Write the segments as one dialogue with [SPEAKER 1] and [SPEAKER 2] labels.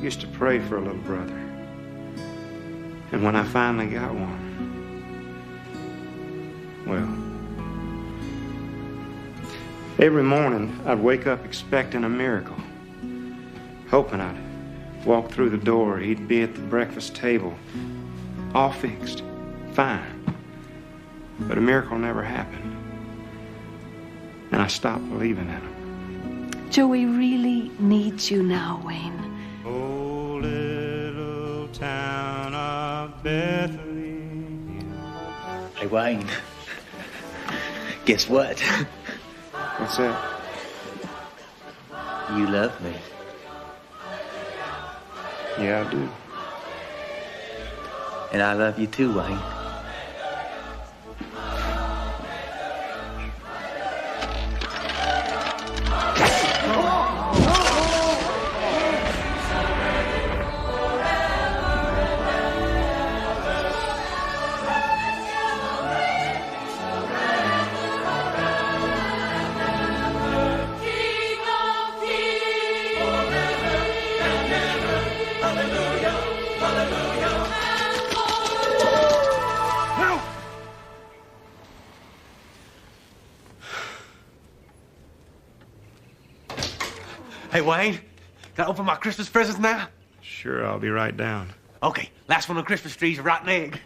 [SPEAKER 1] used to pray for a little brother. And when I finally got one, well, every morning I'd wake up expecting a miracle, hoping I'd walk through the door, he'd be at the breakfast table, all fixed, fine. But a miracle never happened. And I stopped believing in him.
[SPEAKER 2] Joey really needs you now, Wayne.
[SPEAKER 1] Oh, little town of Bethlehem.
[SPEAKER 3] Hey, Wayne. Guess what?
[SPEAKER 1] What's that?
[SPEAKER 3] You love me.
[SPEAKER 1] Yeah, I do.
[SPEAKER 3] And I love you too, Wayne.
[SPEAKER 4] Hey, Wayne, can I open my Christmas presents now?
[SPEAKER 1] Sure, I'll be right down.
[SPEAKER 4] Okay, last one on the Christmas tree's a rotten egg.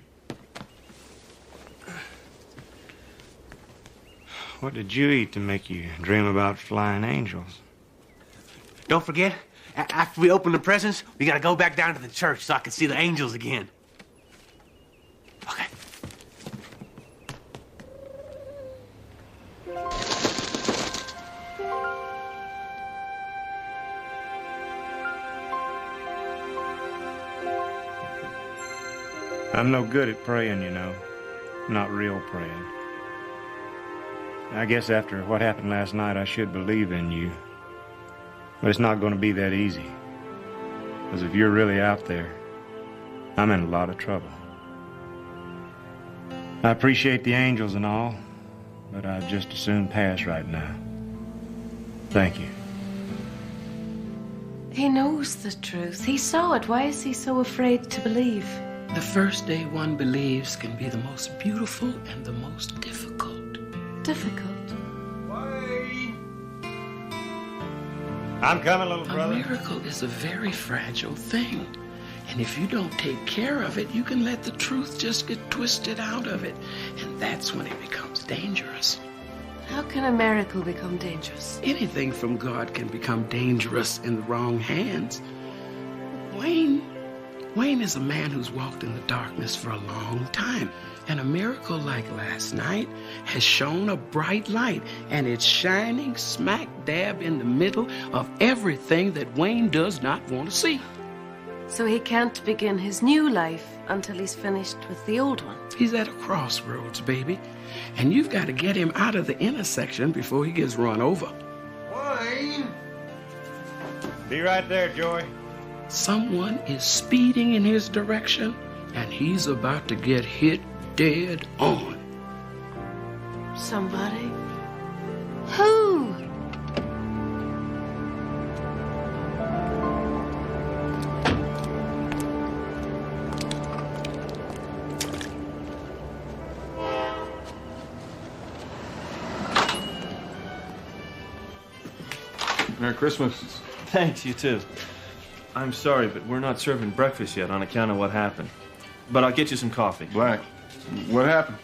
[SPEAKER 1] What did you eat to make you dream about flying angels?
[SPEAKER 4] Don't forget, after we open the presents, we gotta go back down to the church so I can see the angels again. Okay.
[SPEAKER 1] I'm no good at praying, you know. Not real praying. I guess after what happened last night, I should believe in you. But it's not going to be that easy. Because if you're really out there, I'm in a lot of trouble. I appreciate the angels and all, but I'd just as soon pass right now. Thank you.
[SPEAKER 2] He knows the truth. He saw it. Why is he so afraid to believe?
[SPEAKER 5] The first day one believes can be the most beautiful and the most difficult.
[SPEAKER 2] Difficult.
[SPEAKER 1] I'm coming, little brother.
[SPEAKER 5] A miracle is a very fragile thing. And if you don't take care of it, you can let the truth just get twisted out of it. And that's when it becomes dangerous.
[SPEAKER 2] How can a miracle become dangerous?
[SPEAKER 5] Anything from God can become dangerous in the wrong hands. Wayne is a man who's walked in the darkness for a long time. And a miracle like last night has shown a bright light, and it's shining smack dab in the middle of everything that Wayne does not want to see.
[SPEAKER 2] So he can't begin his new life until he's finished with the old one.
[SPEAKER 5] He's at a crossroads, baby. And you've got to get him out of the intersection before he gets run over.
[SPEAKER 1] Wayne! Be right there, Joey.
[SPEAKER 5] Someone is speeding in his direction, and he's about to get hit dead on.
[SPEAKER 2] Somebody? Who?
[SPEAKER 6] Merry Christmas.
[SPEAKER 7] Thanks, you too. I'm sorry, but we're not serving breakfast yet on account of what happened. But I'll get you some coffee.
[SPEAKER 6] Black, what happened?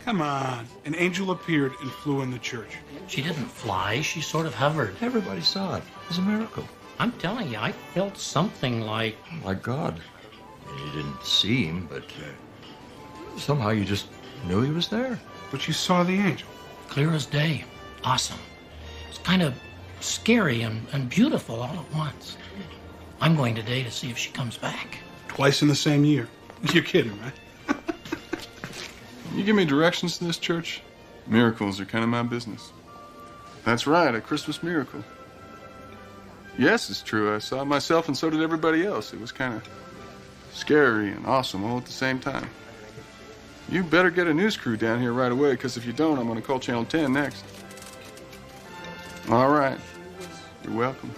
[SPEAKER 8] Come on. An angel appeared and flew in the church.
[SPEAKER 9] She didn't fly, she sort of hovered.
[SPEAKER 10] Everybody saw it. It was a miracle.
[SPEAKER 9] I'm telling you, I felt something like...
[SPEAKER 10] Like God. You didn't see him, but somehow you just knew he was there.
[SPEAKER 8] But you saw the angel.
[SPEAKER 9] Clear as day. Awesome. It's kind of scary and beautiful all at once. I'm going today to see if she comes back.
[SPEAKER 8] Twice in the same year. You're kidding, right?
[SPEAKER 6] You give me directions to this church? Miracles are kind of my business. That's right, a Christmas miracle. Yes, it's true. I saw it myself, and so did everybody else. It was kind of scary and awesome all at the same time. You better get a news crew down here right away, because if you don't, I'm going to call Channel 10 next. All right. You're welcome.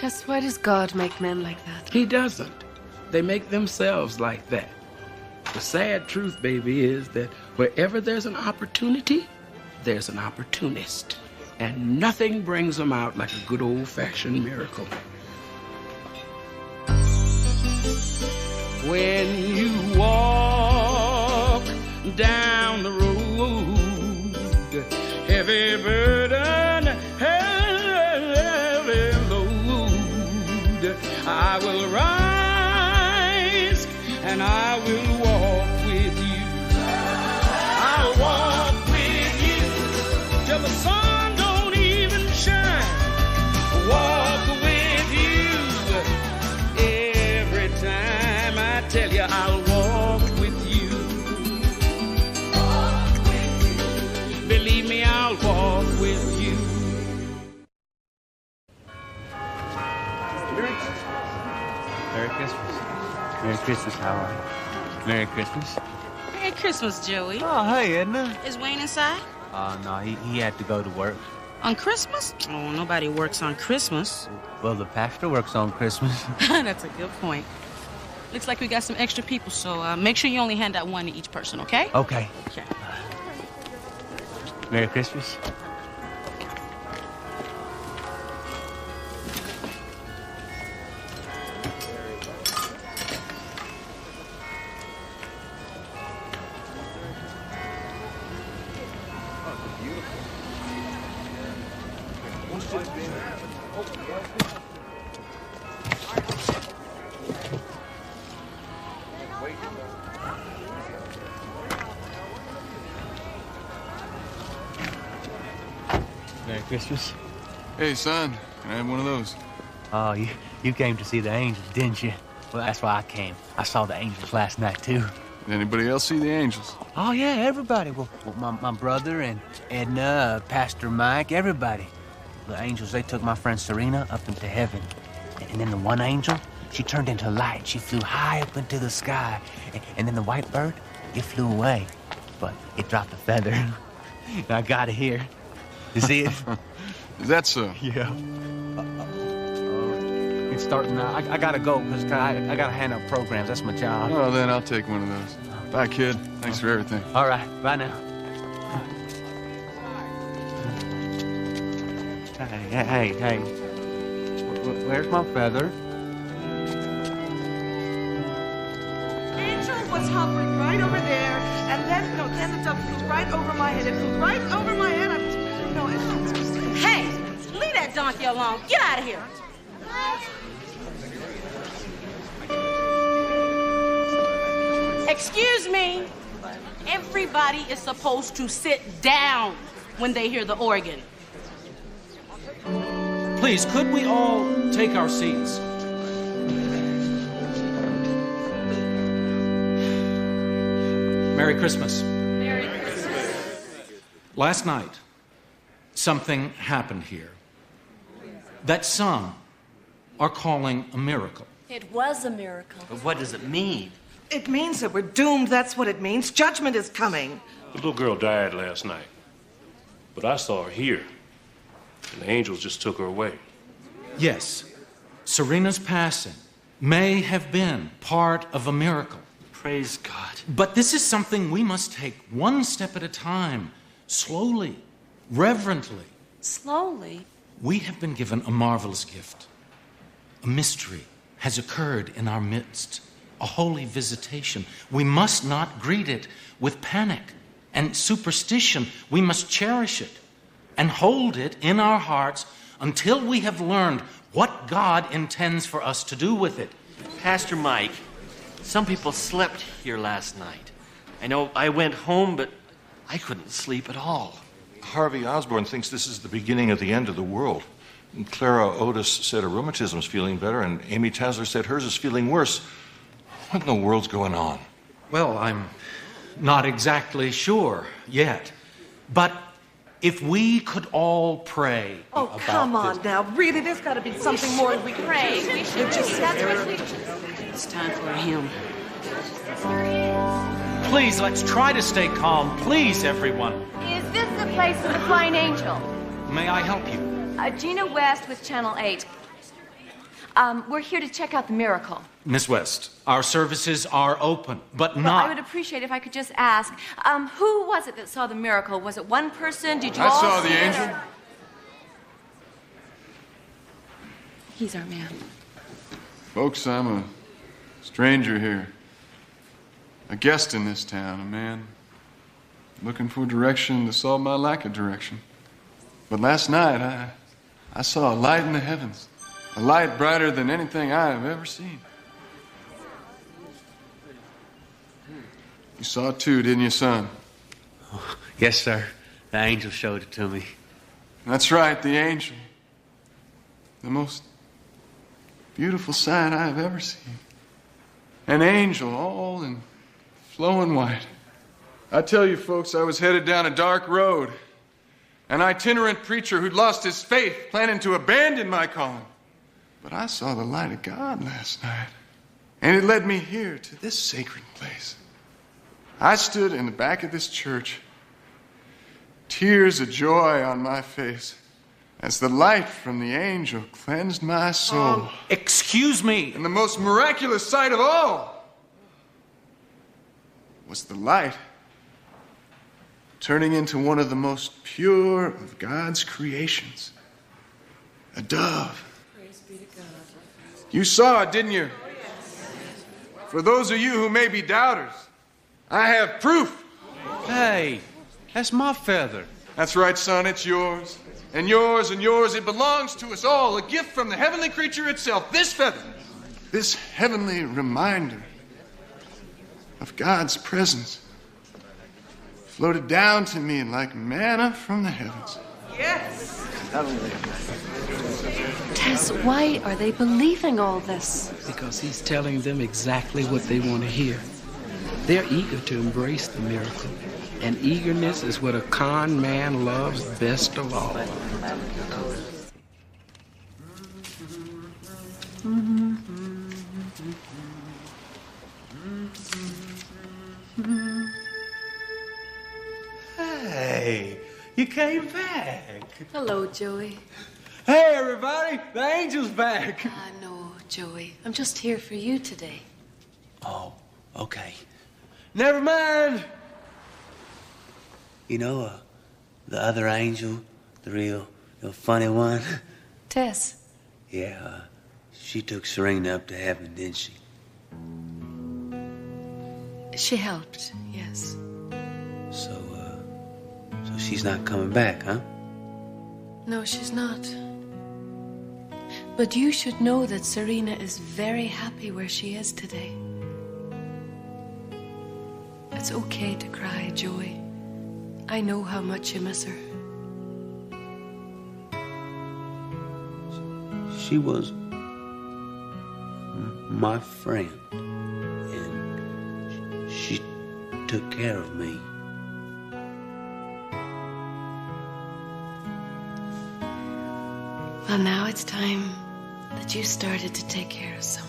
[SPEAKER 2] Tess, why does God make men like that?
[SPEAKER 5] He doesn't. They make themselves like that. The sad truth, baby, is that wherever there's an opportunity, there's an opportunist. And nothing brings them out like a good old-fashioned miracle. When you walk down the road, heavy burden, heavy load, I will rise and I will walk with you. I'll walk with you till the sun don't even shine. Walk with you every time. I tell you, I'll walk with you. Walk with you. Believe me, I'll walk with you.
[SPEAKER 4] Merry Christmas. Merry Christmas, how are you? Merry Christmas.
[SPEAKER 11] Merry Christmas, Joey.
[SPEAKER 4] Oh, hey, Edna.
[SPEAKER 11] Is Wayne inside?
[SPEAKER 4] No, he had to go to work.
[SPEAKER 11] On Christmas? Oh, nobody works on Christmas.
[SPEAKER 4] Well, the pastor works on Christmas.
[SPEAKER 11] That's a good point. Looks like we got some extra people, so make sure you only hand out one to each person, okay?
[SPEAKER 4] Okay.
[SPEAKER 11] Okay.
[SPEAKER 4] Merry Christmas. Merry Christmas.
[SPEAKER 6] Hey, son, can I have one of those?
[SPEAKER 4] Oh, you came to see the angels, didn't you? Well, that's why I came. I saw the angels last night, too.
[SPEAKER 6] Did anybody else see the angels?
[SPEAKER 4] Oh, yeah, everybody. Well my brother and Edna, Pastor Mike, everybody. The angels, they took my friend Serena up into heaven. And then the one angel, she turned into light. She flew high up into the sky. And then the white bird, it flew away. But it dropped a feather. And I got it here. You see it?
[SPEAKER 6] Is that so?
[SPEAKER 4] Yeah. It's starting now. I gotta go because I gotta hand out programs. That's my job.
[SPEAKER 6] Oh, then I'll take one of those. Bye, kid. Thanks for everything.
[SPEAKER 4] All right. Bye now. Hey. Where's my feather?
[SPEAKER 12] Angel was hovering right over there, and then the dove flew right over my head. It flew right over my head.
[SPEAKER 11] Hey, leave that donkey alone. Get out of here. Excuse me. Everybody is supposed to sit down when they hear the organ.
[SPEAKER 13] Please, could we all take our seats? Merry Christmas.
[SPEAKER 11] Merry Christmas.
[SPEAKER 13] Last night, something happened here that some are calling a miracle.
[SPEAKER 14] It was a miracle.
[SPEAKER 3] But what does it mean?
[SPEAKER 12] It means that we're doomed. That's what it means. Judgment is coming.
[SPEAKER 15] The little girl died last night, but I saw her here, and the angels just took her away.
[SPEAKER 13] Yes, Serena's passing may have been part of a miracle.
[SPEAKER 3] Praise God.
[SPEAKER 13] But this is something we must take one step at a time, slowly, reverently.
[SPEAKER 14] Slowly?
[SPEAKER 13] We have been given a marvelous gift. A mystery has occurred in our midst, a holy visitation. We must not greet it with panic and superstition. We must cherish it and hold it in our hearts until we have learned what God intends for us to do with it.
[SPEAKER 3] Pastor Mike, some people slept here last night. I know I went home, but I couldn't sleep at all.
[SPEAKER 10] Harvey Osborne thinks this is the beginning of the end of the world. And Clara Otis said her rheumatism's feeling better, and Amy Tasler said hers is feeling worse. What in the world's going on?
[SPEAKER 13] Well, I'm not exactly sure yet. But if we could all pray
[SPEAKER 12] Oh, come on now. Really, there's got to be something more we can
[SPEAKER 11] Pray.
[SPEAKER 12] do.
[SPEAKER 11] We should It's time for a hymn.
[SPEAKER 13] Please, let's try to stay calm. Please, everyone.
[SPEAKER 16] Is this the place of the Flying Angel?
[SPEAKER 13] May I help you?
[SPEAKER 16] Gina West with Channel 8. We're here to check out the miracle.
[SPEAKER 13] Miss West, our services are open, but
[SPEAKER 16] Well,
[SPEAKER 13] not...
[SPEAKER 16] I would appreciate if I could just ask, who was it that saw the miracle? Was it one person? Did you
[SPEAKER 6] I
[SPEAKER 16] all
[SPEAKER 6] saw
[SPEAKER 16] see
[SPEAKER 6] the
[SPEAKER 16] it,
[SPEAKER 6] angel.
[SPEAKER 16] or- He's our man.
[SPEAKER 6] Folks, I'm a stranger here. A guest in this town, a man looking for direction to solve my lack of direction. But last night, I saw a light in the heavens. A light brighter than anything I have ever seen. You saw it too, didn't you, son?
[SPEAKER 4] Yes, sir. The angel showed it to me.
[SPEAKER 6] That's right, the angel. The most beautiful sight I have ever seen. An angel, all in flowing white. I tell you, folks, I was headed down a dark road. An itinerant preacher who'd lost his faith, planning to abandon my calling. But I saw the light of God last night, and it led me here to this sacred place. I stood in the back of this church, tears of joy on my face, as the light from the angel cleansed my soul.
[SPEAKER 13] Excuse me.
[SPEAKER 6] And the most miraculous sight of all was the light turning into one of the most pure of God's creations, a dove.
[SPEAKER 12] Praise be to God.
[SPEAKER 6] You saw it, didn't you? For those of you who may be doubters, I have proof.
[SPEAKER 4] Hey, that's my feather.
[SPEAKER 6] That's right, son, it's yours. And yours and yours. It belongs to us all, a gift from the heavenly creature itself. This feather, this heavenly reminder of God's presence, floated down to me like manna from the heavens.
[SPEAKER 12] Yes.
[SPEAKER 2] Tess, why are they believing all this?
[SPEAKER 5] Because he's telling them exactly what they want to hear. They're eager to embrace the miracle. And eagerness is what a con man loves best of all.
[SPEAKER 4] Hey, you came back.
[SPEAKER 2] Hello, Joey.
[SPEAKER 4] Hey, everybody, the angel's back.
[SPEAKER 2] No, Joey. I'm just here for you today.
[SPEAKER 4] Oh, okay. Never mind. You know, the other angel, the real funny one.
[SPEAKER 2] Tess.
[SPEAKER 4] Yeah, she took Serena up to heaven, didn't she?
[SPEAKER 2] She helped, yes.
[SPEAKER 4] So she's not coming back, huh?
[SPEAKER 2] No, she's not. But you should know that Serena is very happy where she is today. It's okay to cry, Joey. I know how much you miss her.
[SPEAKER 4] She was my friend, and she took care of me.
[SPEAKER 2] Well, now it's time that you started to take care of someone.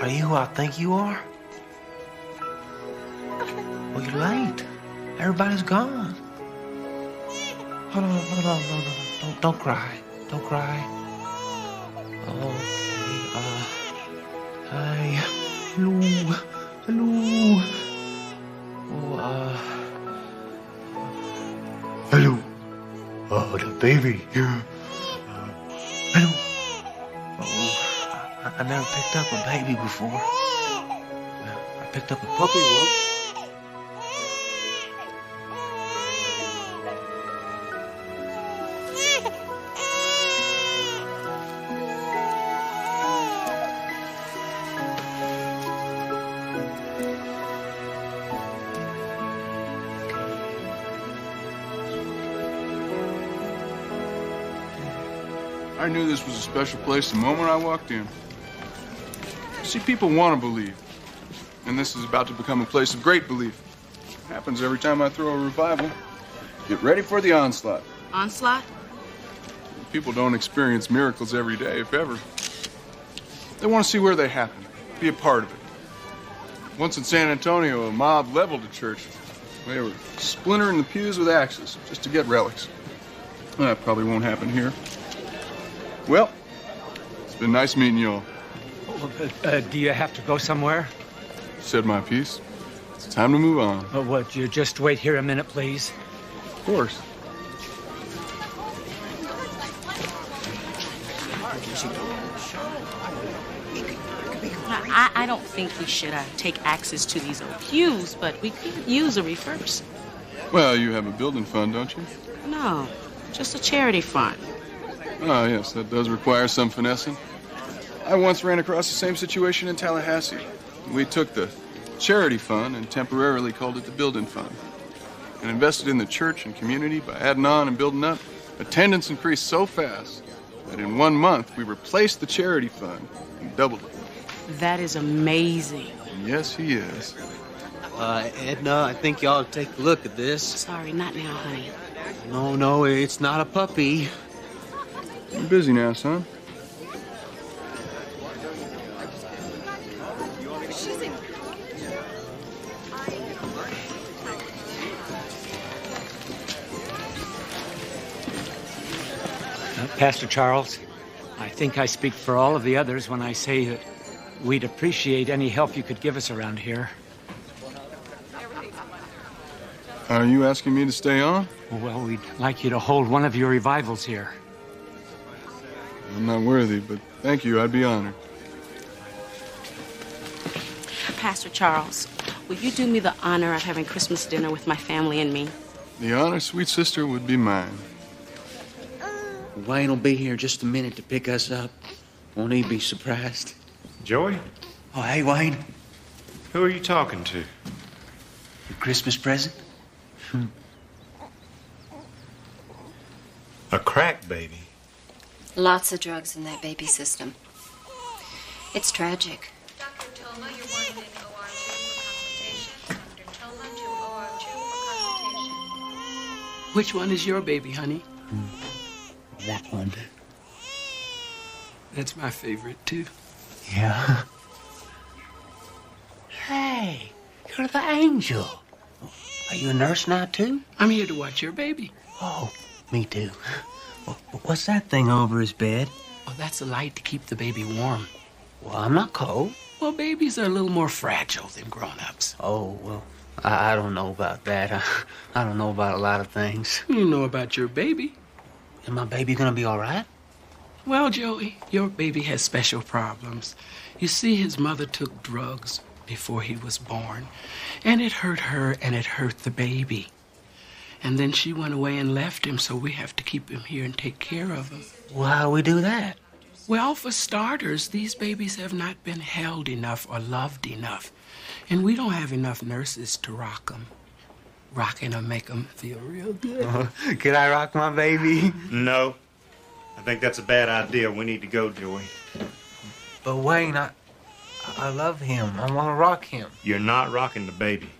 [SPEAKER 4] Are you who I think you are? Well, you're late. Everybody's gone. Hold on. Don't cry. Don't cry. Hi. Hello. Hello. Oh, the baby. Hello. I never picked up a baby before. I picked up a puppy once.
[SPEAKER 6] I knew this was a special place the moment I walked in. See, people want to believe. And this is about to become a place of great belief. It happens every time I throw a revival. Get ready for the onslaught.
[SPEAKER 11] Onslaught?
[SPEAKER 6] People don't experience miracles every day, if ever. They want to see where they happen, be a part of it. Once in San Antonio, a mob leveled a church. They were splintering the pews with axes just to get relics. That probably won't happen here. Well, it's been nice meeting you all.
[SPEAKER 17] Do you have to go somewhere?
[SPEAKER 6] Said my piece. It's time to move on.
[SPEAKER 17] Would you just wait here a minute, please?
[SPEAKER 6] Of course.
[SPEAKER 11] I don't think we should take axes to these old pews, but we could use a reverse.
[SPEAKER 6] Well, you have a building fund, don't you?
[SPEAKER 11] No, just a charity fund.
[SPEAKER 6] Ah, yes, that does require some finessing. I once ran across the same situation in Tallahassee. We took the charity fund and temporarily called it the building fund. And invested in the church and community by adding on and building up. Attendance increased so fast that in 1 month we replaced the charity fund and doubled it.
[SPEAKER 11] That is amazing.
[SPEAKER 6] Yes, he is.
[SPEAKER 4] Edna, I think you ought to take a look at this.
[SPEAKER 11] Sorry, not now, honey.
[SPEAKER 4] No, it's not a puppy.
[SPEAKER 6] I'm busy now, son.
[SPEAKER 17] Pastor Charles, I think I speak for all of the others when I say that we'd appreciate any help you could give us around here.
[SPEAKER 6] Are you asking me to stay on?
[SPEAKER 17] Well, we'd like you to hold one of your revivals here.
[SPEAKER 6] I'm not worthy, but thank you. I'd be honored.
[SPEAKER 11] Pastor Charles, will you do me the honor of having Christmas dinner with my family and me?
[SPEAKER 6] The honor, sweet sister, would be mine.
[SPEAKER 4] Wayne will be here in just a minute to pick us up. Won't he be surprised?
[SPEAKER 1] Joey?
[SPEAKER 4] Oh, hey, Wayne.
[SPEAKER 1] Who are you talking to?
[SPEAKER 4] Your Christmas present?
[SPEAKER 1] A crack baby.
[SPEAKER 18] Lots of drugs in that baby system. It's tragic.
[SPEAKER 19] Dr. Toma, you're wanted in OR 2 for consultation. Dr. Toma to OR 2 for consultation.
[SPEAKER 5] Which one is your baby, honey?
[SPEAKER 4] That one.
[SPEAKER 5] That's my favorite, too.
[SPEAKER 4] Yeah. Hey, you're the angel. Are you a nurse now, too?
[SPEAKER 5] I'm here to watch your baby.
[SPEAKER 4] Oh, me too. What's that thing over his bed?
[SPEAKER 5] Oh, that's a light to keep the baby warm.
[SPEAKER 4] Well, I'm not cold.
[SPEAKER 5] Well, babies are a little more fragile than grown-ups.
[SPEAKER 4] Oh, well, I don't know about that. I don't know about a lot of things.
[SPEAKER 5] You know about your baby.
[SPEAKER 4] Is my baby gonna be all right?
[SPEAKER 5] Well, Joey, your baby has special problems. You see, his mother took drugs before he was born, and it hurt her and it hurt the baby. And then she went away and left him, so we have to keep him here and take care of him.
[SPEAKER 4] Well, how do we do that?
[SPEAKER 5] Well, for starters, these babies have not been held enough or loved enough. And we don't have enough nurses to rock them. Rocking them make them feel real good.
[SPEAKER 4] Could I rock my baby?
[SPEAKER 1] No. I think that's a bad idea. We need to go, Joey.
[SPEAKER 4] But Wayne, I love him. I want to rock him.
[SPEAKER 1] You're not rocking the baby.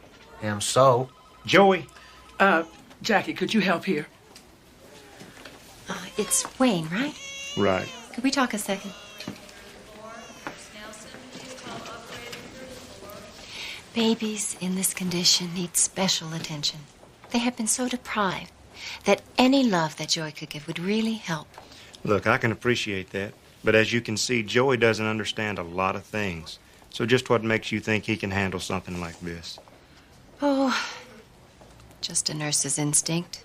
[SPEAKER 4] Am so.
[SPEAKER 1] Joey.
[SPEAKER 5] Jackie, could you help here?
[SPEAKER 18] It's Wayne, right?
[SPEAKER 1] Right.
[SPEAKER 18] Could we talk a second? Babies in this condition need special attention. They have been so deprived that any love that Joey could give would really help.
[SPEAKER 1] Look, I can appreciate that. But as you can see, Joey doesn't understand a lot of things. So just what makes you think he can handle something like this?
[SPEAKER 18] Oh, just a nurse's instinct.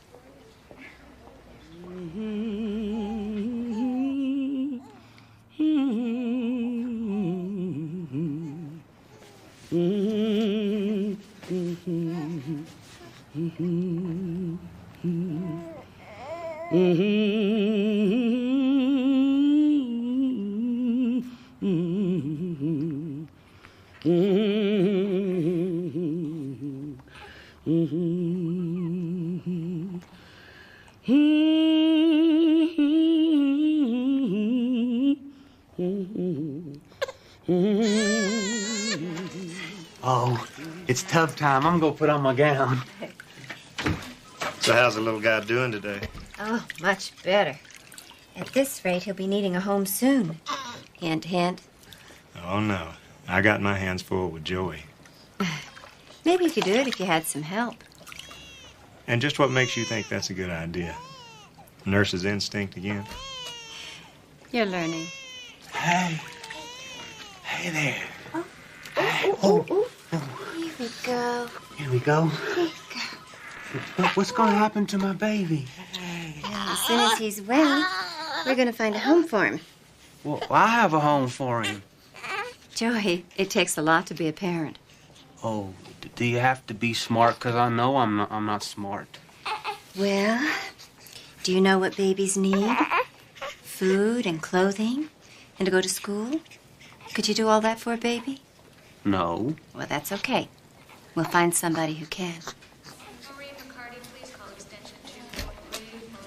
[SPEAKER 4] It's tub time. I'm gonna put on my gown.
[SPEAKER 1] So how's the little guy doing today?
[SPEAKER 18] Oh, much better. At this rate, he'll be needing a home soon. Hint, hint.
[SPEAKER 1] Oh, no. I got my hands full with Joey.
[SPEAKER 18] Maybe you could do it if you had some help.
[SPEAKER 1] And just what makes you think that's a good idea? Nurse's instinct again?
[SPEAKER 18] You're learning.
[SPEAKER 4] Hey. Hey there.
[SPEAKER 18] Here we go.
[SPEAKER 4] Here we go. What's gonna happen to my baby?
[SPEAKER 18] Well, as soon as he's well, we're gonna find a home for him.
[SPEAKER 4] Well, I have a home for him.
[SPEAKER 18] Joey, it takes a lot to be a parent.
[SPEAKER 4] Oh, do you have to be smart? Because I know I'm not smart.
[SPEAKER 18] Well, do you know what babies need? Food and clothing, and to go to school? Could you do all that for a baby?
[SPEAKER 4] No.
[SPEAKER 18] Well, that's okay. We'll find somebody who can.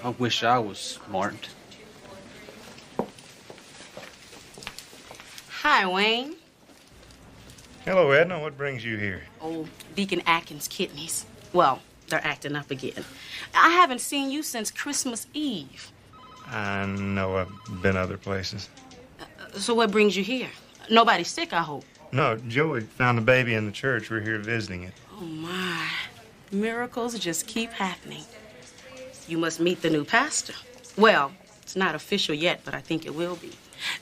[SPEAKER 4] I wish I was smart.
[SPEAKER 11] Hi, Wayne.
[SPEAKER 1] Hello, Edna. What brings you here?
[SPEAKER 11] Oh, Deacon Atkins' kidneys. Well, they're acting up again. I haven't seen you since Christmas Eve.
[SPEAKER 1] I know I've been other places.
[SPEAKER 11] So what brings you here? Nobody's sick, I hope.
[SPEAKER 1] No, Joey found a baby in the church. We're here visiting it.
[SPEAKER 11] Oh, my. Miracles just keep happening. You must meet the new pastor. Well, it's not official yet, but I think it will be.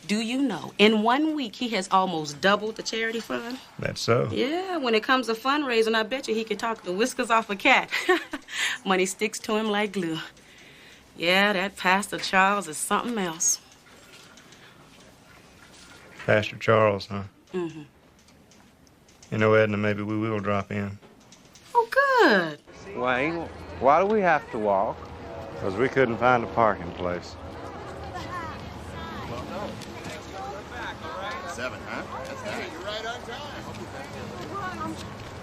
[SPEAKER 11] Do you know, in 1 week, he has almost doubled the charity fund?
[SPEAKER 1] That's so?
[SPEAKER 11] Yeah, when it comes to fundraising, I bet you he could talk the whiskers off a cat. Money sticks to him like glue. Yeah, that Pastor Charles is something else.
[SPEAKER 1] Pastor Charles, huh?
[SPEAKER 11] Mm-hmm.
[SPEAKER 1] You know, Edna, maybe we will drop in.
[SPEAKER 11] Oh, good.
[SPEAKER 4] Wayne, why do we have to walk?
[SPEAKER 1] Because we couldn't find a parking place.
[SPEAKER 20] 7, huh? That's nice. You're right on time.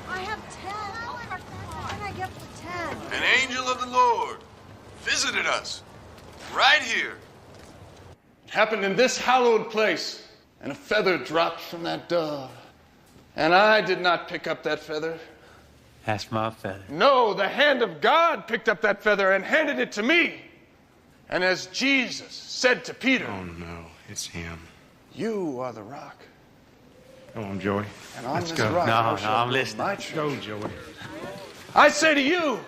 [SPEAKER 12] I have 10. What can I get for 10?
[SPEAKER 6] An angel of the Lord visited us right here. It happened in this hallowed place, and a feather dropped from that dove. And I did not pick up that feather.
[SPEAKER 4] That's my feather.
[SPEAKER 6] No, the hand of God picked up that feather and handed it to me. And as Jesus said to Peter,
[SPEAKER 1] Oh, no, it's him.
[SPEAKER 6] You are the rock.
[SPEAKER 1] Come on, Joey.
[SPEAKER 6] And on
[SPEAKER 1] Let's
[SPEAKER 6] this
[SPEAKER 1] go.
[SPEAKER 6] rock I
[SPEAKER 4] No,
[SPEAKER 6] shall
[SPEAKER 4] I'm
[SPEAKER 6] build
[SPEAKER 4] listening.
[SPEAKER 6] my church.
[SPEAKER 1] Go, Joey.
[SPEAKER 6] I say to you,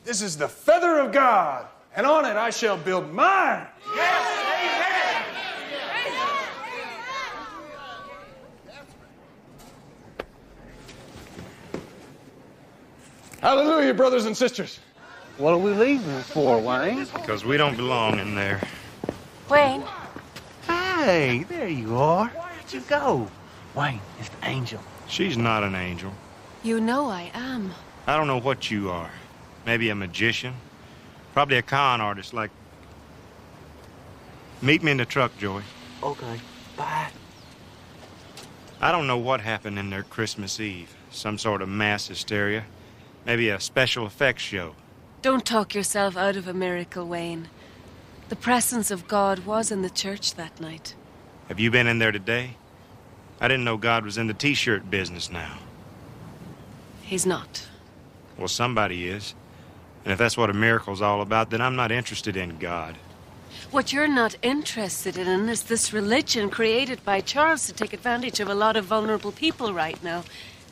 [SPEAKER 6] this is the feather of God, and on it I shall build mine. Hallelujah, brothers and sisters.
[SPEAKER 4] What are we leaving for, Wayne?
[SPEAKER 1] Because we don't belong in there.
[SPEAKER 18] Wayne.
[SPEAKER 4] Hey, there you are. Where'd you go? Wayne, it's the angel.
[SPEAKER 1] She's not an angel.
[SPEAKER 2] You know I am.
[SPEAKER 1] I don't know what you are. Maybe a magician. Probably a con artist like... Meet me in the truck, Joey.
[SPEAKER 4] Okay, bye.
[SPEAKER 1] I don't know what happened in their Christmas Eve. Some sort of mass hysteria. Maybe a special effects show.
[SPEAKER 2] Don't talk yourself out of a miracle, Wayne. The presence of God was in the church that night.
[SPEAKER 1] Have you been in there today? I didn't know God was in the t-shirt business now.
[SPEAKER 2] He's not.
[SPEAKER 1] Well, somebody is. And if that's what a miracle's all about, then I'm not interested in God.
[SPEAKER 2] What you're not interested in is this religion created by Charles to take advantage of a lot of vulnerable people right now.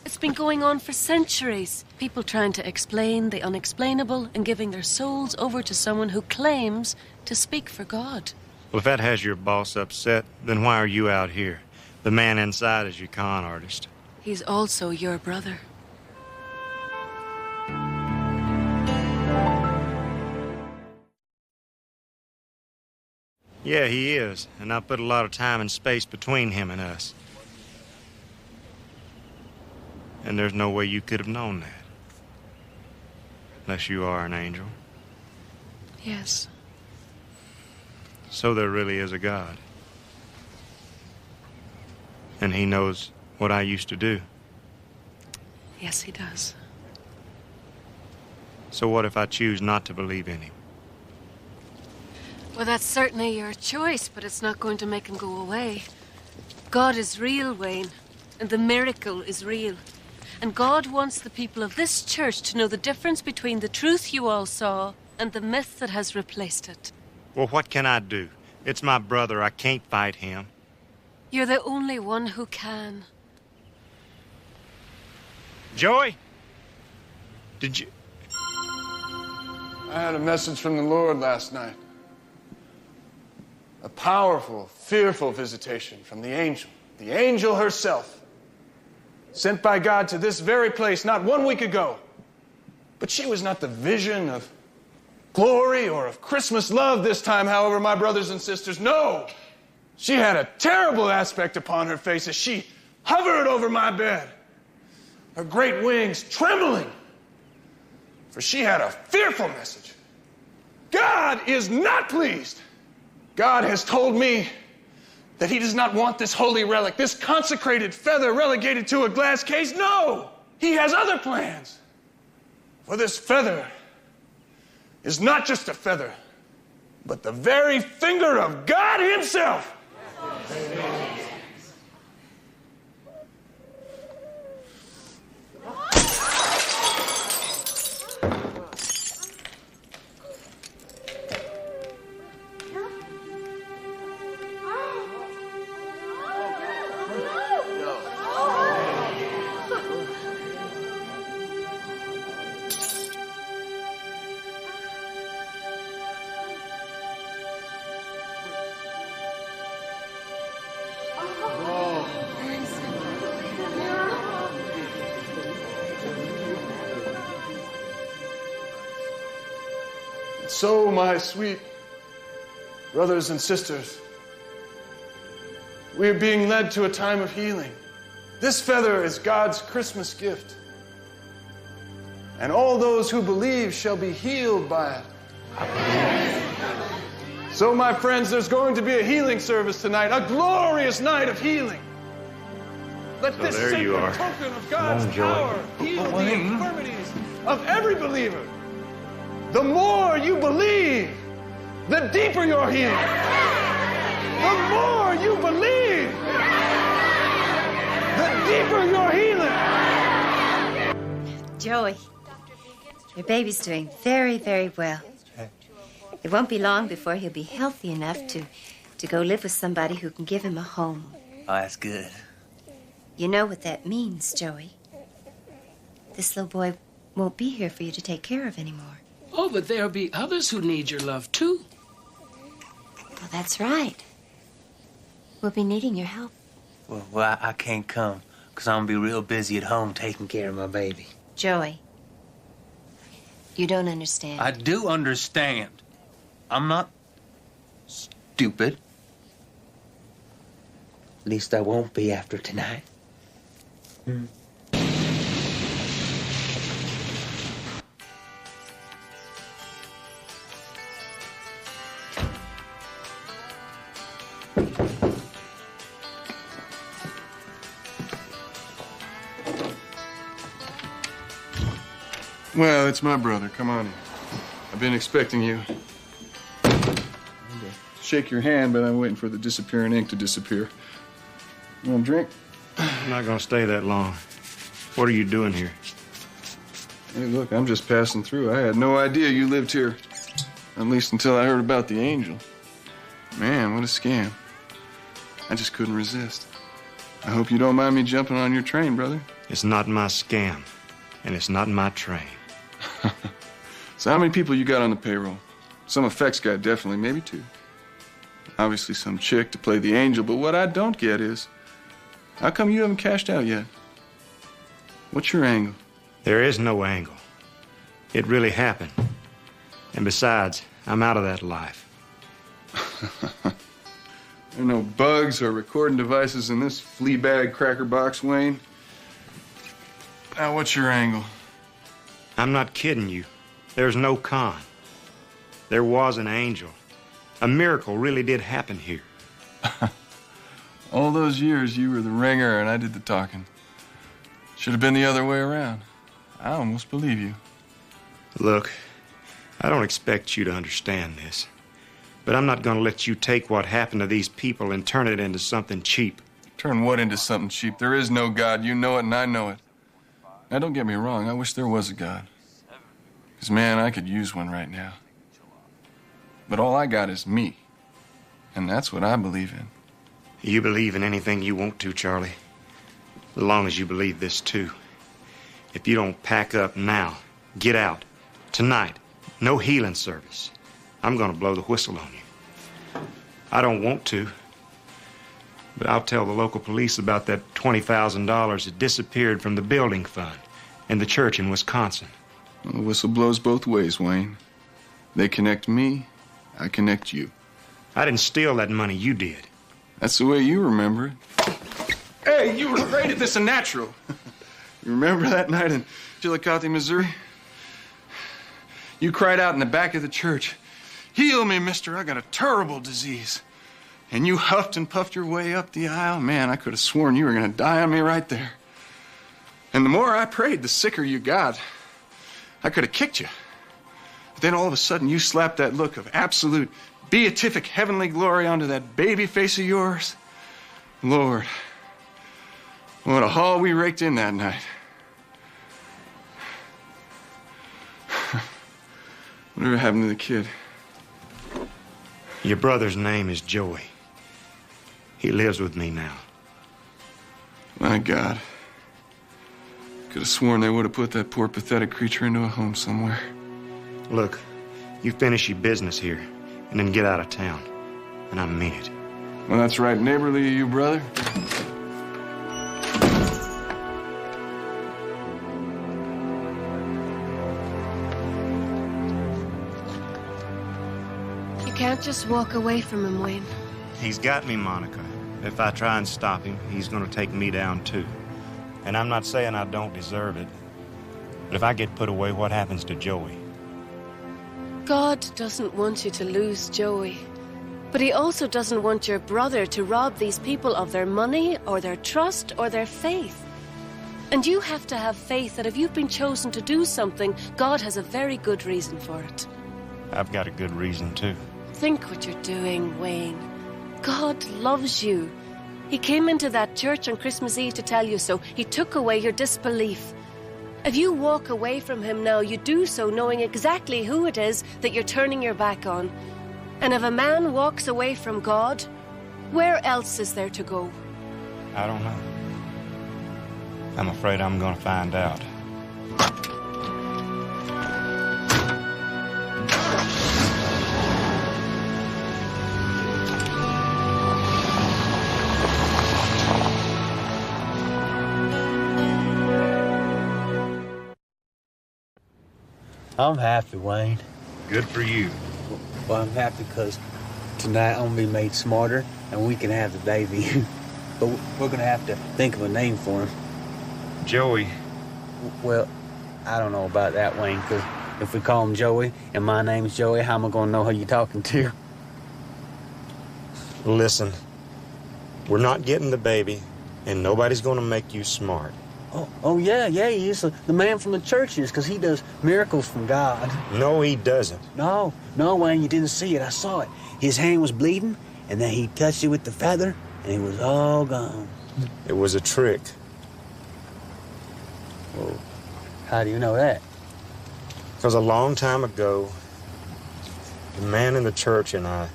[SPEAKER 2] It's been going on for centuries. People trying to explain the unexplainable and giving their souls over to someone who claims to speak for God.
[SPEAKER 1] Well, if that has your boss upset, then why are you out here? The man inside is your con artist.
[SPEAKER 2] He's also your brother.
[SPEAKER 1] Yeah, he is. And I put a lot of time and space between him and us. And there's no way you could have known that. Unless you are an angel.
[SPEAKER 2] Yes.
[SPEAKER 1] So there really is a God. And he knows what I used to do.
[SPEAKER 2] Yes, he does.
[SPEAKER 1] So what if I choose not to believe in him?
[SPEAKER 2] Well, that's certainly your choice, but it's not going to make him go away. God is real, Wayne, and the miracle is real. And God wants the people of this church to know the difference between the truth you all saw and the myth that has replaced it.
[SPEAKER 1] Well, what can I do? It's my brother. I can't fight him.
[SPEAKER 2] You're the only one who can.
[SPEAKER 1] Joey? Did you...
[SPEAKER 6] I had a message from the Lord last night. A powerful, fearful visitation from the angel herself, sent by God to this very place not 1 week ago. But she was not the vision of glory or of Christmas love this time, however, my brothers and sisters. No! She had a terrible aspect upon her face as she hovered over my bed, her great wings trembling. For she had a fearful message. God is not pleased. God has told me that he does not want this holy relic, this consecrated feather relegated to a glass case. No! He has other plans. For this feather is not just a feather, but the very finger of God himself. So, my sweet brothers and sisters, we are being led to a time of healing. This feather is God's Christmas gift. And all those who believe shall be healed by it. So, my friends, there's going to be a healing service tonight, a glorious night of healing. Let this
[SPEAKER 1] there you
[SPEAKER 6] sacred
[SPEAKER 1] are.
[SPEAKER 6] token of God's
[SPEAKER 1] Come on, Joey.
[SPEAKER 6] power heal the infirmities of every believer. The more you believe, the deeper your healing. The more you believe, the deeper your healing.
[SPEAKER 18] Joey, your baby's doing very, very well. It won't be long before he'll be healthy enough to go live with somebody who can give him a home.
[SPEAKER 4] Oh, that's good.
[SPEAKER 18] You know what that means, Joey. This little boy won't be here for you to take care of anymore.
[SPEAKER 5] Oh, but there'll be others who need your love, too.
[SPEAKER 18] Well, that's right. We'll be needing your help.
[SPEAKER 4] Well, I can't come, because I'm going to be real busy at home taking care of my baby.
[SPEAKER 18] Joey, you don't understand.
[SPEAKER 4] I do understand. I'm not stupid. At least I won't be after tonight.
[SPEAKER 6] Well, it's my brother. Come on in. I've been expecting you. Shake your hand, but I'm waiting for the disappearing ink to disappear. You want a drink?
[SPEAKER 1] I'm not gonna stay that long. What are you doing here?
[SPEAKER 6] Hey, look, I'm just passing through. I had no idea you lived here. At least until I heard about the angel. Man, what a scam. I just couldn't resist. I hope you don't mind me jumping on your train, brother.
[SPEAKER 1] It's not my scam, and it's not my train.
[SPEAKER 6] So how many people you got on the payroll? Some effects guy, definitely, maybe two. Obviously some chick to play the angel, but what I don't get is, how come you haven't cashed out yet? What's your angle?
[SPEAKER 1] There is no angle. It really happened. And besides, I'm out of that life.
[SPEAKER 6] There are no bugs or recording devices in this flea bag cracker box, Wayne. Now, what's your angle?
[SPEAKER 1] I'm not kidding you. There's no con. There was an angel. A miracle really did happen here.
[SPEAKER 6] All those years you were the ringer and I did the talking. Should have been the other way around. I almost believe you.
[SPEAKER 1] Look, I don't expect you to understand this, but I'm not going to let you take what happened to these people and turn it into something cheap.
[SPEAKER 6] Turn what into something cheap? There is no God. You know it and I know it. Now, don't get me wrong. I wish there was a God. Because, man, I could use one right now. But all I got is me. And that's what I believe in.
[SPEAKER 1] You believe in anything you want to, Charlie. As long as you believe this, too. If you don't pack up now, get out. Tonight, no healing service. I'm gonna blow the whistle on you. I don't want to, but I'll tell the local police about that $20,000 that disappeared from the building fund in the church in Wisconsin.
[SPEAKER 6] Well, the whistle blows both ways, Wayne. They connect me, I connect you.
[SPEAKER 1] I didn't steal that money, you did.
[SPEAKER 6] That's the way you remember it. Hey, you were great at this in natural. You remember that night in Chillicothe, Missouri? You cried out in the back of the church, "Heal me, mister, I got a terrible disease." And you huffed and puffed your way up the aisle. Man, I could have sworn you were going to die on me right there. And the more I prayed, the sicker you got. I could have kicked you. But then all of a sudden, you slapped that look of absolute beatific heavenly glory onto that baby face of yours. Lord, what a haul we raked in that night. Whatever happened to the kid?
[SPEAKER 1] Your brother's name is Joey. He lives with me now.
[SPEAKER 6] My God. Could have sworn they would have put that poor, pathetic creature into a home somewhere.
[SPEAKER 1] Look, you finish your business here and then get out of town. And I mean it.
[SPEAKER 6] Well, that's right neighborly of you, brother.
[SPEAKER 2] You can't just walk away from him, Wayne.
[SPEAKER 1] He's got me, Monica. If I try and stop him, he's gonna take me down too. And I'm not saying I don't deserve it. But if I get put away, what happens to Joey?
[SPEAKER 2] God doesn't want you to lose Joey. But he also doesn't want your brother to rob these people of their money, or their trust, or their faith. And you have to have faith that if you've been chosen to do something, God has a very good reason for it.
[SPEAKER 1] I've got a good reason too.
[SPEAKER 2] Think what you're doing, Wayne. God loves you. He came into that church on Christmas Eve to tell you so. He took away your disbelief. If you walk away from him now, you do so knowing exactly who it is that you're turning your back on. And if a man walks away from God, where else is there to go?
[SPEAKER 1] I don't know. I'm afraid I'm gonna find out.
[SPEAKER 4] I'm happy, Wayne.
[SPEAKER 1] Good for you.
[SPEAKER 4] Well, I'm happy because tonight I'm gonna be made smarter and we can have the baby. But we're gonna have to think of a name for him.
[SPEAKER 1] Joey.
[SPEAKER 4] Well, I don't know about that, Wayne, because if we call him Joey and my name's Joey, how am I gonna know who you're talking to?
[SPEAKER 1] Listen, we're not getting the baby, and nobody's gonna make you smart.
[SPEAKER 4] Oh yeah, he is. The man from the church is, because he does miracles from God.
[SPEAKER 1] No, he doesn't.
[SPEAKER 4] No, Wayne, you didn't see it. I saw it. His hand was bleeding, and then he touched it with the feather, and it was all gone.
[SPEAKER 1] It was a trick.
[SPEAKER 4] Well, how do you know that?
[SPEAKER 1] Because a long time ago, the man in the church and I,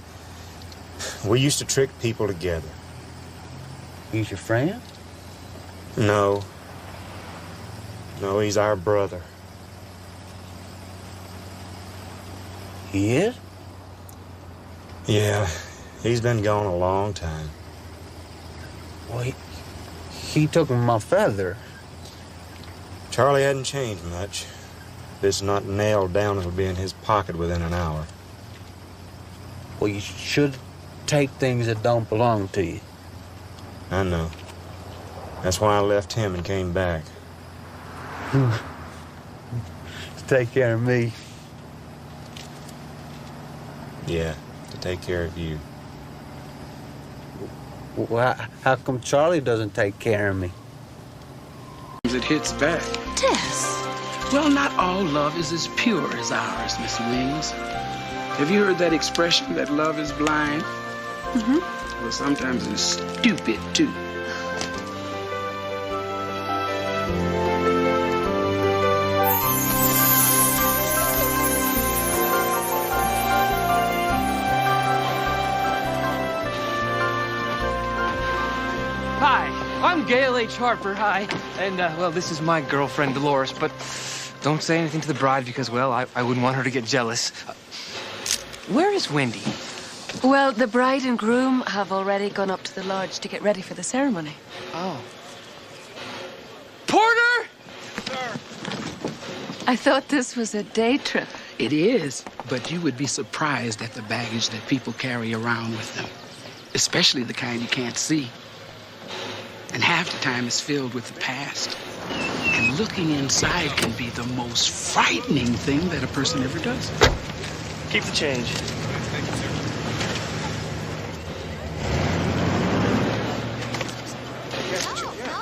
[SPEAKER 1] we used to trick people together.
[SPEAKER 4] He's your friend?
[SPEAKER 1] No, he's our brother.
[SPEAKER 4] He is?
[SPEAKER 1] Yeah, he's been gone a long time.
[SPEAKER 4] Well, he took my feather.
[SPEAKER 1] Charlie hadn't changed much. If it's not nailed down, it'll be in his pocket within an hour.
[SPEAKER 4] Well, you should take things that don't belong to you.
[SPEAKER 1] I know. That's why I left him and came back.
[SPEAKER 4] To take care of me.
[SPEAKER 1] Yeah, to take care of you.
[SPEAKER 4] Well, how come Charlie doesn't take care of me?
[SPEAKER 5] It hits back.
[SPEAKER 11] Tess.
[SPEAKER 5] Well, not all love is as pure as ours, Miss Wings. Have you heard that expression that love is blind?
[SPEAKER 11] Mm-hmm.
[SPEAKER 5] Well, sometimes it's stupid, too.
[SPEAKER 4] I'm Gail H. Harper, hi. And, well, this is my girlfriend, Dolores, but don't say anything to the bride because, well, I wouldn't want her to get jealous. Where is Wendy?
[SPEAKER 2] Well, the bride and groom have already gone up to the lodge to get ready for the ceremony.
[SPEAKER 4] Oh. Porter!
[SPEAKER 2] I thought this was a day trip.
[SPEAKER 5] It is, but you would be surprised at the baggage that people carry around with them, especially the kind you can't see. And half the time it's filled with the past. And looking inside can be the most frightening thing that a person ever does.
[SPEAKER 7] Keep the change.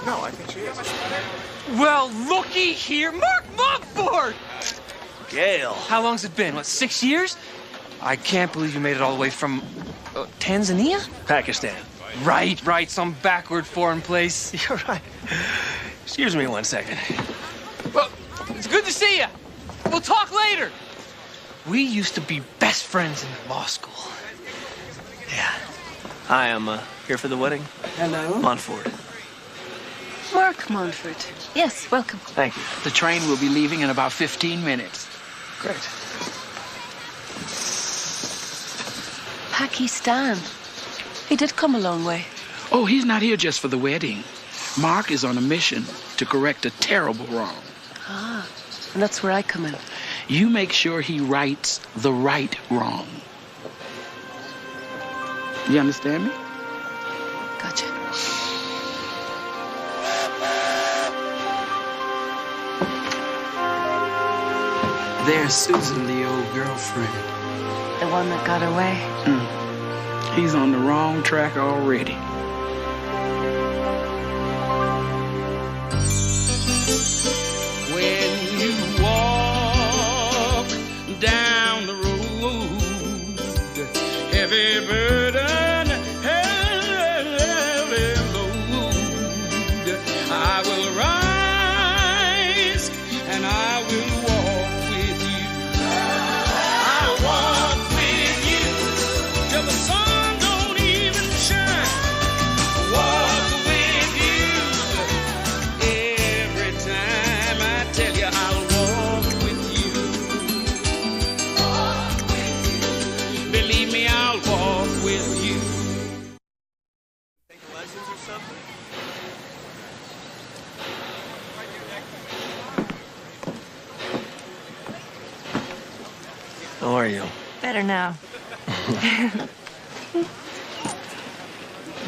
[SPEAKER 20] No, I think she is.
[SPEAKER 4] Well, looky here, Mark Mockford!
[SPEAKER 7] Gail.
[SPEAKER 4] How long's it been? What, 6 years? I can't believe you made it all the way from Tanzania?
[SPEAKER 7] Pakistan.
[SPEAKER 4] Right, some backward foreign place.
[SPEAKER 7] You're right. Excuse me 1 second.
[SPEAKER 4] Well, it's good to see you. We'll talk later. We used to be best friends in law school.
[SPEAKER 7] Hi, I'm here for the wedding.
[SPEAKER 5] Hello.
[SPEAKER 7] Montfort.
[SPEAKER 2] Mark Montfort. Yes, welcome.
[SPEAKER 7] Thank you.
[SPEAKER 5] The train will be leaving in about 15 minutes.
[SPEAKER 7] Great.
[SPEAKER 2] Pakistan. He did come a long way.
[SPEAKER 5] Oh, he's not here just for the wedding. Mark is on a mission to correct a terrible wrong.
[SPEAKER 2] Ah, and that's where I come in.
[SPEAKER 5] You make sure he rights the right wrong. You understand me?
[SPEAKER 2] Gotcha.
[SPEAKER 5] There's Susan, the old girlfriend.
[SPEAKER 2] The one that got away.
[SPEAKER 5] He's on the wrong track already. When you walk down the road, heavy burden, heavy load, I will rise and I will walk with you. I'll walk with you till the sun don't even shine. Walk with you every time. I tell you, I'll walk with you. Walk with you. Believe me, I'll walk with you.
[SPEAKER 7] Take lessons or something? How are you?
[SPEAKER 14] Better now.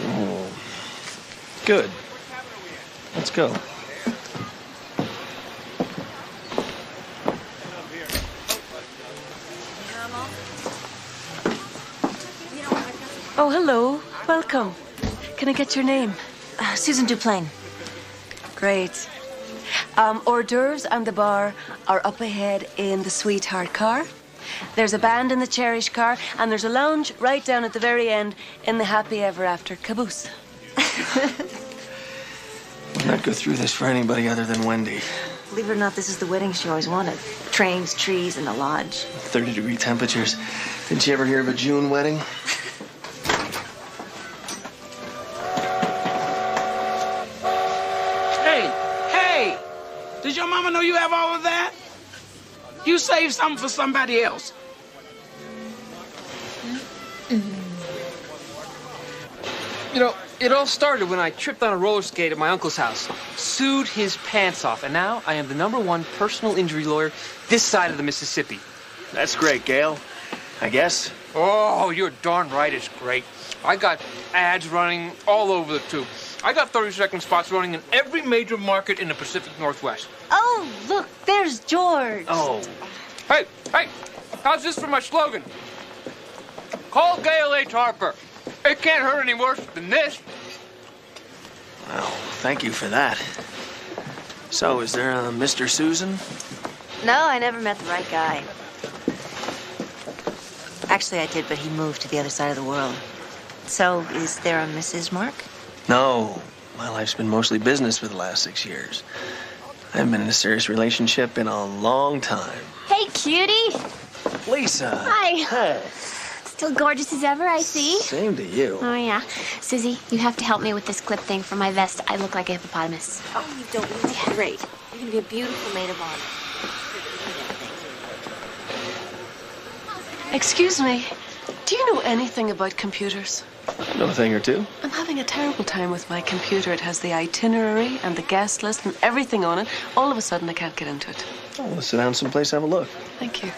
[SPEAKER 7] Oh. Good. Let's go.
[SPEAKER 2] Oh, hello. Welcome. Can I get your name?
[SPEAKER 14] Susan Duplain.
[SPEAKER 2] Great. Hors d'oeuvres and the bar are up ahead in the Sweetheart car. There's a band in the Cherish car, and there's a lounge right down at the very end in the Happy Ever After caboose.
[SPEAKER 7] Would not go through this for anybody other than Wendy.
[SPEAKER 14] Believe it or not, this is the wedding she always wanted. Trains, trees, and a lodge.
[SPEAKER 7] 30-degree temperatures. Didn't you ever hear of a June wedding?
[SPEAKER 5] Hey! Does your mama know you have all of that? You save something for somebody else.
[SPEAKER 4] You know, it all started when I tripped on a roller skate at my uncle's house, sued his pants off, and now I am the #1 personal injury lawyer this side of the Mississippi.
[SPEAKER 7] That's great, Gail. I guess.
[SPEAKER 4] Oh, you're darn right it's great. I got ads running all over the tube. I got 30-second spots running in every major market in the Pacific Northwest.
[SPEAKER 14] Oh, look, there's George.
[SPEAKER 7] Oh.
[SPEAKER 4] Hey, how's this for my slogan? Call Gail H. Harper. It can't hurt any worse than this.
[SPEAKER 7] Well, thank you for that. So, is there a Mr. Susan?
[SPEAKER 14] No, I never met the right guy. Actually, I did, but he moved to the other side of the world. So, is there a Mrs. Mark?
[SPEAKER 7] No. My life's been mostly business for the last 6 years. I haven't been in a serious relationship in a long time.
[SPEAKER 14] Hey, cutie.
[SPEAKER 7] Lisa.
[SPEAKER 14] Hi.
[SPEAKER 7] Hey.
[SPEAKER 21] Still gorgeous as ever, I see.
[SPEAKER 22] Same to you.
[SPEAKER 21] Oh, yeah. Susie, you have to help me with this clip thing for my vest. I look like a hippopotamus.
[SPEAKER 18] Oh, you don't. You look great. You're going to be a beautiful maid of honor.
[SPEAKER 2] Excuse me. Do you know anything about computers?
[SPEAKER 22] I know a thing or two.
[SPEAKER 2] I'm having a terrible time with my computer. It has the itinerary and the guest list and everything on it. All of a sudden, I can't get into it.
[SPEAKER 22] Oh, let's sit down someplace, have a look.
[SPEAKER 2] Thank you.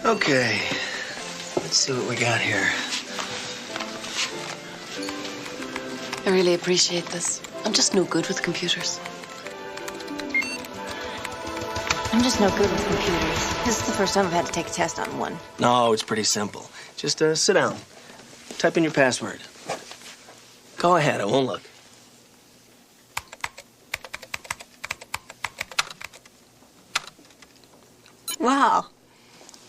[SPEAKER 22] Okay. Let's see what we got here.
[SPEAKER 2] I really appreciate this. I'm just no good with computers.
[SPEAKER 18] I'm just no good with computers. This is the first time I've had to take a test on one.
[SPEAKER 22] No, it's pretty simple. Just sit down. Type in your password. Go ahead, I won't look.
[SPEAKER 18] Wow.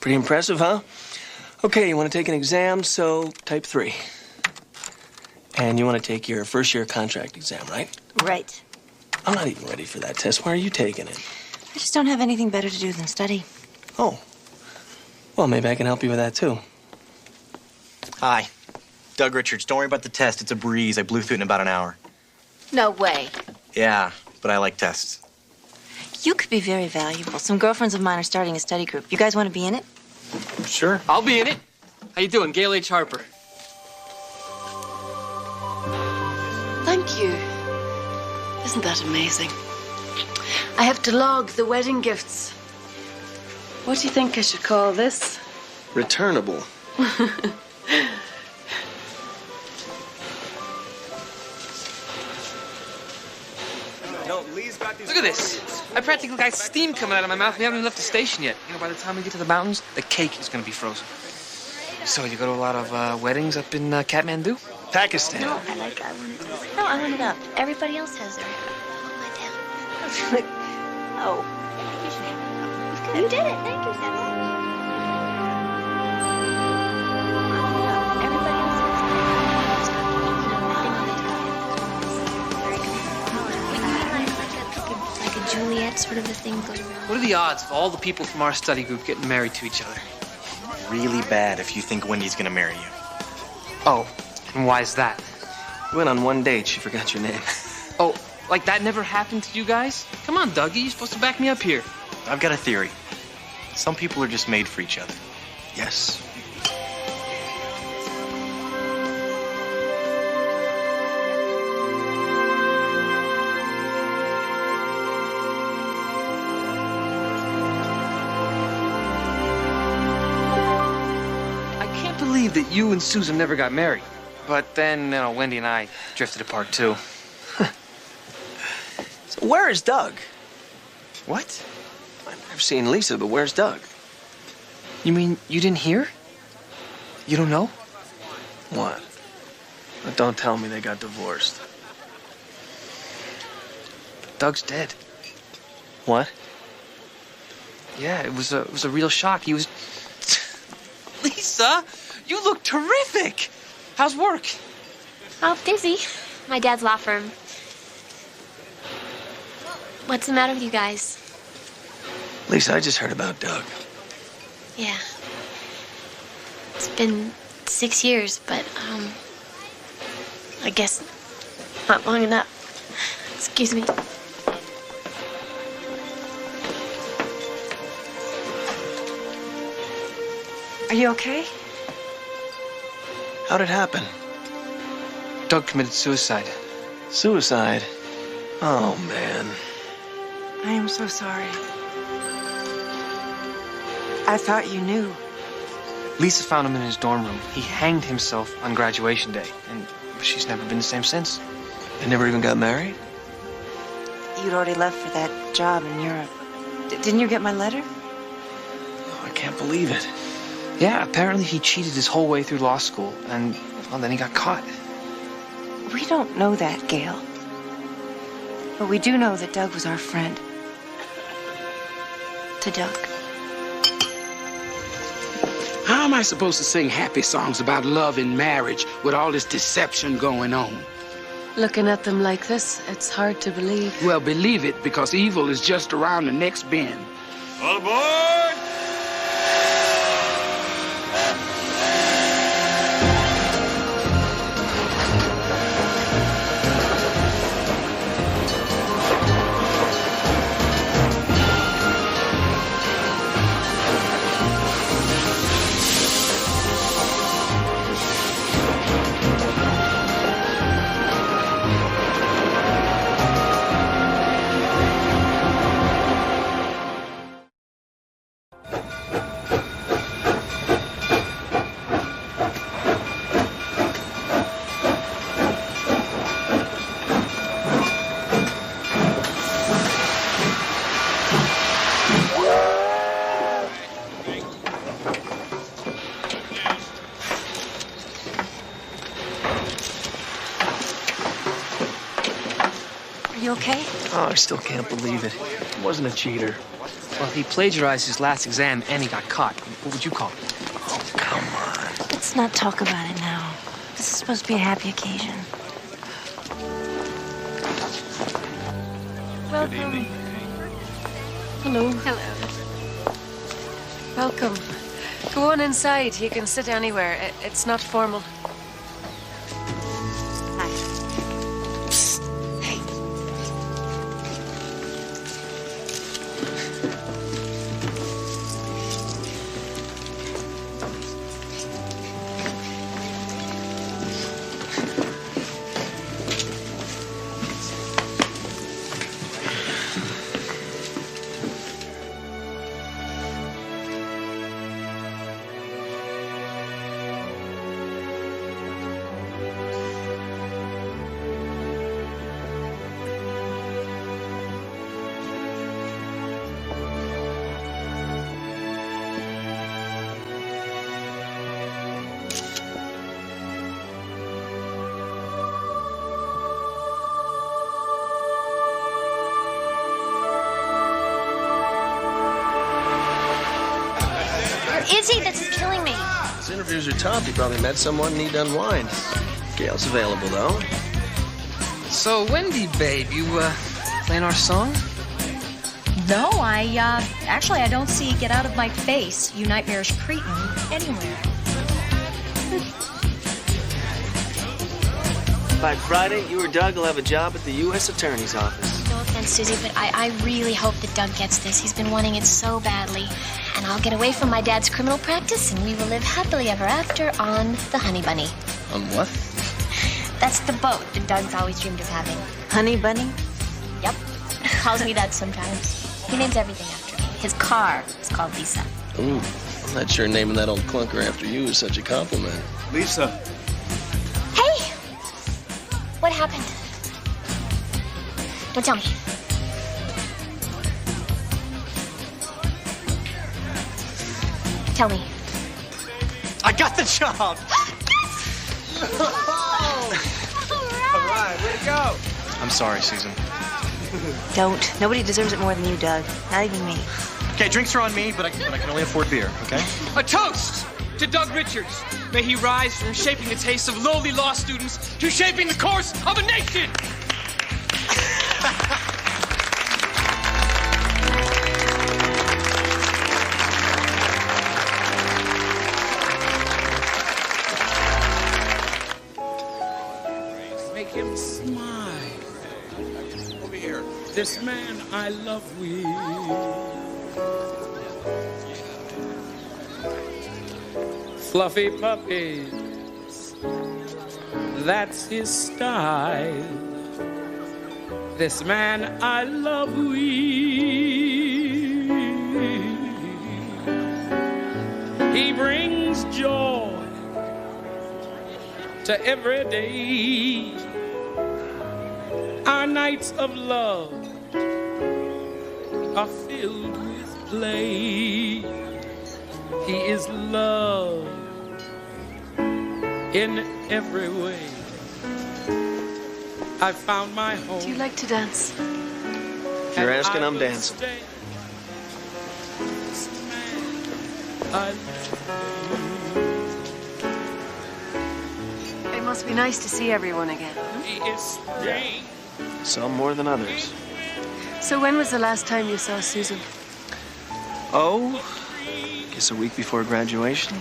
[SPEAKER 22] Pretty impressive, huh? Okay, you want to take an exam, so type 3. And you want to take your first year contract exam, right?
[SPEAKER 18] Right.
[SPEAKER 22] I'm not even ready for that test. Why are you taking it?
[SPEAKER 18] I just don't have anything better to do than study.
[SPEAKER 22] Oh. Well, maybe I can help you with that, too.
[SPEAKER 23] Hi. Doug Richards. Don't worry about the test. It's a breeze. I blew through it in about an hour.
[SPEAKER 18] No way.
[SPEAKER 23] Yeah, but I like tests.
[SPEAKER 18] You could be very valuable. Some girlfriends of mine are starting a study group. You guys want to be in it?
[SPEAKER 23] Sure.
[SPEAKER 4] I'll be in it. How you doing? Gail H. Harper.
[SPEAKER 2] Thank you. Isn't that amazing? I have to log the wedding gifts. What do you think I should call this?
[SPEAKER 22] Returnable.
[SPEAKER 4] Look at this. I practically got steam coming out of my mouth. We haven't even left the station yet. You know, by the time we get to the mountains, the cake is going to be frozen. So, you go to a lot of weddings up in Kathmandu? Pakistan.
[SPEAKER 21] No, I want it up. Everybody else has their hair. Hold mine down. Oh. You did it. Thank you, Sam. Juliet sort of a thing goes around.
[SPEAKER 4] What are the odds of all the people from our study group getting married to each other?
[SPEAKER 23] Really bad if you think Wendy's gonna marry you.
[SPEAKER 4] Oh, and why is that?
[SPEAKER 22] We went on one date. She forgot your name.
[SPEAKER 4] Oh, like that never happened to you guys? Come on, Dougie. You're supposed to back me up here.
[SPEAKER 23] I've got a theory. Some people are just made for each other.
[SPEAKER 22] Yes.
[SPEAKER 4] That you and Susan never got married. But then, Wendy and I drifted apart, too.
[SPEAKER 22] So where is Doug?
[SPEAKER 4] What?
[SPEAKER 22] I've seen Lisa, but where's Doug?
[SPEAKER 4] You mean you didn't hear? You don't know?
[SPEAKER 22] What? But don't tell me they got divorced.
[SPEAKER 4] Doug's dead.
[SPEAKER 22] What?
[SPEAKER 4] Yeah, it was a real shock. He was... Lisa! You look terrific! How's work?
[SPEAKER 21] Oh, busy. My dad's law firm. What's the matter with you guys?
[SPEAKER 22] Lisa, I just heard about Doug.
[SPEAKER 21] Yeah. It's been 6 years, but, I guess not long enough. Excuse me.
[SPEAKER 18] Are you okay?
[SPEAKER 22] How'd it happen?
[SPEAKER 4] Doug committed suicide.
[SPEAKER 22] Suicide? Oh, man.
[SPEAKER 18] I am so sorry. I thought you knew.
[SPEAKER 4] Lisa found him in his dorm room. He hanged himself on graduation day, and she's never been the same since.
[SPEAKER 22] They never even got married?
[SPEAKER 18] You'd already left for that job in Europe. Didn't you get my letter?
[SPEAKER 22] Oh, I can't believe it.
[SPEAKER 4] Yeah, apparently he cheated his whole way through law school, and, well, then he got caught.
[SPEAKER 18] We don't know that, Gail. But we do know that Doug was our friend. To Doug.
[SPEAKER 5] How am I supposed to sing happy songs about love and marriage with all this deception going on?
[SPEAKER 2] Looking at them like this, it's hard to believe.
[SPEAKER 5] Well, believe it, because evil is just around the next bend.
[SPEAKER 15] All aboard!
[SPEAKER 14] You okay?
[SPEAKER 22] Oh, I still can't believe it. He wasn't a cheater.
[SPEAKER 4] Well, he plagiarized his last exam and he got caught. What would you call it?
[SPEAKER 22] Oh, come on.
[SPEAKER 14] Let's not talk about it now. This is supposed to be a happy occasion.
[SPEAKER 2] Welcome.
[SPEAKER 6] Good evening.
[SPEAKER 2] Hello. Hello. Welcome. Go on inside. You can sit anywhere. It's not formal.
[SPEAKER 14] Hi. Psst. Hey.
[SPEAKER 21] Where is he? This is killing me.
[SPEAKER 22] His interviews are tough. He probably met someone and he'd unwind. Gail's available, though.
[SPEAKER 4] So, Wendy, babe, you, playing our song?
[SPEAKER 21] No, actually, I don't see Get Out of My Face, You Nightmarish Cretin anywhere.
[SPEAKER 22] By Friday, you or Doug will have a job at the U.S. Attorney's Office.
[SPEAKER 21] No offense, Susie, but I really hope that Doug gets this. He's been wanting it so badly. And I'll get away from my dad's criminal practice, and we will live happily ever after on the Honey Bunny.
[SPEAKER 22] On what?
[SPEAKER 21] That's the boat that Doug's always dreamed of having.
[SPEAKER 14] Honey Bunny?
[SPEAKER 21] Yep. Calls me that sometimes. He names everything after me. His car is called Lisa.
[SPEAKER 22] Ooh, I'm not sure naming that old clunker after you is such a compliment.
[SPEAKER 6] Lisa.
[SPEAKER 21] Hey! What happened? Don't tell me. Tell me.
[SPEAKER 23] I got the job!
[SPEAKER 21] All
[SPEAKER 23] right, way to go! I'm sorry, Susan.
[SPEAKER 14] Don't. Nobody deserves it more than you, Doug. Not even me.
[SPEAKER 23] Okay, drinks are on me, but I can only afford beer, okay?
[SPEAKER 4] A toast to Doug Richards. May he rise from shaping the tastes of lowly law students to shaping the course of a nation.
[SPEAKER 5] Make him smile. Over here. This man I love with. Fluffy puppies, that's his style. This man I love with. He brings joy to every day. Our nights of love are filled with play. He is love in every way. I found my home.
[SPEAKER 2] Do you like to dance?
[SPEAKER 22] If you're asking, I'm dancing.
[SPEAKER 2] It must be nice to see everyone again.
[SPEAKER 22] Yeah. Some more than others.
[SPEAKER 2] So when was the last time you saw Susan?
[SPEAKER 22] Oh, guess a week before graduation.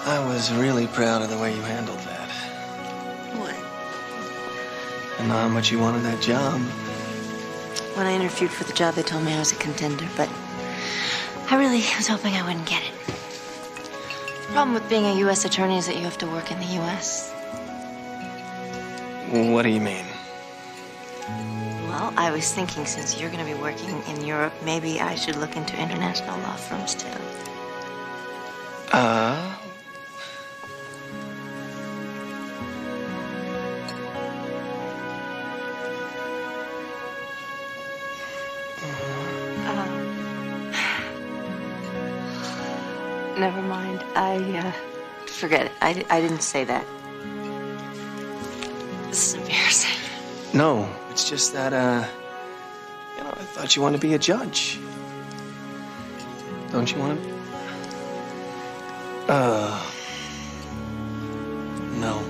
[SPEAKER 22] I was really proud of the way you handled that.
[SPEAKER 14] What?
[SPEAKER 22] I know how much you wanted that job.
[SPEAKER 14] When I interviewed for the job, they told me I was a contender, but I really was hoping I wouldn't get it. The problem with being a U.S. attorney is that you have to work in the U.S.
[SPEAKER 22] What do you mean?
[SPEAKER 14] Well, I was thinking since you're going to be working in Europe, maybe I should look into international law firms, too. Never mind. Forget it. I didn't say that. This is embarrassing.
[SPEAKER 22] No, it's just that, I thought you wanted to be a judge. Don't you want to? No.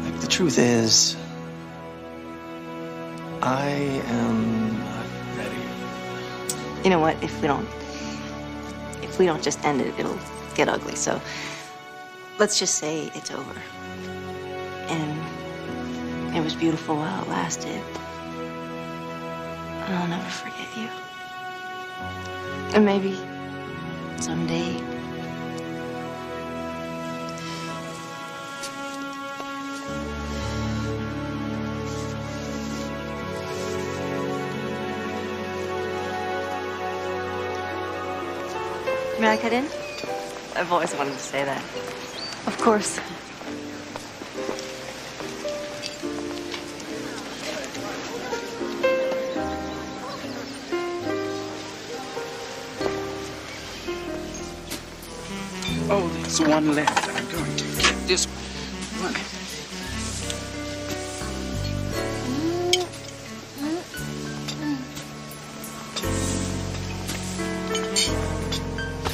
[SPEAKER 22] Like, the truth is, I am not ready.
[SPEAKER 14] You know what? If we don't just end it, it'll get ugly. So let's just say it's over. And it was beautiful while it lasted. And I'll never forget you. And maybe someday. May I cut in? I've always wanted to say that. Of course.
[SPEAKER 5] Oh, there's one left. I'm going to get this one.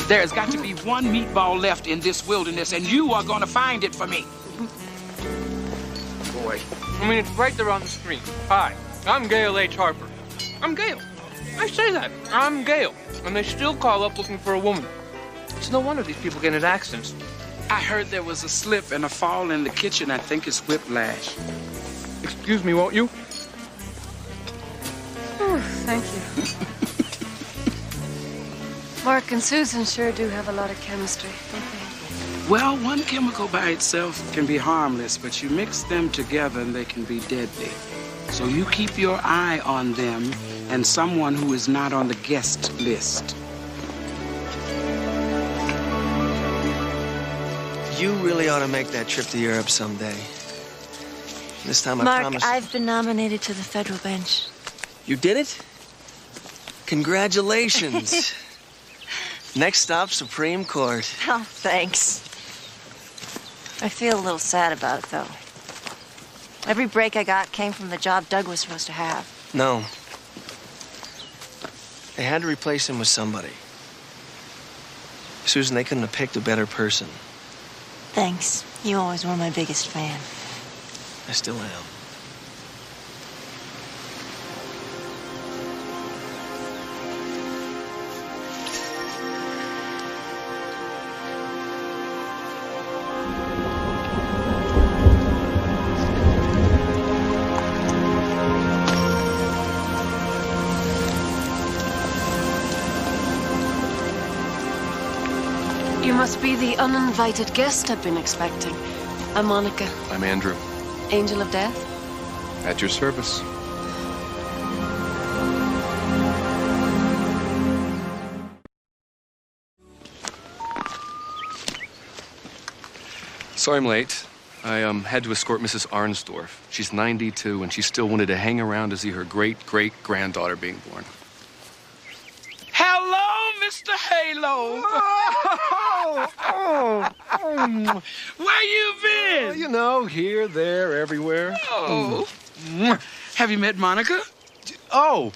[SPEAKER 5] There's got to be one meatball left in this wilderness, and you are going to find it for me.
[SPEAKER 3] Boy, I mean, it's right there on the screen. Hi, I'm Gail H. Harper. I'm Gail. I say that. I'm Gail. And they still call up looking for a woman. It's no wonder these people get into accidents.
[SPEAKER 5] I heard there was a slip and a fall in the kitchen. I think it's whiplash.
[SPEAKER 3] Excuse me, won't you?
[SPEAKER 2] Oh, thank you. Mark and Susan sure do have a lot of chemistry, don't they?
[SPEAKER 5] Well, one chemical by itself can be harmless, but you mix them together and they can be deadly. So you keep your eye on them and someone who is not on the guest list.
[SPEAKER 22] You really ought to make that trip to Europe someday. This time I
[SPEAKER 14] Mark,
[SPEAKER 22] promise.
[SPEAKER 14] I've been nominated to the federal bench.
[SPEAKER 22] You did it? Congratulations. Next stop, Supreme Court.
[SPEAKER 14] Oh, thanks. I feel a little sad about it, though. Every break I got came from the job Doug was supposed to have.
[SPEAKER 22] No. They had to replace him with somebody. Susan, they couldn't have picked a better person.
[SPEAKER 14] Thanks. You always were my biggest fan.
[SPEAKER 22] I still am.
[SPEAKER 2] You must be the uninvited guest I've been expecting. I'm Monica.
[SPEAKER 6] I'm Andrew.
[SPEAKER 2] Angel of Death?
[SPEAKER 6] At your service.
[SPEAKER 8] Sorry I'm late. I had to escort Mrs. Arnsdorf. She's 92, and she still wanted to hang around to see her great-great-granddaughter being born.
[SPEAKER 5] Hello, Mr. Halo. Where you been?
[SPEAKER 9] You know, here, there, everywhere.
[SPEAKER 5] Oh. Have you met Monica?
[SPEAKER 9] Oh,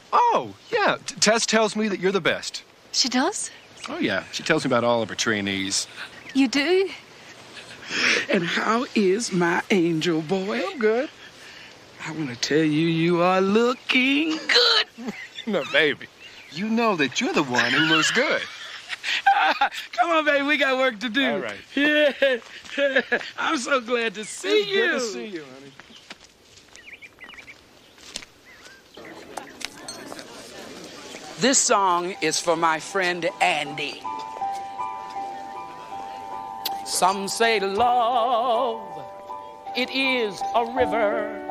[SPEAKER 9] yeah. Tess tells me that you're the best.
[SPEAKER 2] She does?
[SPEAKER 9] Oh, yeah. She tells me about all of her trainees.
[SPEAKER 2] You do?
[SPEAKER 5] And how is my angel boy?
[SPEAKER 9] I'm good.
[SPEAKER 5] I want to tell you, you are looking good.
[SPEAKER 9] No, baby. You know that you're the one who looks good.
[SPEAKER 5] Come on, baby. We got work to do.
[SPEAKER 9] All right.
[SPEAKER 5] Yeah. I'm so glad to see you.
[SPEAKER 9] Good to see you, honey.
[SPEAKER 5] This song is for my friend Andy. Some say love, it is a river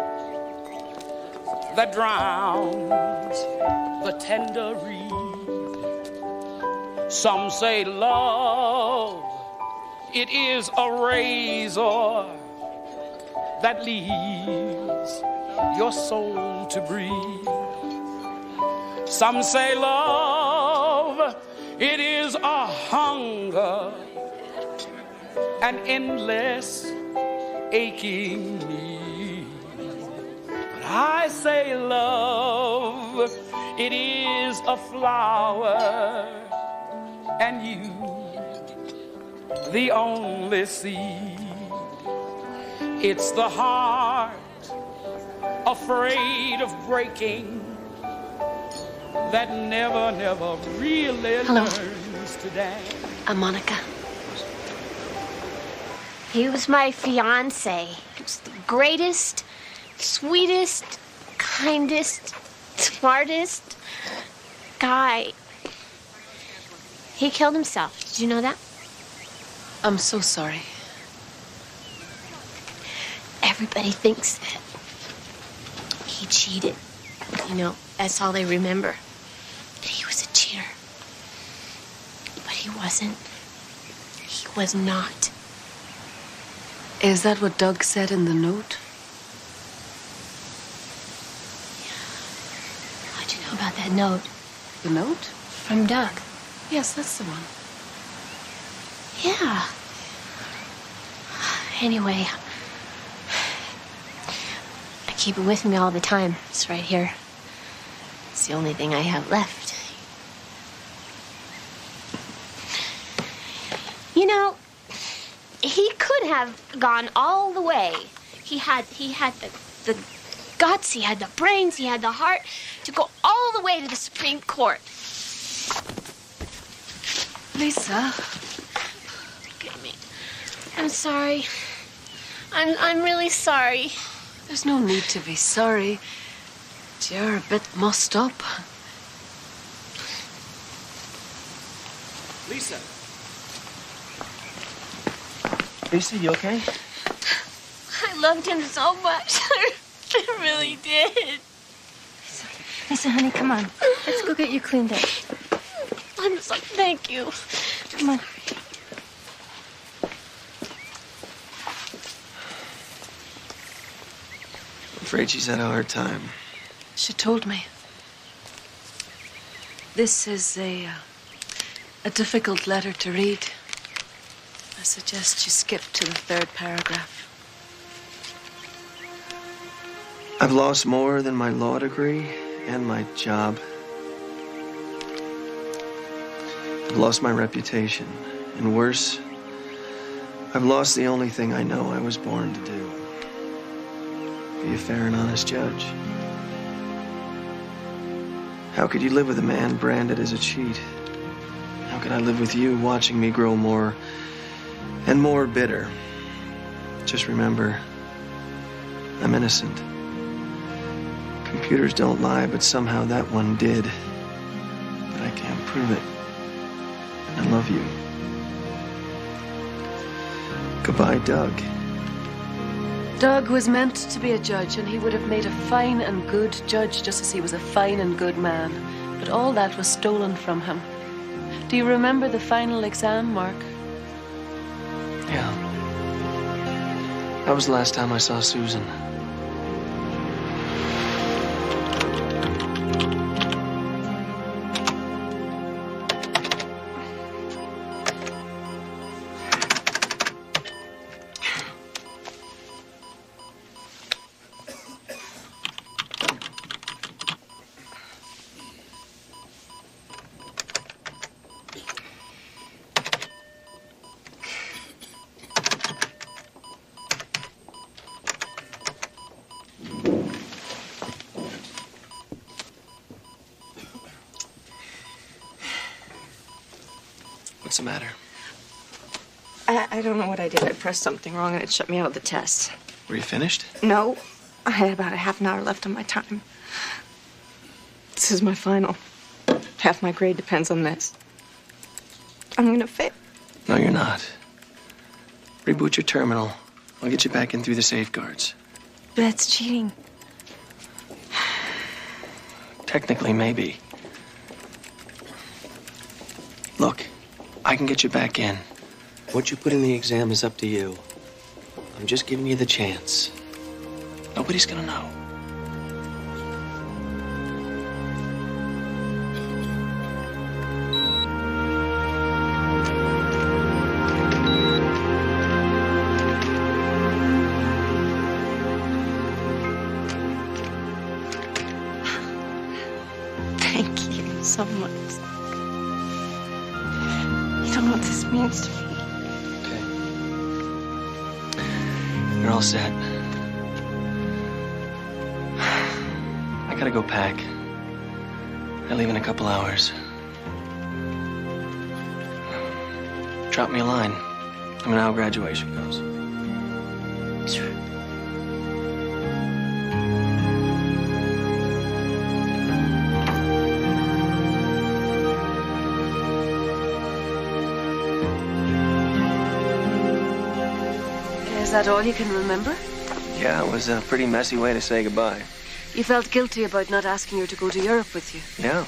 [SPEAKER 5] that drowns the tender reed. Some say love, it is a razor that leaves your soul to breathe. Some say love, it is a hunger, an endless aching need. But I say love, it is a flower, and you, the only seed. It's the heart afraid of breaking that never, never really learns to dance.
[SPEAKER 21] I'm Monica. He was my fiance. He was the greatest, sweetest, kindest, smartest guy. He killed himself. Did you know that?
[SPEAKER 2] I'm so sorry.
[SPEAKER 21] Everybody thinks that he cheated. You know, that's all they remember. That he was a cheater. But he wasn't. He was not.
[SPEAKER 2] Is that what Doug said in the note?
[SPEAKER 21] How'd you know about that note?
[SPEAKER 2] The note?
[SPEAKER 21] From Doug.
[SPEAKER 2] Yes, that's the one.
[SPEAKER 21] Yeah. Anyway, I keep it with me all the time. It's right here. It's the only thing I have left. You know, he could have gone all the way. He had the guts, he had the brains, he had the heart to go all the way to the Supreme Court.
[SPEAKER 2] Lisa.
[SPEAKER 21] Forgive me. I'm sorry. I'm really sorry.
[SPEAKER 2] There's no need to be sorry. You're a bit mussed up.
[SPEAKER 4] Lisa. Lisa, you okay?
[SPEAKER 21] I loved him so much. I really did.
[SPEAKER 18] Lisa, honey, come on. Let's go get you cleaned up.
[SPEAKER 21] I'm so... Thank you.
[SPEAKER 18] Come on.
[SPEAKER 22] I'm afraid she's had a hard time.
[SPEAKER 2] She told me. This is a difficult letter to read. I suggest you skip to the 3rd paragraph.
[SPEAKER 22] I've lost more than my law degree and my job. I've lost my reputation. And worse, I've lost the only thing I know I was born to do. Be a fair and honest judge. How could you live with a man branded as a cheat? How could I live with you watching me grow more and more bitter? Just remember, I'm innocent. Computers don't lie, but somehow that one did. But I can't prove it. And I love you. Goodbye, Doug.
[SPEAKER 2] Doug was meant to be a judge, and he would have made a fine and good judge, just as he was a fine and good man. But all that was stolen from him. Do you remember the final exam, Mark?
[SPEAKER 22] Yeah. That was the last time I saw Susan. What's the matter?
[SPEAKER 14] I don't know what I did. I pressed something wrong and it shut me out of the test.
[SPEAKER 22] Were you finished?
[SPEAKER 14] No. I had about a half an hour left on my time. This is my final. Half my grade depends on this. I'm gonna fail.
[SPEAKER 22] No, you're not. Reboot your terminal. I'll get you back in through the safeguards.
[SPEAKER 14] That's cheating.
[SPEAKER 22] Technically, maybe. Look, I can get you back in. What you put in the exam is up to you. I'm just giving you the chance. Nobody's gonna know.
[SPEAKER 14] much. You don't know what this means to me.
[SPEAKER 22] You're all set. I gotta go pack. I leave in a couple hours. Drop me a line. Let me know how graduation goes.
[SPEAKER 14] Sure.
[SPEAKER 2] Is that all you can remember?
[SPEAKER 22] Yeah, it was a pretty messy way to say goodbye.
[SPEAKER 2] You felt guilty about not asking her to go to Europe with you.
[SPEAKER 22] Yeah,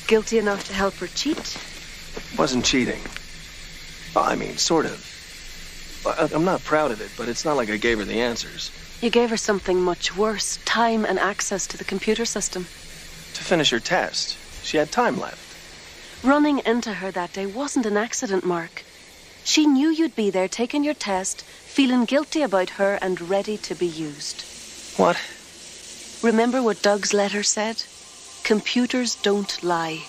[SPEAKER 2] Guilty enough to help her cheat?
[SPEAKER 22] wasn't cheating. Well, I mean, sort of. I'm not proud of it, but it's not like I gave her the answers.
[SPEAKER 2] You gave her something much worse, time and access to the computer system.
[SPEAKER 22] To finish her test, she had time left.
[SPEAKER 2] Running into her that day wasn't an accident, Mark. She knew you'd be there taking your test, feeling guilty about her and ready to be used.
[SPEAKER 22] What?
[SPEAKER 2] Remember what Doug's letter said? Computers don't lie.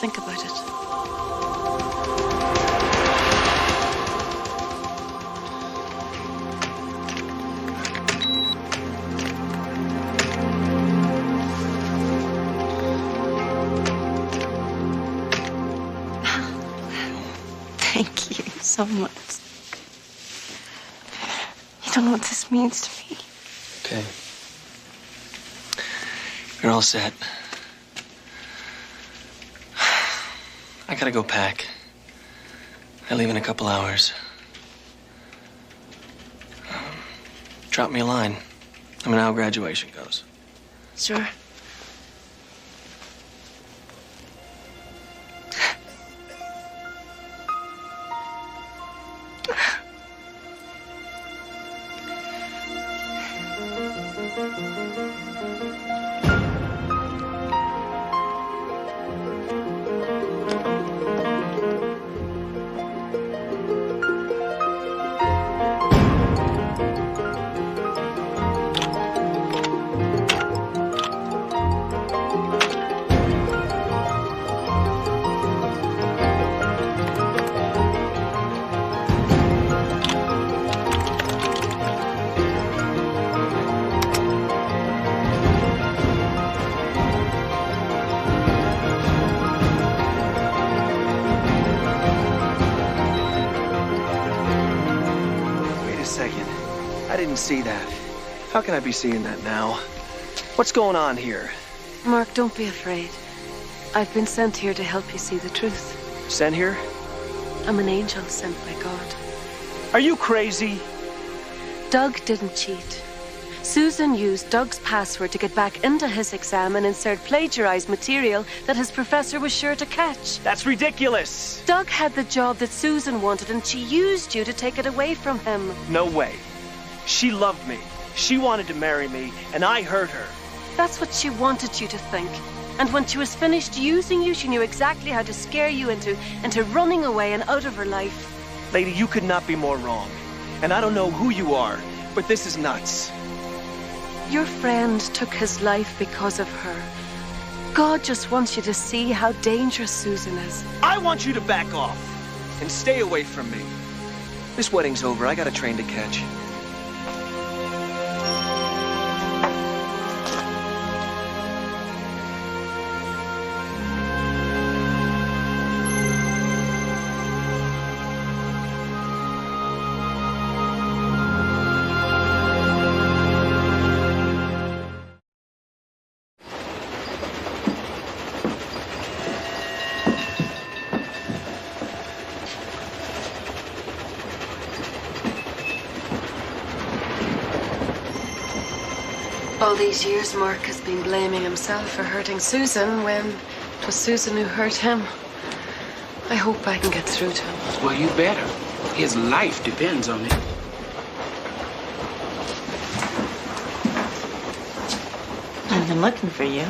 [SPEAKER 2] Think about it.
[SPEAKER 14] Thank you so much. You don't know what this means to me.
[SPEAKER 22] Okay. You're all set. I gotta go pack. I leave in a couple hours. Drop me a line. Let me know how graduation goes.
[SPEAKER 2] Sure.
[SPEAKER 22] I didn't see that. How can I be seeing that now? What's going on here?
[SPEAKER 2] Mark, don't be afraid. I've been sent here to help you see the truth.
[SPEAKER 22] Sent here?
[SPEAKER 2] I'm an angel sent by God.
[SPEAKER 22] Are you crazy?
[SPEAKER 2] Doug didn't cheat. Susan used Doug's password to get back into his exam and insert plagiarized material that his professor was sure to catch.
[SPEAKER 22] That's ridiculous.
[SPEAKER 2] Doug had the job that Susan wanted, and she used you to take it away from him.
[SPEAKER 22] No way. She loved me. She wanted to marry me, and I hurt her.
[SPEAKER 2] That's what she wanted you to think. And when she was finished using you, she knew exactly how to scare you into running away and out of her life.
[SPEAKER 22] Lady, you could not be more wrong. And I don't know who you are, but this is nuts.
[SPEAKER 2] Your friend took his life because of her. God just wants you to see how dangerous Susan is.
[SPEAKER 22] I want you to back off and stay away from me. This wedding's over. I got a train to catch.
[SPEAKER 2] All these years, Mark has been blaming himself for hurting Susan when it was Susan who hurt him. I hope I can get through to him.
[SPEAKER 5] Well, you better. His life depends on it.
[SPEAKER 14] I've been looking for you.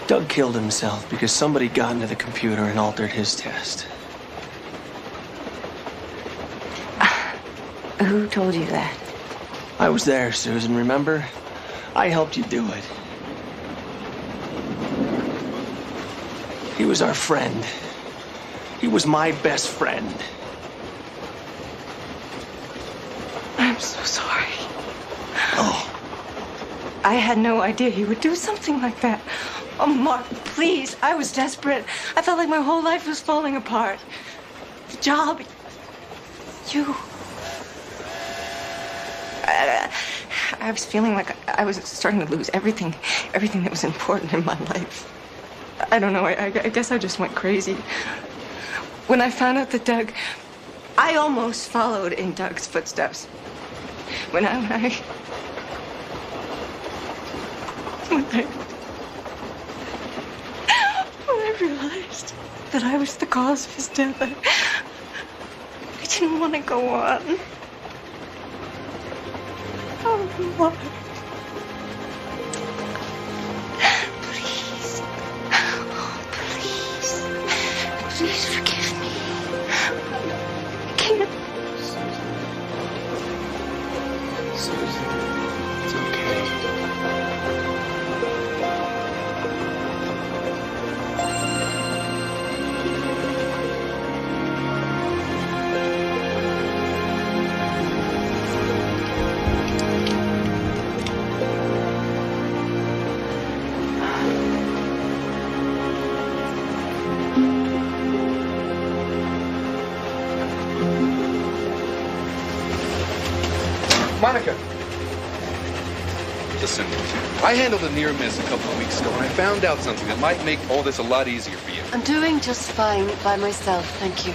[SPEAKER 22] Doug killed himself because somebody got into the computer and altered his test.
[SPEAKER 14] Who told you that?
[SPEAKER 22] I was there, Susan, remember? I helped you do it.
[SPEAKER 5] He was our friend. He was my best friend.
[SPEAKER 12] I'm so sorry.
[SPEAKER 5] Oh.
[SPEAKER 12] I had no idea he would do something like that. Oh, Mark, please. I was desperate. I felt like my whole life was falling apart. The job. You. I was feeling like I was starting to lose everything that was important in my life. I don't know. I guess I just went crazy. When I found out that Doug, I almost followed in Doug's footsteps. When I realized that I was the cause of his death, I didn't want to go on. Oh, Mark. Please. Oh, please. Please forgive me. I can't.
[SPEAKER 5] Susan, it's okay.
[SPEAKER 9] Monica. Listen, I handled a near miss a couple of weeks ago, and I found out something that might make all this a lot easier for you.
[SPEAKER 2] I'm doing just fine by myself, thank you.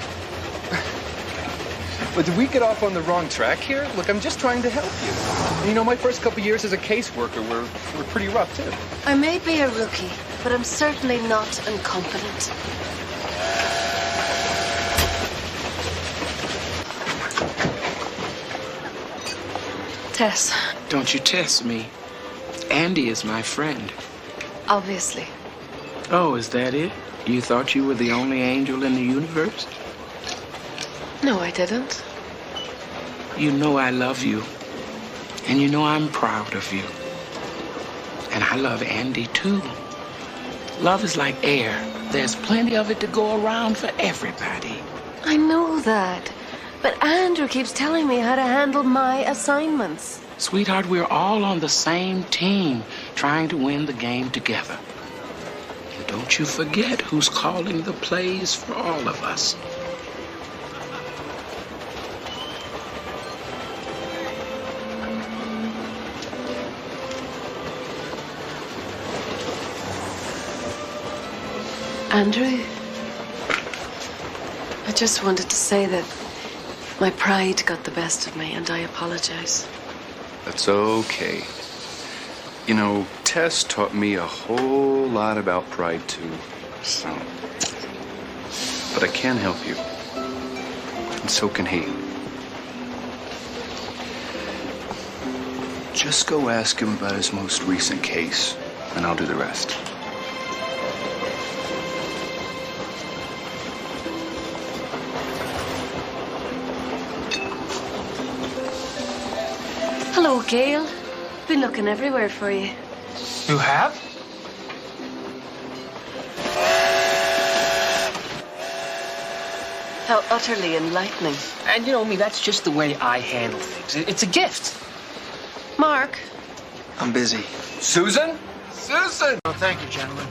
[SPEAKER 9] But did we get off on the wrong track here? Look, I'm just trying to help you. And, you know, my first couple of years as a caseworker were pretty rough, too.
[SPEAKER 2] I may be a rookie, but I'm certainly not incompetent. Tess.
[SPEAKER 5] Don't you test me. Andy is my friend.
[SPEAKER 2] Obviously.
[SPEAKER 5] Oh, is that it? You thought you were the only angel in the universe?
[SPEAKER 2] No, I didn't.
[SPEAKER 5] You know I love you. And you know I'm proud of you. And I love Andy, too. Love is like air. There's plenty of it to go around for everybody.
[SPEAKER 2] I know that. But Andrew keeps telling me how to handle my assignments.
[SPEAKER 5] Sweetheart, we're all on the same team, trying to win the game together. And don't you forget who's calling the plays for all of us.
[SPEAKER 2] Andrew, I just wanted to say that my pride got the best of me, and I apologize.
[SPEAKER 8] That's okay. You know, Tess taught me a whole lot about pride, too. So. But I can help you. And so can he. Just go ask him about his most recent case, and I'll do the rest.
[SPEAKER 2] Hello, Gail. Been looking everywhere for you.
[SPEAKER 3] You have?
[SPEAKER 2] How utterly enlightening.
[SPEAKER 4] And you know me, that's just the way I handle things. It's a gift.
[SPEAKER 2] Mark.
[SPEAKER 22] I'm busy.
[SPEAKER 9] Susan? Susan!
[SPEAKER 17] Oh, thank you, gentlemen.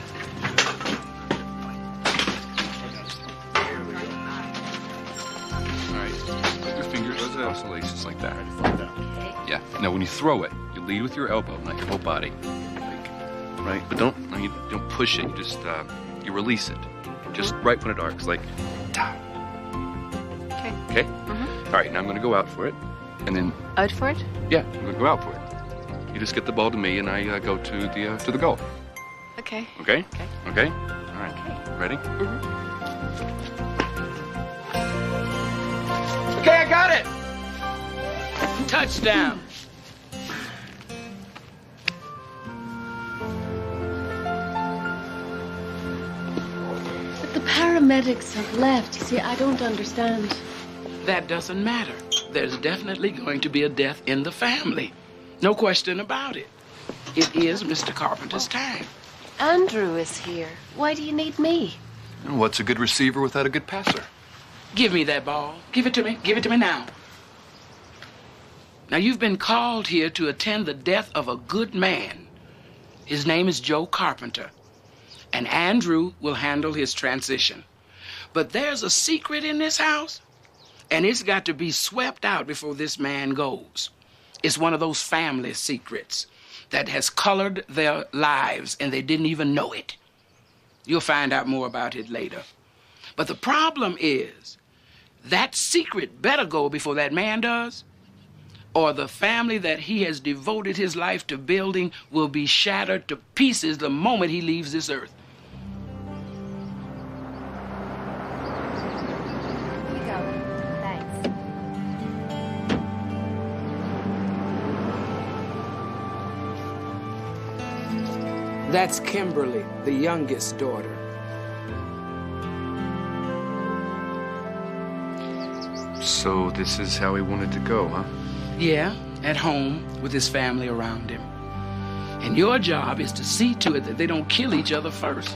[SPEAKER 8] All right. Put your finger those oscillations like that. Yeah. Now, when you throw it, you lead with your elbow, not your whole body. Right? But don't push it. You just you release it. Just right when it arcs, like. Ta.
[SPEAKER 2] Okay.
[SPEAKER 8] Okay. All right. Now I'm going to go out for it, and then.
[SPEAKER 2] Out for it?
[SPEAKER 8] Yeah, I'm going to go out for it. You just get the ball to me, and I go to the goal.
[SPEAKER 2] Okay.
[SPEAKER 8] Okay.
[SPEAKER 2] Okay.
[SPEAKER 8] Okay. All right. Okay. Ready?
[SPEAKER 5] Okay, I got it. Touchdown.
[SPEAKER 2] But the paramedics have left. You see, I don't understand.
[SPEAKER 5] That doesn't matter. There's definitely going to be a death in the family. No question about it. It is Mr. Carpenter's time.
[SPEAKER 2] Andrew is here. Why do you need me?
[SPEAKER 8] And what's a good receiver without a good passer?
[SPEAKER 5] Give me that ball. Give it to me. Give it to me now. Now, you've been called here to attend the death of a good man. His name is Joe Carpenter, and Andrew will handle his transition. But there's a secret in this house, and it's got to be swept out before this man goes. It's one of those family secrets that has colored their lives, and they didn't even know it. You'll find out more about it later. But the problem is, that secret better go before that man does, or the family that he has devoted his life to building will be shattered to pieces the moment he leaves this earth.
[SPEAKER 18] Here you go. Thanks.
[SPEAKER 5] That's Kimberly, the youngest daughter.
[SPEAKER 8] So this is how he wanted to go, huh?
[SPEAKER 5] Yeah, at home with his family around him. And your job is to see to it that they don't kill each other first.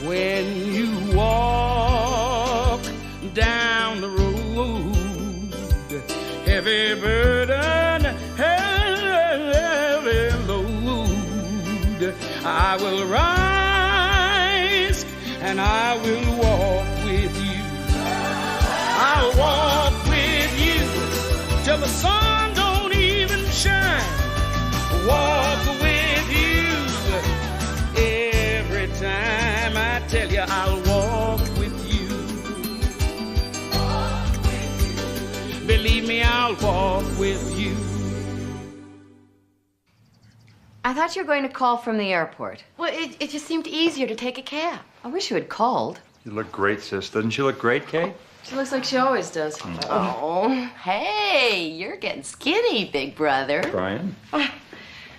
[SPEAKER 5] When you walk down the road, heavy burden, heavy load, I will rise and I will walk with you. I'll walk with you till the sun don't even shine. Walk with you every time. I tell you, I'll walk with you. Believe me, I'll walk with you.
[SPEAKER 10] I thought you were going to call from the airport.
[SPEAKER 21] Well, it just seemed easier to take a cab.
[SPEAKER 10] I wish you had called.
[SPEAKER 13] You look great, sis. Doesn't she look great, Kate?
[SPEAKER 10] She looks like she always does.
[SPEAKER 21] Oh, hey, you're getting skinny, big brother.
[SPEAKER 13] Brian?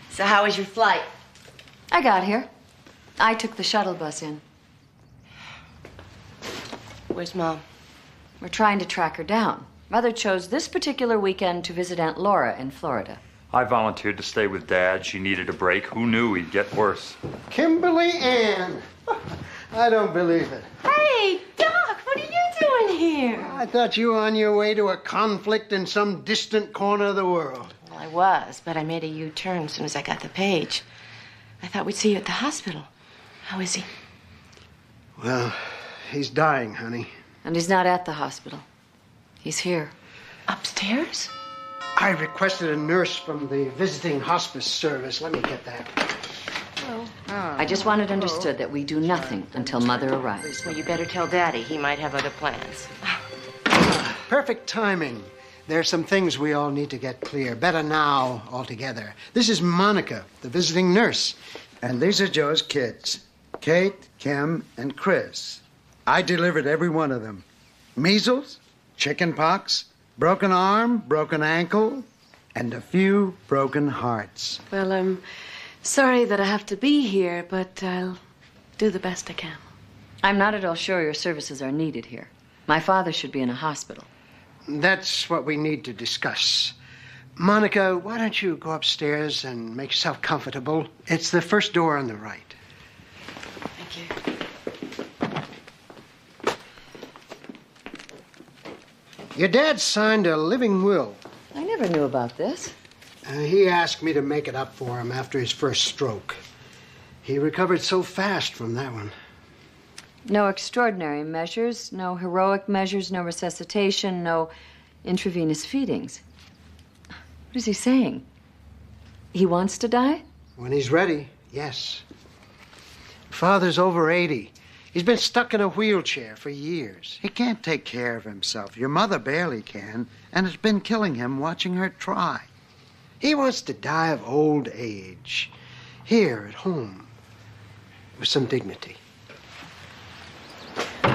[SPEAKER 21] So how was your flight?
[SPEAKER 10] I got here. I took the shuttle bus in.
[SPEAKER 21] Where's Mom?
[SPEAKER 10] We're trying to track her down. Mother chose this particular weekend to visit Aunt Laura in Florida.
[SPEAKER 13] I volunteered to stay with Dad. She needed a break. Who knew he'd get worse?
[SPEAKER 16] Kimberly Ann. I don't believe it.
[SPEAKER 21] Hey, Doc, what are you doing here?
[SPEAKER 16] I thought you were on your way to a conflict in some distant corner of the world.
[SPEAKER 21] Well, I was, but I made a U-turn as soon as I got the page. I thought we'd see you at the hospital. How is he?
[SPEAKER 16] Well, he's dying, honey.
[SPEAKER 10] And he's not at the hospital. He's here.
[SPEAKER 21] Upstairs?
[SPEAKER 16] I requested a nurse from the visiting hospice service. Let me get that.
[SPEAKER 10] I just want it understood that we do nothing until Mother arrives.
[SPEAKER 21] Well, you better tell Daddy. He might have other plans.
[SPEAKER 16] Perfect timing. There are some things we all need to get clear. Better now altogether. This is Monica, the visiting nurse. And these are Joe's kids. Kate, Kim, and Chris. I delivered every one of them. Measles, chicken pox, broken arm, broken ankle, and a few broken hearts.
[SPEAKER 2] Well, I'm sorry that I have to be here, but I'll do the best I can.
[SPEAKER 10] I'm not at all sure your services are needed here. My father should be in a hospital.
[SPEAKER 16] That's what we need to discuss. Monica, why don't you go upstairs and make yourself comfortable? It's the first door on the right.
[SPEAKER 21] Thank you.
[SPEAKER 16] Your dad signed a living will.
[SPEAKER 10] I never knew about this.
[SPEAKER 16] He asked me to make it up for him after his first stroke. He recovered so fast from that one.
[SPEAKER 10] No extraordinary measures, no heroic measures, no resuscitation, no intravenous feedings. What is he saying? He wants to die?
[SPEAKER 16] When he's ready, yes. Father's over 80. He's been stuck in a wheelchair for years. He can't take care of himself. Your mother barely can, and it's been killing him watching her try. He wants to die of old age, here at home, with some dignity.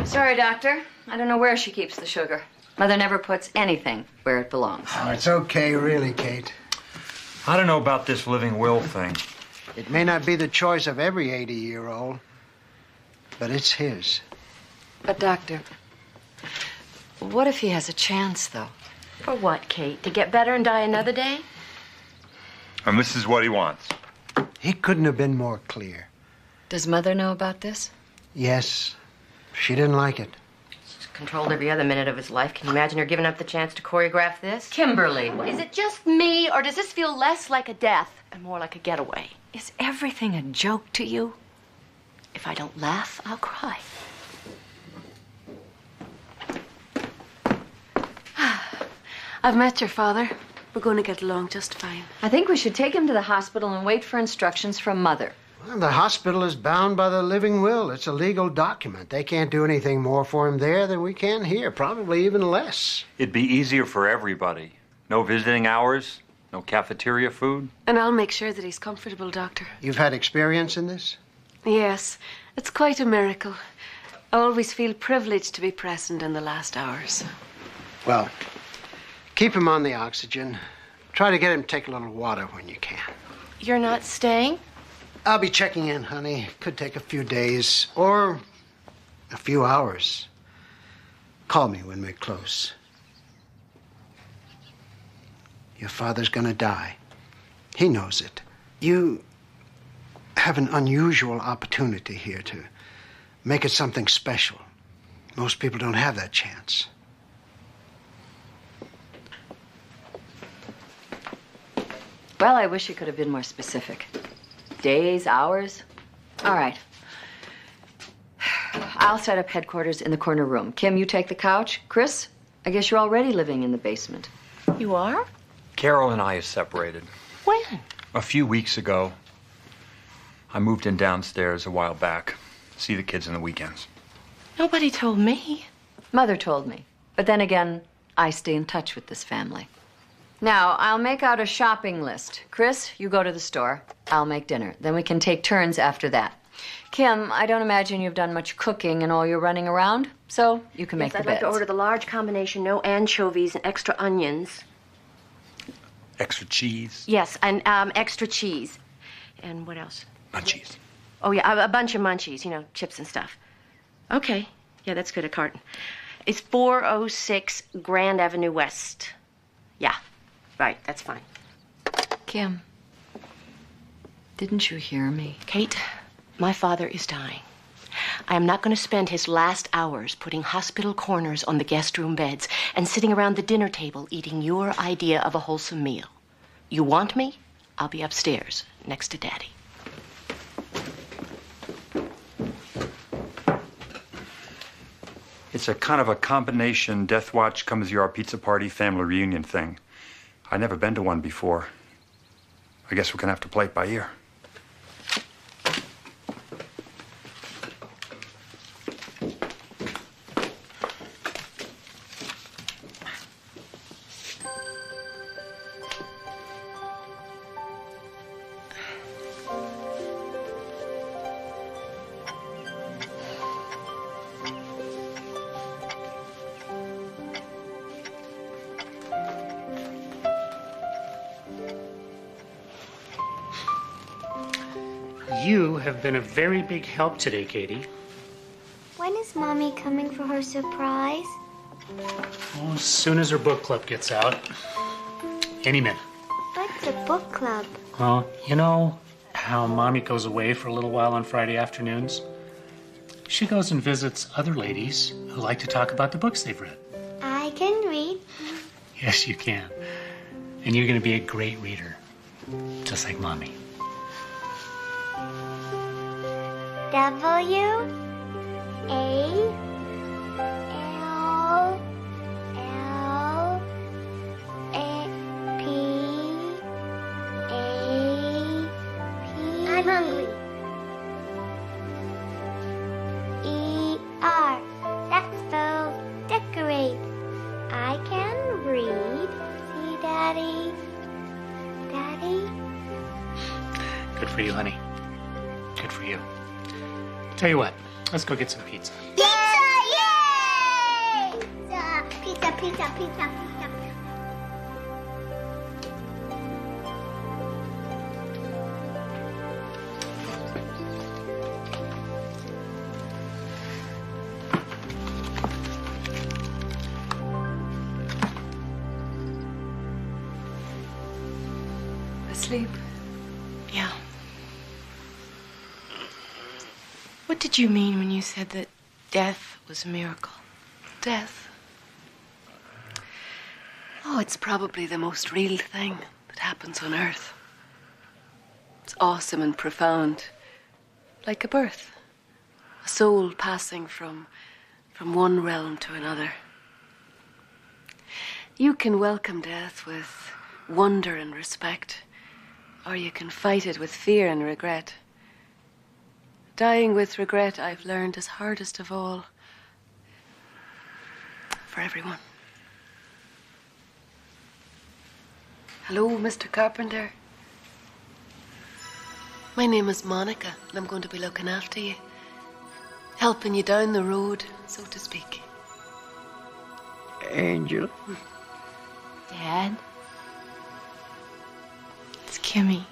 [SPEAKER 10] Sorry, Doctor. I don't know where she keeps the sugar. Mother never puts anything where it belongs.
[SPEAKER 16] Oh, it's okay, really, Kate.
[SPEAKER 13] I don't know about this living will thing.
[SPEAKER 16] It may not be the choice of every 80-year-old, but it's his.
[SPEAKER 10] But, Doctor, What if he has a chance, though?
[SPEAKER 21] For what, Kate? To get better and die another day?
[SPEAKER 13] And this is what he wants.
[SPEAKER 16] He couldn't have been more clear.
[SPEAKER 10] Does Mother know about this?
[SPEAKER 16] Yes. She didn't like it.
[SPEAKER 21] She's controlled every other minute of his life. Can you imagine her giving up the chance to choreograph this?
[SPEAKER 10] Kimberly.
[SPEAKER 21] Is it just me, or does this feel less like a death and more like a getaway?
[SPEAKER 10] Is everything a joke to you?
[SPEAKER 21] If I don't laugh, I'll cry.
[SPEAKER 2] I've met your father. We're going to get along just fine.
[SPEAKER 10] I think we should take him to the hospital and wait for instructions from Mother.
[SPEAKER 16] Well, the hospital is bound by the living will. It's a legal document. They can't do anything more for him there than we can here, probably even less.
[SPEAKER 13] It'd be easier for everybody. No visiting hours, no cafeteria food.
[SPEAKER 2] And I'll make sure that he's comfortable, Doctor.
[SPEAKER 16] You've had experience in this?
[SPEAKER 2] Yes, it's quite a miracle. I always feel privileged to be present in the last hours.
[SPEAKER 16] Well, keep him on the oxygen. Try to get him to take a little water when you can.
[SPEAKER 21] You're not staying?
[SPEAKER 16] I'll be checking in, honey. Could take a few days or a few hours. Call me when we're close. Your father's gonna die. He knows it. You have an unusual opportunity here to make it something special. Most people don't have that chance.
[SPEAKER 10] Well, I wish you could have been more specific. Days, hours? All right. I'll set up headquarters in the corner room. Kim, you take the couch. Chris, I guess you're already living in the basement.
[SPEAKER 21] You are?
[SPEAKER 13] Carol and I are separated.
[SPEAKER 21] When?
[SPEAKER 13] A few weeks ago. I moved in downstairs a while back. See the kids on the weekends.
[SPEAKER 21] Nobody told me.
[SPEAKER 10] Mother told me. But then again, I stay in touch with this family. Now, I'll make out a shopping list. Chris, you go to the store. I'll make dinner. Then we can take turns after that. Kim, I don't imagine you've done much cooking in all your running around, so you can make the
[SPEAKER 21] I'd
[SPEAKER 10] beds.
[SPEAKER 21] like to order the large combination, no anchovies and extra onions.
[SPEAKER 13] Extra cheese.
[SPEAKER 21] Yes, and extra cheese. And what else?
[SPEAKER 13] Munchies.
[SPEAKER 21] Oh, yeah, a bunch of munchies, you know, chips and stuff. Okay. Yeah, that's good, a carton. It's 406 Grand Avenue West. Yeah, right, that's fine.
[SPEAKER 10] Kim, didn't you hear me?
[SPEAKER 21] Kate, my father is dying. I am not going to spend his last hours putting hospital corners on the guest room beds and sitting around the dinner table eating your idea of a wholesome meal. You want me? I'll be upstairs next to Daddy.
[SPEAKER 13] It's a kind of a combination Death Watch comes to your pizza party family reunion thing. I've never been to one before. I guess we're gonna have to play it by ear.
[SPEAKER 17] You have been a very big help today, Katie.
[SPEAKER 1] When is Mommy coming for her surprise?
[SPEAKER 17] Well, as soon as her book club gets out. Any minute.
[SPEAKER 1] What's a book club?
[SPEAKER 17] Well, you know how Mommy goes away for a little while on Friday afternoons? She goes and visits other ladies who like to talk about the books they've read.
[SPEAKER 1] I can read.
[SPEAKER 17] Yes, you can. And you're going to be a great reader, just like Mommy.
[SPEAKER 1] W A L L A P A P. I'm hungry. E R. That spells decorate. I can read. See, Daddy? Daddy?
[SPEAKER 17] Good for you, honey. Good for you. Tell you what, let's go get some pizza.
[SPEAKER 1] Pizza! Yay! Pizza, pizza, pizza, pizza.
[SPEAKER 2] sleep?
[SPEAKER 21] Yeah. What did you mean when you said that death was a miracle?
[SPEAKER 2] Death? Oh, it's probably the most real thing that happens on Earth. It's awesome and profound. Like a birth. A soul passing from one realm to another. You can welcome death with wonder and respect, or you can fight it with fear and regret. Dying with regret, I've learned, is hardest of all for everyone. Hello, Mr. Carpenter. My name is Monica, and I'm going to be looking after you. Helping you down the road, so to speak.
[SPEAKER 5] Angel.
[SPEAKER 21] Dad? It's Kimmy.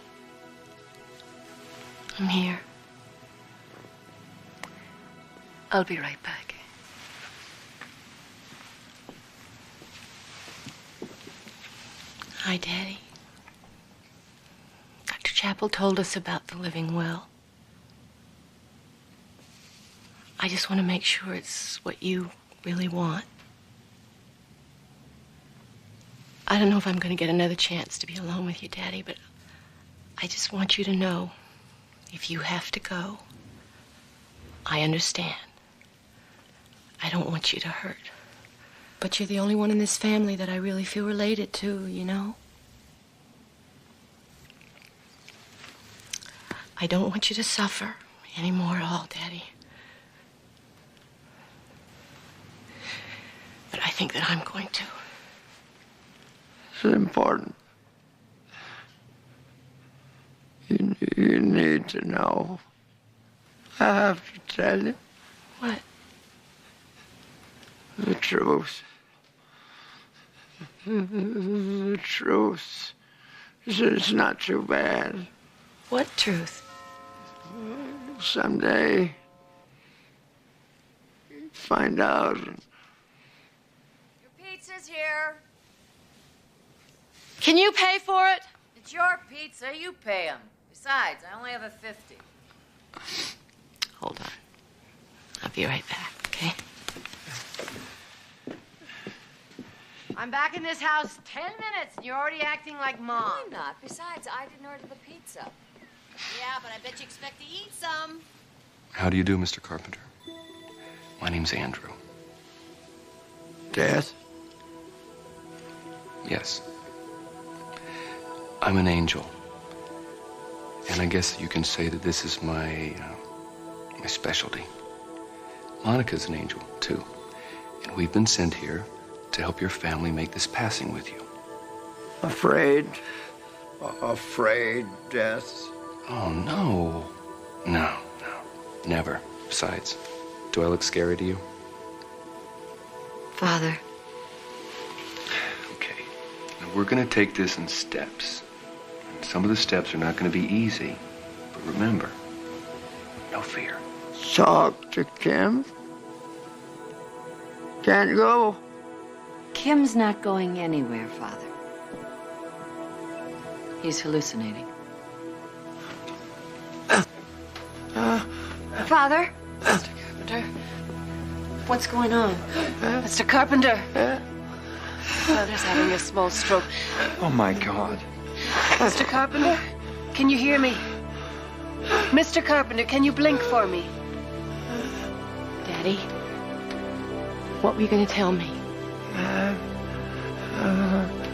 [SPEAKER 21] I'm here.
[SPEAKER 2] I'll be right back.
[SPEAKER 21] Hi, Daddy. Dr. Chappell told us about the living will. I just want to make sure it's what you really want. I don't know if I'm going to get another chance to be alone with you, Daddy, but I just want you to know, if you have to go, I understand. I don't want you to hurt. But you're the only one in this family that I really feel related to, you know? I don't want you to suffer anymore at all, Daddy. But I think that I'm going to.
[SPEAKER 5] It's important. You need to know. I have to tell you.
[SPEAKER 21] What?
[SPEAKER 5] The truth. The truth. It's not too bad.
[SPEAKER 21] What truth?
[SPEAKER 5] Someday, you find out.
[SPEAKER 11] Your pizza's here.
[SPEAKER 21] Can you pay for it?
[SPEAKER 11] It's your pizza. You pay them. Besides, I only have a 50.
[SPEAKER 21] Hold on. I'll be right back, okay?
[SPEAKER 11] I'm back in this house 10 minutes, and you're already acting like Mom.
[SPEAKER 19] I'm not. Besides, I didn't order the pizza.
[SPEAKER 11] Yeah, but I bet you expect to eat some.
[SPEAKER 8] How do you do, Mr. Carpenter? My name's Andrew.
[SPEAKER 5] Death?
[SPEAKER 8] Yes. I'm an angel. And I guess you can say that this is my specialty. Monica's an angel, too. And we've been sent here to help your family make this passing with you.
[SPEAKER 5] Afraid? Afraid, Death?
[SPEAKER 8] Oh, no. No. Never. Besides, do I look scary to you?
[SPEAKER 21] Father.
[SPEAKER 8] Okay. Now, we're going to take this in steps. And some of the steps are not going to be easy. But remember, no fear.
[SPEAKER 5] Talk to Kim? Can't go?
[SPEAKER 10] Kim's not going anywhere, Father. He's hallucinating.
[SPEAKER 21] Father? Mr. Carpenter? What's going on? Mr. Carpenter? Father's having a small stroke.
[SPEAKER 22] Oh, my God.
[SPEAKER 2] Mr. Carpenter, can you hear me? Mr. Carpenter, can you blink for me?
[SPEAKER 21] Daddy? What were you going to tell me?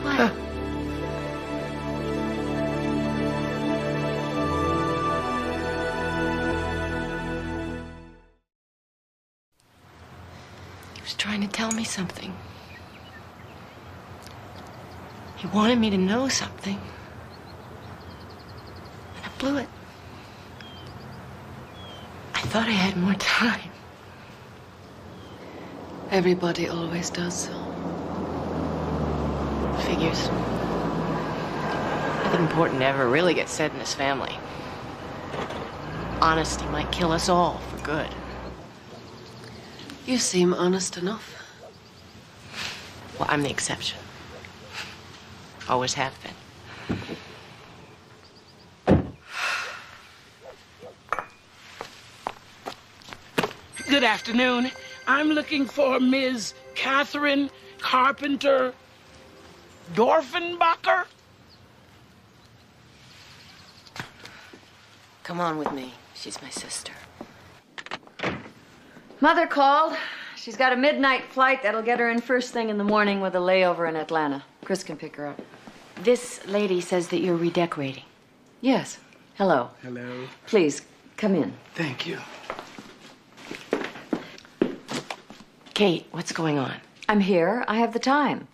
[SPEAKER 21] What? He was trying to tell me something. He wanted me to know something. And I blew it. I thought I had more time.
[SPEAKER 2] Everybody always does.
[SPEAKER 21] Figures. Nothing important ever really gets said in this family. Honesty might kill us all for good.
[SPEAKER 2] You seem honest enough.
[SPEAKER 21] Well, I'm the exception. Always have been.
[SPEAKER 5] Good afternoon. I'm looking for Ms. Catherine Carpenter Dorfenbacher.
[SPEAKER 11] Come on with me. She's my sister.
[SPEAKER 10] Mother called. She's got a midnight flight that'll get her in first thing in the morning with a layover in Atlanta. Chris can pick her up.
[SPEAKER 11] This lady says that you're redecorating.
[SPEAKER 10] Yes. Hello.
[SPEAKER 5] Hello.
[SPEAKER 10] Please, come in.
[SPEAKER 5] Thank you.
[SPEAKER 11] Kate, what's going on?
[SPEAKER 10] I'm here. I have the time.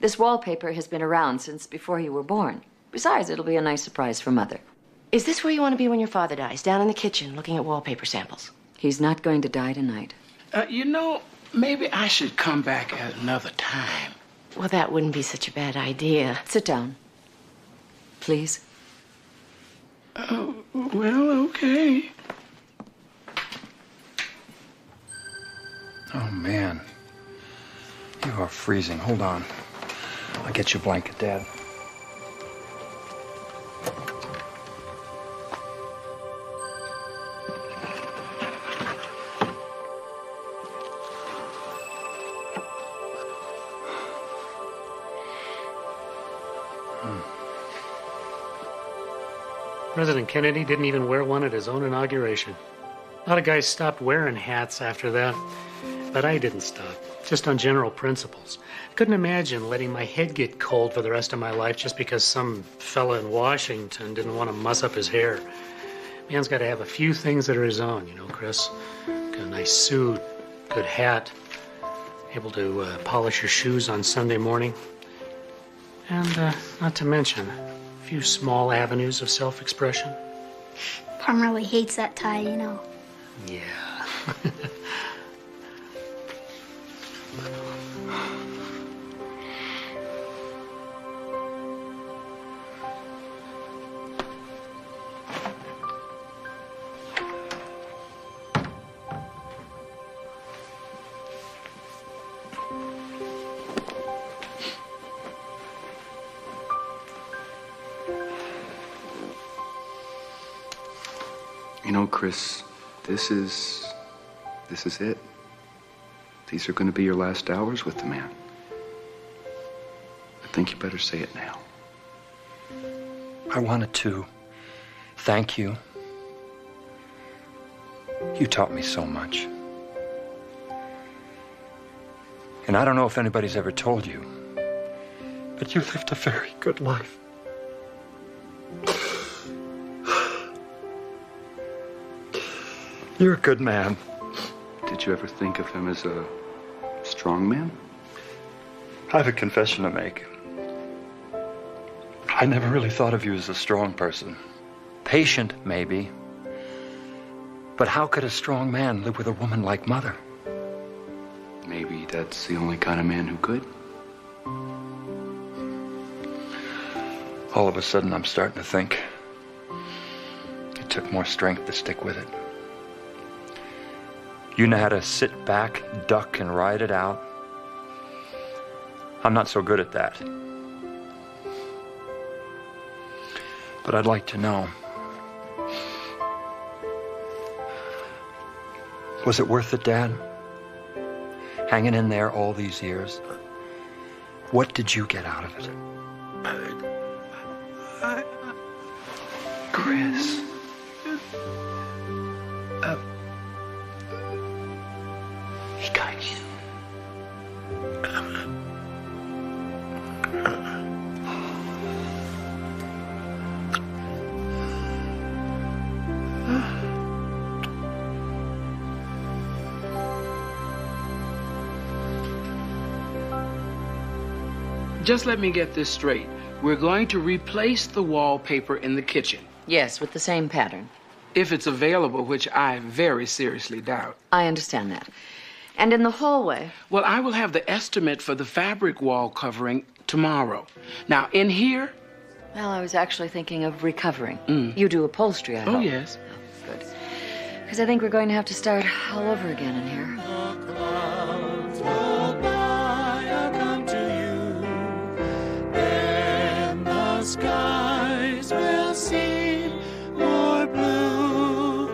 [SPEAKER 10] This wallpaper has been around since before you were born. Besides, it'll be a nice surprise for Mother.
[SPEAKER 11] Is this where you want to be when your father dies? Down in the kitchen, looking at wallpaper samples?
[SPEAKER 10] He's not going to die tonight.
[SPEAKER 5] You know, maybe I should come back at another time.
[SPEAKER 11] Well, that wouldn't be such a bad idea.
[SPEAKER 10] Sit down. Please.
[SPEAKER 5] Oh, well, okay.
[SPEAKER 13] Oh, man. You are freezing. Hold on. I'll get you a blanket, Dad.
[SPEAKER 17] President Kennedy didn't even wear one at his own inauguration. A lot of guys stopped wearing hats after that, but I didn't stop, just on general principles. I couldn't imagine letting my head get cold for the rest of my life just because some fella in Washington didn't want to muss up his hair. Man's got to have a few things that are his own, you know, Chris. Got a nice suit, good hat, able to polish your shoes on Sunday morning. And not to mention, a few small avenues of self-expression.
[SPEAKER 1] Mom really hates that tie, you know.
[SPEAKER 17] Yeah.
[SPEAKER 8] You know, Chris, this is it. These are going to be your last hours with the man. I think you better say it now.
[SPEAKER 13] I wanted to thank you. You taught me so much. And I don't know if anybody's ever told you, but you lived a very good life. You're a good man.
[SPEAKER 8] Did you ever think of him as a strong man?
[SPEAKER 13] I have a confession to make. I never really thought of you as a strong person. Patient, maybe. But how could a strong man live with a woman like Mother?
[SPEAKER 8] Maybe that's the only kind of man who could.
[SPEAKER 13] All of a sudden, I'm starting to think it took more strength to stick with it. You know how to sit back, duck, and ride it out. I'm not so good at that. But I'd like to know, was it worth it, Dad? Hanging in there all these years? What did you get out of it?
[SPEAKER 5] Chris. He got you. Just let me get this straight. We're going to replace the wallpaper in the kitchen.
[SPEAKER 10] Yes, with the same pattern.
[SPEAKER 5] If it's available, which I very seriously doubt.
[SPEAKER 10] I understand that. And in the hallway?
[SPEAKER 5] Well, I will have the estimate for the fabric wall covering tomorrow. Now, in here?
[SPEAKER 10] Well, I was actually thinking of recovering. You do upholstery, I hope.
[SPEAKER 5] Oh, yes.
[SPEAKER 10] Oh, good. Because I think we're going to have to start all over again in here.
[SPEAKER 7] Skies will seem more blue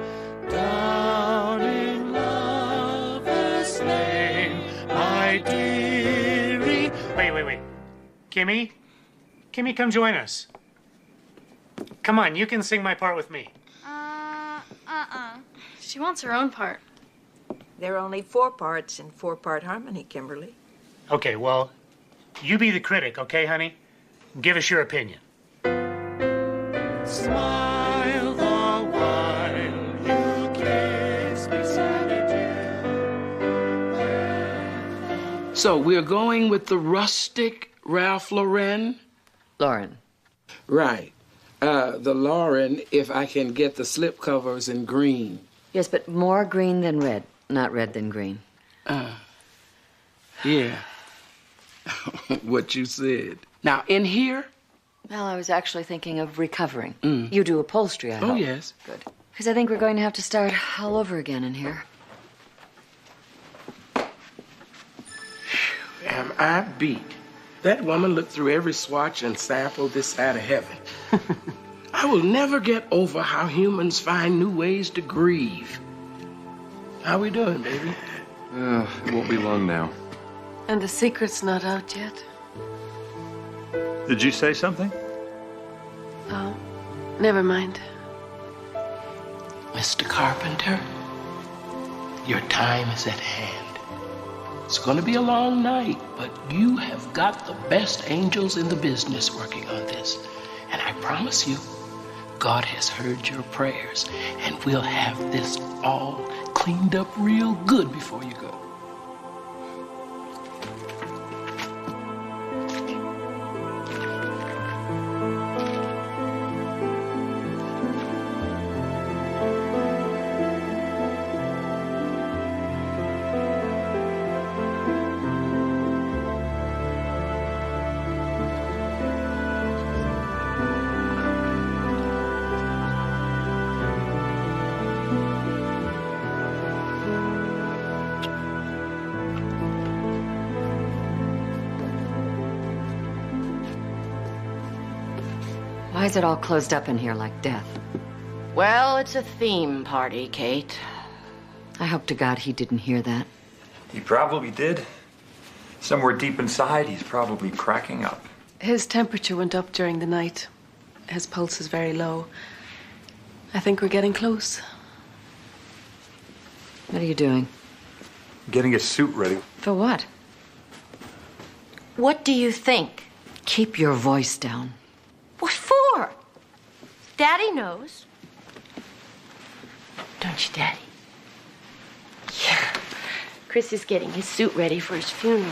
[SPEAKER 7] down in London.
[SPEAKER 17] Kimmy? Kimmy, come join us. Come on, you can sing my part with me.
[SPEAKER 19] She wants her own part.
[SPEAKER 7] There are only 4 parts in 4-part harmony, Kimberly.
[SPEAKER 17] Okay, well, you be the critic, okay, honey? Give us your opinion. Smile the while you kiss me,
[SPEAKER 5] So we're going with the rustic Ralph Lauren?
[SPEAKER 10] Lauren.
[SPEAKER 5] Right. The Lauren, if I can get the slip covers in green.
[SPEAKER 10] Yes, but more green than red, not red than green.
[SPEAKER 5] Yeah. What you said. Now, in here?
[SPEAKER 10] Well, I was actually thinking of recovering. You do upholstery, I hope.
[SPEAKER 5] Oh, yes.
[SPEAKER 10] Good. Because I think we're going to have to start all over again in here.
[SPEAKER 5] Am I beat? That woman looked through every swatch and sample this side of heaven. I will never get over how humans find new ways to grieve. How we doing, baby?
[SPEAKER 8] It won't be long now.
[SPEAKER 2] And the secret's not out yet.
[SPEAKER 13] Did you say something?
[SPEAKER 2] Oh, never mind.
[SPEAKER 5] Mr. Carpenter, your time is at hand. It's gonna be a long night, but you have got the best angels in the business working on this. And I promise you, God has heard your prayers, and we'll have this all cleaned up real good before you go.
[SPEAKER 10] Why is it all closed up in here like death?
[SPEAKER 11] Well, it's a theme party, Kate.
[SPEAKER 10] I hope to God he didn't hear that.
[SPEAKER 13] He probably did. Somewhere deep inside, he's probably cracking up.
[SPEAKER 2] His temperature went up during the night. His pulse is very low. I think we're getting close.
[SPEAKER 10] What are you doing?
[SPEAKER 13] Getting his suit ready.
[SPEAKER 10] For what?
[SPEAKER 11] What do you think?
[SPEAKER 10] Keep your voice down.
[SPEAKER 11] What for? Daddy knows. Don't you, Daddy? Yeah. Chris is getting his suit ready for his funeral.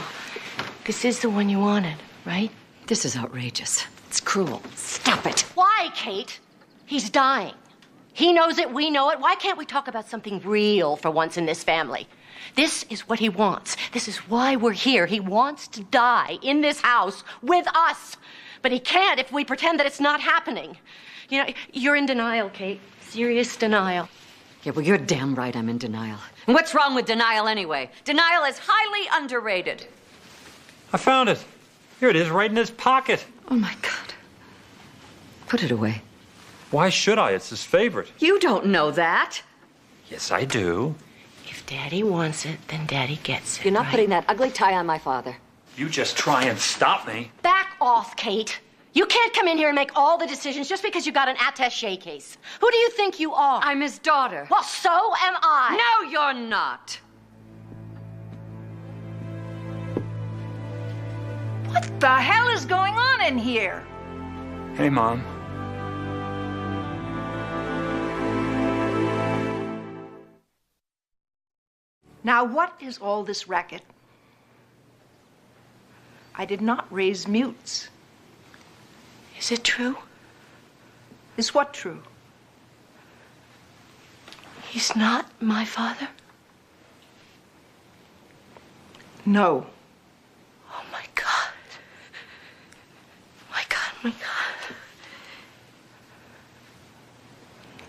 [SPEAKER 11] This is the one you wanted, right?
[SPEAKER 10] This is outrageous. It's cruel. Stop it.
[SPEAKER 11] Why, Kate? He's dying. He knows it, we know it. Why can't we talk about something real for once in this family? This is what he wants. This is why we're here. He wants to die in this house with us. But he can't if we pretend that it's not happening. You know, you're in denial, Kate. Serious denial.
[SPEAKER 10] Yeah, well, you're damn right I'm in denial. And what's wrong with denial anyway? Denial is highly underrated.
[SPEAKER 13] I found it. Here it is, right in his pocket.
[SPEAKER 10] Oh, my God. Put it away.
[SPEAKER 13] Why should I? It's his favorite.
[SPEAKER 10] You don't know that.
[SPEAKER 13] Yes, I do.
[SPEAKER 11] If Daddy wants it, then Daddy gets it.
[SPEAKER 10] You're not
[SPEAKER 11] right?
[SPEAKER 10] putting that ugly tie on my father.
[SPEAKER 13] You just try and stop me.
[SPEAKER 11] Back off, Kate. You can't come in here and make all the decisions just because you got an attaché case. Who do you think you are?
[SPEAKER 10] I'm his daughter.
[SPEAKER 11] Well, so am I.
[SPEAKER 10] No, you're not.
[SPEAKER 7] What the hell is going on in here?
[SPEAKER 13] Hey, Mom.
[SPEAKER 7] Now, what is all this racket? I did not raise mutes.
[SPEAKER 11] Is it true?
[SPEAKER 7] Is what true?
[SPEAKER 11] He's not my father?
[SPEAKER 7] No.
[SPEAKER 11] Oh, my God. My God, my God.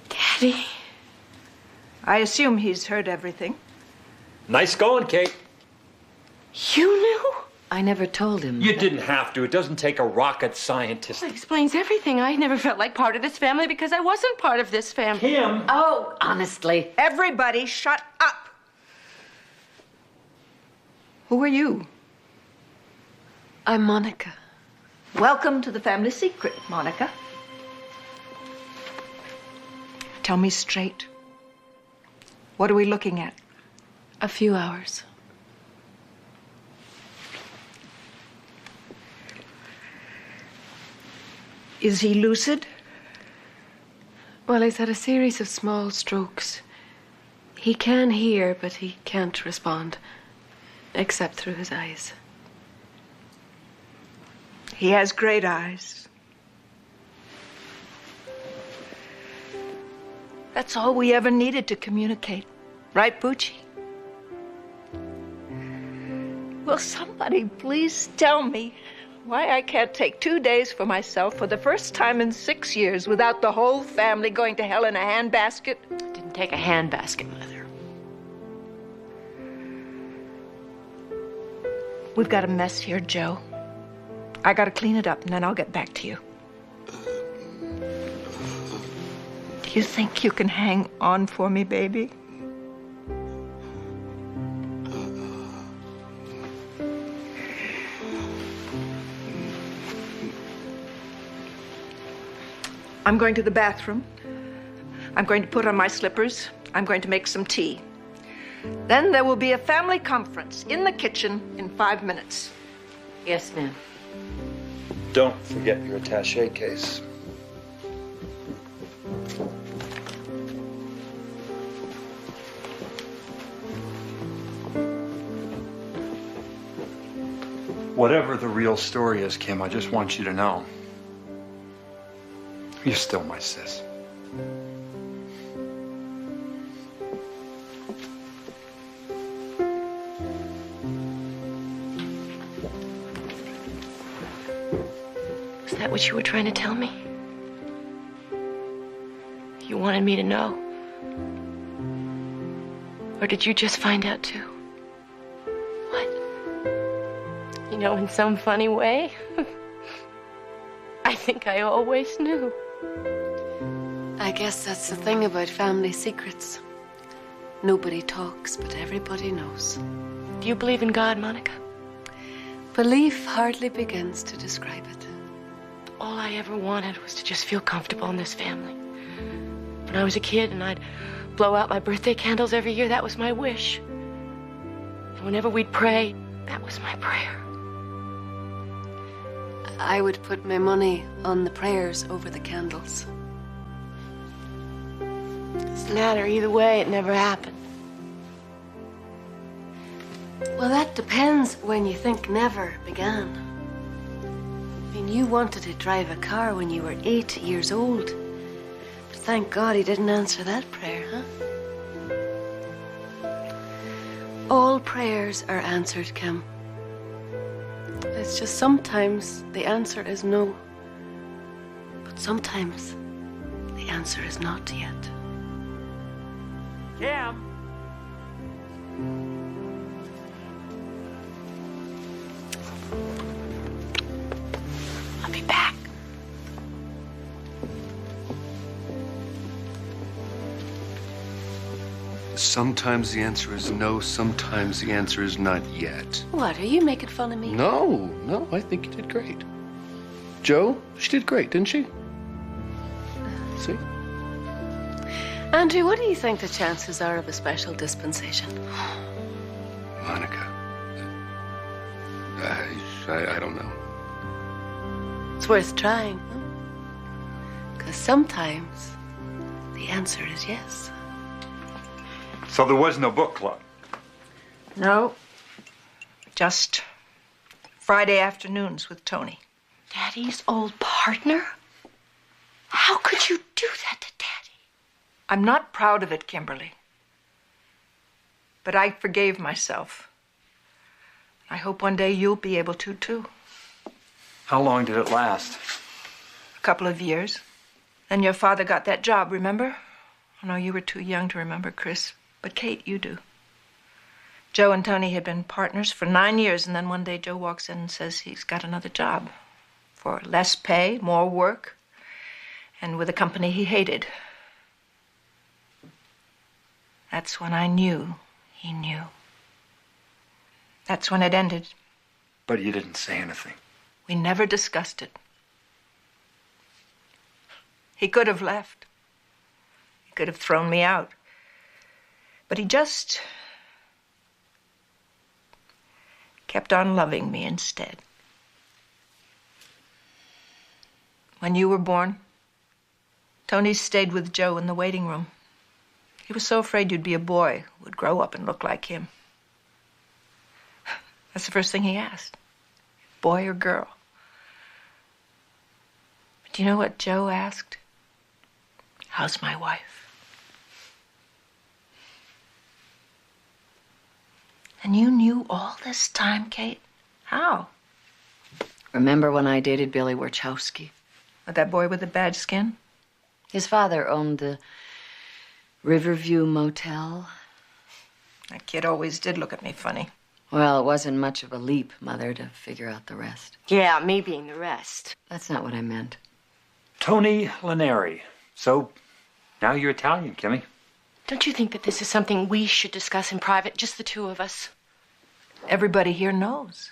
[SPEAKER 11] Daddy.
[SPEAKER 7] I assume he's heard everything.
[SPEAKER 13] Nice going, Kate.
[SPEAKER 11] You knew?
[SPEAKER 10] I never told him.
[SPEAKER 13] You didn't have to. It doesn't take a rocket scientist.
[SPEAKER 11] That explains everything. I never felt like part of this family because I wasn't part of this family.
[SPEAKER 13] Kim.
[SPEAKER 10] Oh, honestly.
[SPEAKER 7] Everybody shut up. Who are you?
[SPEAKER 2] I'm Monica.
[SPEAKER 7] Welcome to the family secret, Monica. Tell me straight. What are we looking at?
[SPEAKER 2] A few hours.
[SPEAKER 7] Is he lucid?
[SPEAKER 2] Well, he's had a series of small strokes. He can hear, but he can't respond, except through his eyes.
[SPEAKER 7] He has great eyes. That's all we ever needed to communicate. Right, Bucci? Will somebody please tell me why I can't take 2 days for myself for the first time in 6 years without the whole family going to hell in a handbasket?
[SPEAKER 11] Didn't take a handbasket, Mother.
[SPEAKER 7] We've got a mess here, Joe. I gotta clean it up and then I'll get back to you. Do you think you can hang on for me, baby? I'm going to the bathroom. I'm going to put on my slippers. I'm going to make some tea. Then there will be a family conference in the kitchen in 5 minutes.
[SPEAKER 11] Yes, ma'am.
[SPEAKER 22] Don't forget your attaché case.
[SPEAKER 13] Whatever the real story is, Kim, I just want you to know. You're still my sis.
[SPEAKER 21] Is that what you were trying to tell me? You wanted me to know? Or did you just find out too? What? You know, in some funny way, I think I always knew.
[SPEAKER 2] I guess that's the thing about family secrets. Nobody talks, but everybody knows.
[SPEAKER 21] Do you believe in God, Monica?
[SPEAKER 2] Belief hardly begins to describe it.
[SPEAKER 21] All I ever wanted was to just feel comfortable in this family. When I was a kid and I'd blow out my birthday candles every year, that was my wish. And whenever we'd pray, that was my prayer.
[SPEAKER 2] I would put my money on the prayers over the candles.
[SPEAKER 21] Doesn't matter, either way, it never happened.
[SPEAKER 2] Well, that depends when you think never began. I mean, you wanted to drive a car when you were 8 years old. But thank God he didn't answer that prayer, huh? All prayers are answered, Kim. It's just sometimes the answer is no. But sometimes the answer is not yet.
[SPEAKER 4] Kim!
[SPEAKER 21] I'll be back.
[SPEAKER 8] Sometimes the answer is no, sometimes the answer is not yet.
[SPEAKER 2] What, are you making fun of me?
[SPEAKER 8] No, I think you did great. Joe, she did great, didn't she? See?
[SPEAKER 2] Andrew, what do you think the chances are of a special dispensation?
[SPEAKER 8] Monica. I don't know.
[SPEAKER 2] It's worth trying, huh? Because sometimes the answer is yes.
[SPEAKER 13] So there was no book club?
[SPEAKER 7] No. Just Friday afternoons with Tony.
[SPEAKER 21] Daddy's old partner? How could you do that to Daddy?
[SPEAKER 7] I'm not proud of it, Kimberly. But I forgave myself. I hope one day you'll be able to, too.
[SPEAKER 13] How long did it last?
[SPEAKER 7] A couple of years. Then your father got that job, remember? I know you were too young to remember, Chris. But Kate, you do. Joe and Tony had been partners for 9 years, and then one day Joe walks in and says he's got another job. For less pay, more work, and with a company he hated. That's when I knew he knew. That's when it ended.
[SPEAKER 13] But you didn't say anything.
[SPEAKER 7] We never discussed it. He could have left. He could have thrown me out. But he just kept on loving me instead. When you were born, Tony stayed with Joe in the waiting room. He was so afraid you'd be a boy who would grow up and look like him. That's the first thing he asked. Boy or girl? But do you know what Joe asked? How's my wife? And you knew all this time, Kate? How?
[SPEAKER 10] Remember when I dated Billy Warchowski?
[SPEAKER 7] That boy with the bad skin?
[SPEAKER 10] His father owned the Riverview Motel.
[SPEAKER 7] That kid always did look at me funny.
[SPEAKER 10] Well, it wasn't much of a leap, Mother, to figure out the rest.
[SPEAKER 11] Yeah, me being the rest.
[SPEAKER 10] That's not what I meant.
[SPEAKER 13] Tony Laneri. So, now you're Italian, Kimmy.
[SPEAKER 11] Don't you think that this is something we should discuss in private, just the two of us?
[SPEAKER 7] Everybody here knows.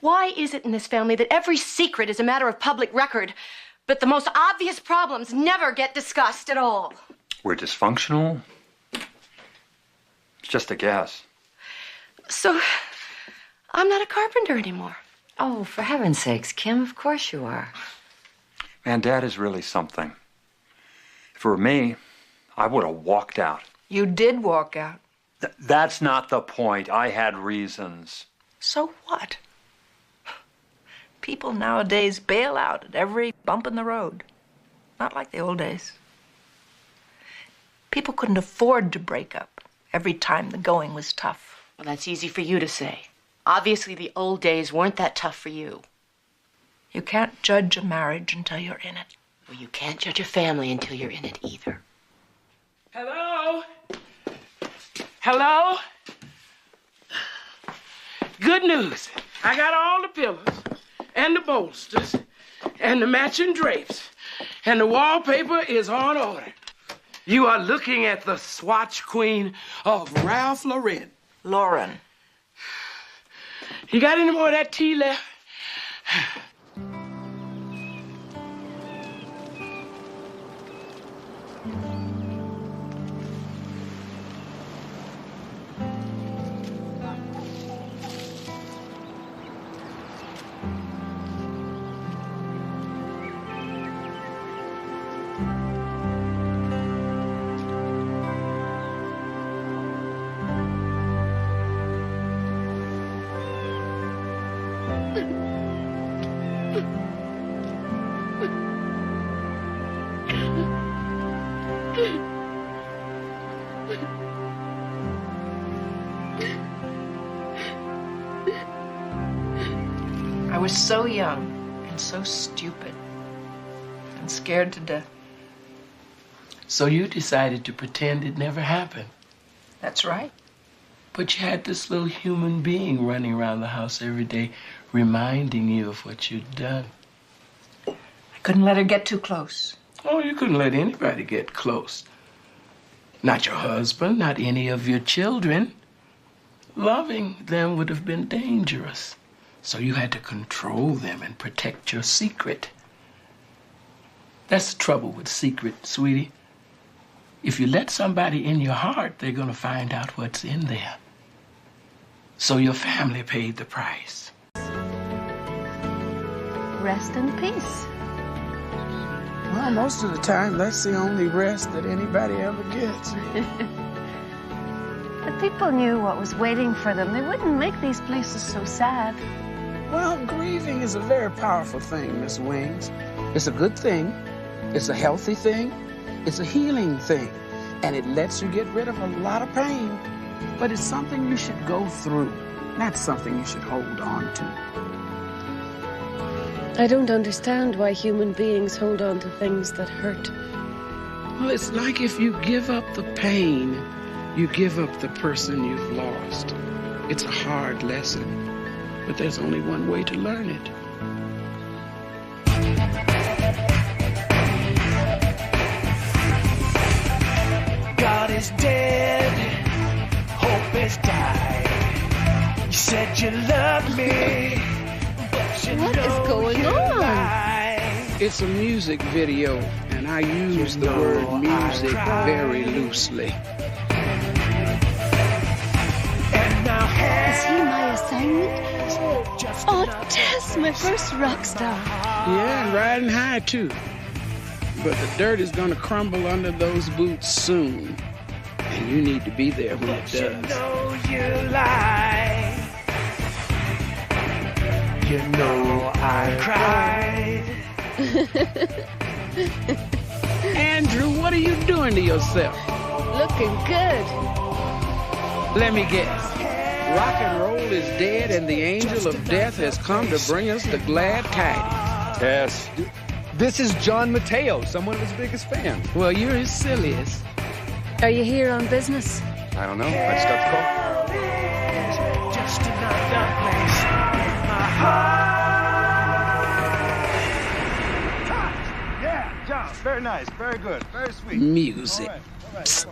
[SPEAKER 11] Why is it in this family that every secret is a matter of public record, but the most obvious problems never get discussed at all?
[SPEAKER 13] We're dysfunctional? It's just a guess.
[SPEAKER 11] So, I'm not a carpenter anymore.
[SPEAKER 10] Oh, for heaven's sakes, Kim, of course you are.
[SPEAKER 13] Man, Dad is really something. If it were me, I would have walked out.
[SPEAKER 7] You did walk out.
[SPEAKER 13] That's not the point. I had reasons.
[SPEAKER 7] So what? People nowadays bail out at every bump in the road. Not like the old days. People couldn't afford to break up every time the going was tough.
[SPEAKER 11] Well, that's easy for you to say. Obviously, the old days weren't that tough for you.
[SPEAKER 7] You can't judge a marriage until you're in it.
[SPEAKER 11] Well, you can't judge a family until you're in it either.
[SPEAKER 5] Hello? Hello? Good news. I got all the pillows and the bolsters and the matching drapes, and the wallpaper is on order. You are looking at the Swatch Queen of Ralph Lauren.
[SPEAKER 7] Lauren.
[SPEAKER 5] You got any more of that tea left?
[SPEAKER 7] I was so young and so stupid and scared to death.
[SPEAKER 5] So you decided to pretend it never happened.
[SPEAKER 7] That's right.
[SPEAKER 5] But you had this little human being running around the house every day reminding you of what you'd done.
[SPEAKER 7] I couldn't let her get too close.
[SPEAKER 5] Oh, you couldn't let anybody get close. Not your husband, not any of your children. Loving them would have been dangerous. So you had to control them and protect your secret. That's the trouble with secret, sweetie. If you let somebody in your heart, they're going to find out what's in there. So your family paid the price.
[SPEAKER 2] Rest in peace.
[SPEAKER 5] Well, most of the time, that's the only rest that anybody ever gets.
[SPEAKER 2] If people knew what was waiting for them, they wouldn't make these places so sad.
[SPEAKER 5] Well, grieving is a very powerful thing, Miss Wings. It's a good thing. It's a healthy thing. It's a healing thing. And it lets you get rid of a lot of pain. But it's something you should go through, not something you should hold on to.
[SPEAKER 2] I don't understand why human beings hold on to things that hurt.
[SPEAKER 5] Well, it's like if you give up the pain, you give up the person you've lost. It's a hard lesson. But there's only one way to learn it.
[SPEAKER 15] God is dead, hope has died. You said you loved me, but
[SPEAKER 2] What is going on?
[SPEAKER 5] It's a music video, and I use the word music very loosely.
[SPEAKER 2] Is he my assignment? Oh, Tess, my first rock star.
[SPEAKER 5] Yeah, and riding high, too. But the dirt is gonna crumble under those boots soon. And you need to be there when it does.
[SPEAKER 15] You lie. You know I cried.
[SPEAKER 5] Andrew, what are you doing to yourself?
[SPEAKER 2] Looking good.
[SPEAKER 5] Let me guess. Rock and roll is dead and the angel of death has come to bring us the glad tidings.
[SPEAKER 9] Yes. This is John Mateo, someone of his biggest fans.
[SPEAKER 5] Well, you're his silliest.
[SPEAKER 2] Are you here on business?
[SPEAKER 9] I don't know. I just got the call.
[SPEAKER 15] Just another place in my heart.
[SPEAKER 6] Yeah, John. Very nice. Very good. Very sweet.
[SPEAKER 5] Music.
[SPEAKER 6] All right.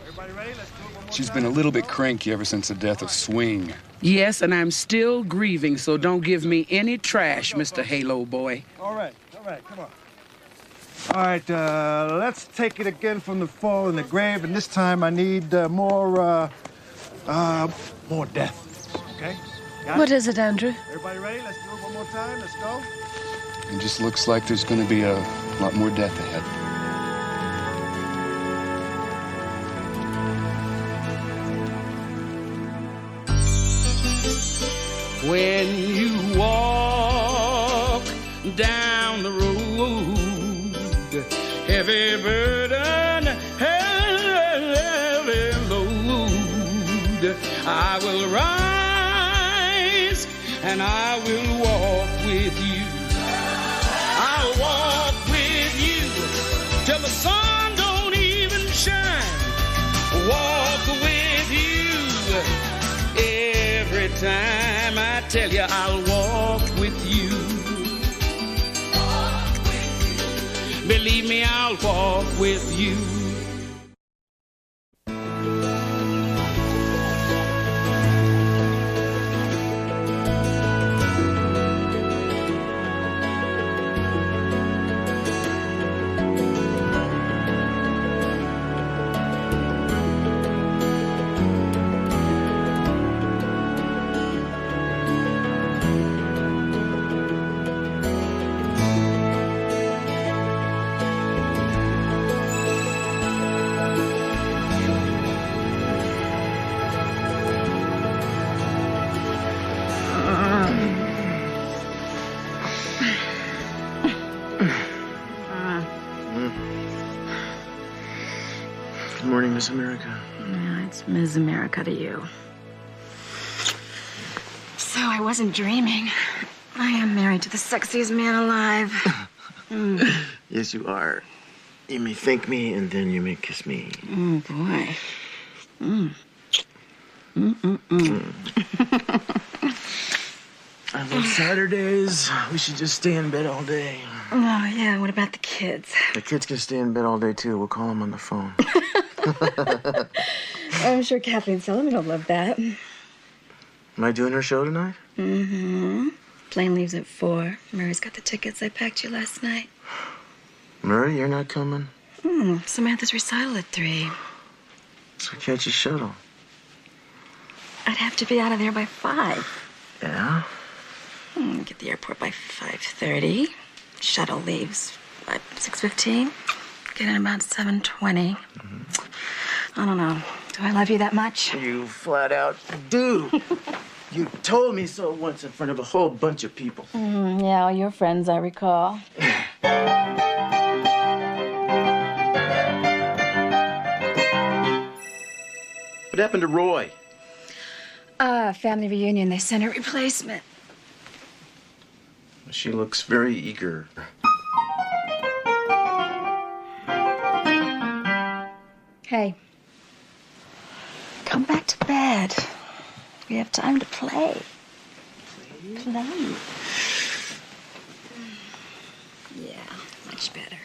[SPEAKER 6] Everybody ready? Let's do it one more.
[SPEAKER 8] She's been a little bit cranky ever since the death of Swing.
[SPEAKER 5] Yes, and I'm still grieving, so don't give me any trash, Mr. Halo Boy.
[SPEAKER 6] All right, come on. All right, let's take it again from the fall in the grave, and this time I need more death. Okay?
[SPEAKER 2] What is it, Andrew?
[SPEAKER 6] Everybody ready? Let's do it one more time. Let's go.
[SPEAKER 8] It just looks like there's going to be a lot more death ahead.
[SPEAKER 5] When you walk down the road, heavy burden, heavy load, I will rise and I will walk with you. I'll walk with you till the sun don't even shine. Walk with you every time. I tell you, I'll walk with you. Believe me, I'll walk with you.
[SPEAKER 22] Good morning, Miss America.
[SPEAKER 12] Yeah, it's Ms. America to you. So I wasn't dreaming. I am married to the sexiest man alive.
[SPEAKER 22] Yes, you are. You may thank me, and then you may kiss me.
[SPEAKER 12] Oh, boy.
[SPEAKER 22] I love Saturdays. We should just stay in bed all day.
[SPEAKER 12] Oh, yeah. What about the kids?
[SPEAKER 22] The kids can stay in bed all day, too. We'll call them on the phone.
[SPEAKER 12] I'm sure Kathy and Solomon will love that.
[SPEAKER 22] Am I doing her show tonight?
[SPEAKER 12] Mm-hmm. Plane leaves at 4. Murray's got the tickets. I packed you last night.
[SPEAKER 22] Murray, you're not coming?
[SPEAKER 12] Samantha's recital at 3.
[SPEAKER 22] So catch a shuttle.
[SPEAKER 12] I'd have to be out of there by 5.
[SPEAKER 22] Yeah?
[SPEAKER 12] Get the airport by 5:30. Shuttle leaves at 6:15. Get in about 7:20. I don't know. Do I love you that much?
[SPEAKER 22] You flat out do. You told me so once in front of a whole bunch of people.
[SPEAKER 12] Yeah, all your friends, I recall.
[SPEAKER 22] What happened to Roy?
[SPEAKER 12] Family reunion. They sent a replacement.
[SPEAKER 22] She looks very eager.
[SPEAKER 12] Hey. Come back to bed. We have time to play. Play? Yeah, much better.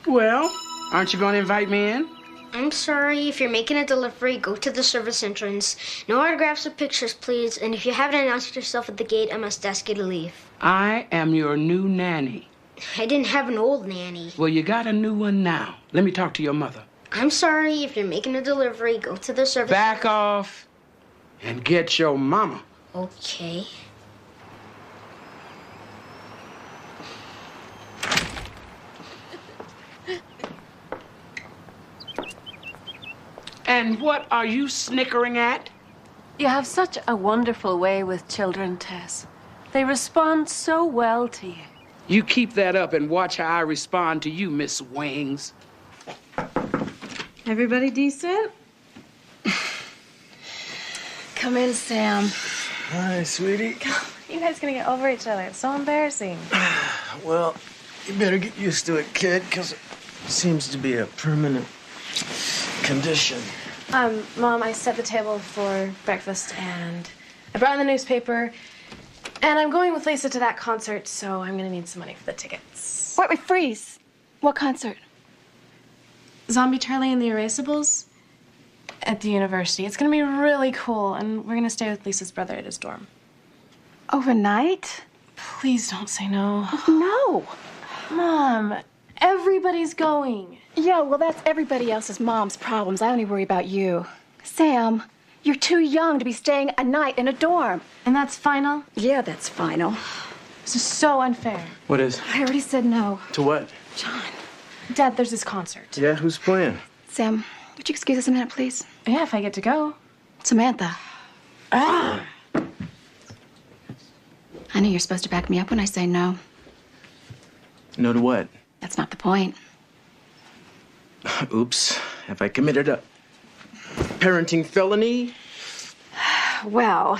[SPEAKER 5] Well, aren't you going to invite me in?
[SPEAKER 1] I'm sorry. If you're making a delivery, go to the service entrance. No autographs or pictures, please. And if you haven't announced yourself at the gate, I must ask you to leave.
[SPEAKER 5] I am your new nanny.
[SPEAKER 1] I didn't have an old nanny.
[SPEAKER 5] Well, you got a new one now. Let me talk to your mother.
[SPEAKER 1] I'm sorry. If you're making a delivery, go to the service.
[SPEAKER 5] Back off and get your mama.
[SPEAKER 1] Okay.
[SPEAKER 5] And what are you snickering at?
[SPEAKER 2] You have such a wonderful way with children, Tess. They respond so well to you.
[SPEAKER 5] You keep that up and watch how I respond to you, Miss Wings.
[SPEAKER 14] Everybody decent? Come in, Sam.
[SPEAKER 9] Hi, sweetie.
[SPEAKER 14] You guys gonna get over each other. It's so embarrassing.
[SPEAKER 9] Well, you better get used to it, kid, because it seems to be a permanent condition.
[SPEAKER 14] Mom, I set the table for breakfast and I brought in the newspaper. And I'm going with Lisa to that concert, so I'm gonna need some money for the tickets.
[SPEAKER 19] Wait, freeze. What concert?
[SPEAKER 14] Zombie Charlie and the Erasables at the university. It's gonna be really cool, and we're gonna stay with Lisa's brother at his dorm.
[SPEAKER 19] Overnight?
[SPEAKER 14] Please don't say no.
[SPEAKER 19] No.
[SPEAKER 14] Mom, everybody's going.
[SPEAKER 19] Yeah, well, that's everybody else's mom's problems. I only worry about you. Sam, you're too young to be staying a night in a dorm.
[SPEAKER 14] And that's final?
[SPEAKER 19] Yeah, that's final.
[SPEAKER 14] This is so unfair.
[SPEAKER 9] What is?
[SPEAKER 19] I already said no.
[SPEAKER 9] To what?
[SPEAKER 19] John.
[SPEAKER 14] Dad, there's this concert.
[SPEAKER 9] Yeah, who's playing?
[SPEAKER 19] Sam, would you excuse us a minute, please?
[SPEAKER 14] Yeah, if I get to go.
[SPEAKER 19] Samantha. I know you're supposed to back me up when I say no.
[SPEAKER 9] No to what?
[SPEAKER 19] That's not the point.
[SPEAKER 9] Oops. Have I committed a parenting felony?
[SPEAKER 19] Well,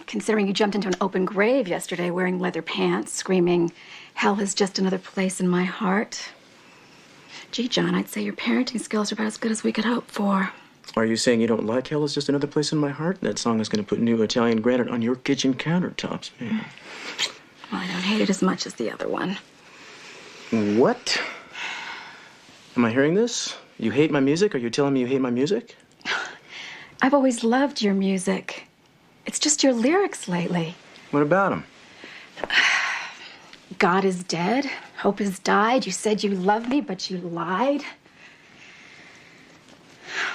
[SPEAKER 19] considering you jumped into an open grave yesterday wearing leather pants, screaming, "Hell is just another place in my heart." Gee, John, I'd say your parenting skills are about as good as we could hope for.
[SPEAKER 9] Are you saying you don't like Hell is Just Another Place in My Heart? That song is going to put new Italian granite on your kitchen countertops, man.
[SPEAKER 19] Well, I don't hate it as much as the other one.
[SPEAKER 9] What? Am I hearing this? You hate my music? Are you telling me you hate my music?
[SPEAKER 19] I've always loved your music. It's just your lyrics lately.
[SPEAKER 9] What about them?
[SPEAKER 19] God is dead. Hope has died. You said you loved me, but you lied.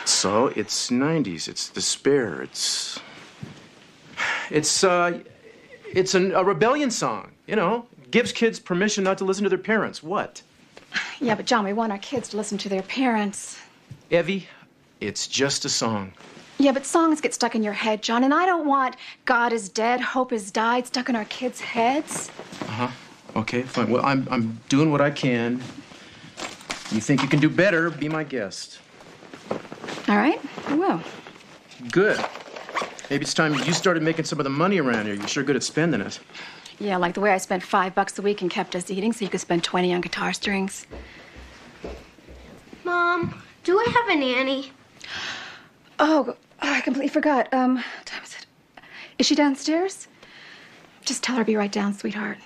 [SPEAKER 9] So, it's 90s. It's despair. It's a rebellion song, you know? Gives kids permission not to listen to their parents. What?
[SPEAKER 19] Yeah, but John, we want our kids to listen to their parents.
[SPEAKER 9] Evie, it's just a song.
[SPEAKER 19] Yeah, but songs get stuck in your head, John, and I don't want God is dead, hope has died stuck in our kids' heads.
[SPEAKER 9] Uh-huh. Okay, fine. Well, I'm doing what I can. You think you can do better, be my guest.
[SPEAKER 19] All right, I will.
[SPEAKER 9] Good. Maybe it's time you started making some of the money around here. You're sure good at spending it.
[SPEAKER 19] Yeah, like the way I spent $5 a week and kept us eating so you could spend 20 on guitar strings.
[SPEAKER 1] Mom, do I have a nanny?
[SPEAKER 19] Oh, I completely forgot. What time is it? Is she downstairs? Just tell her I'll be right down, sweetheart.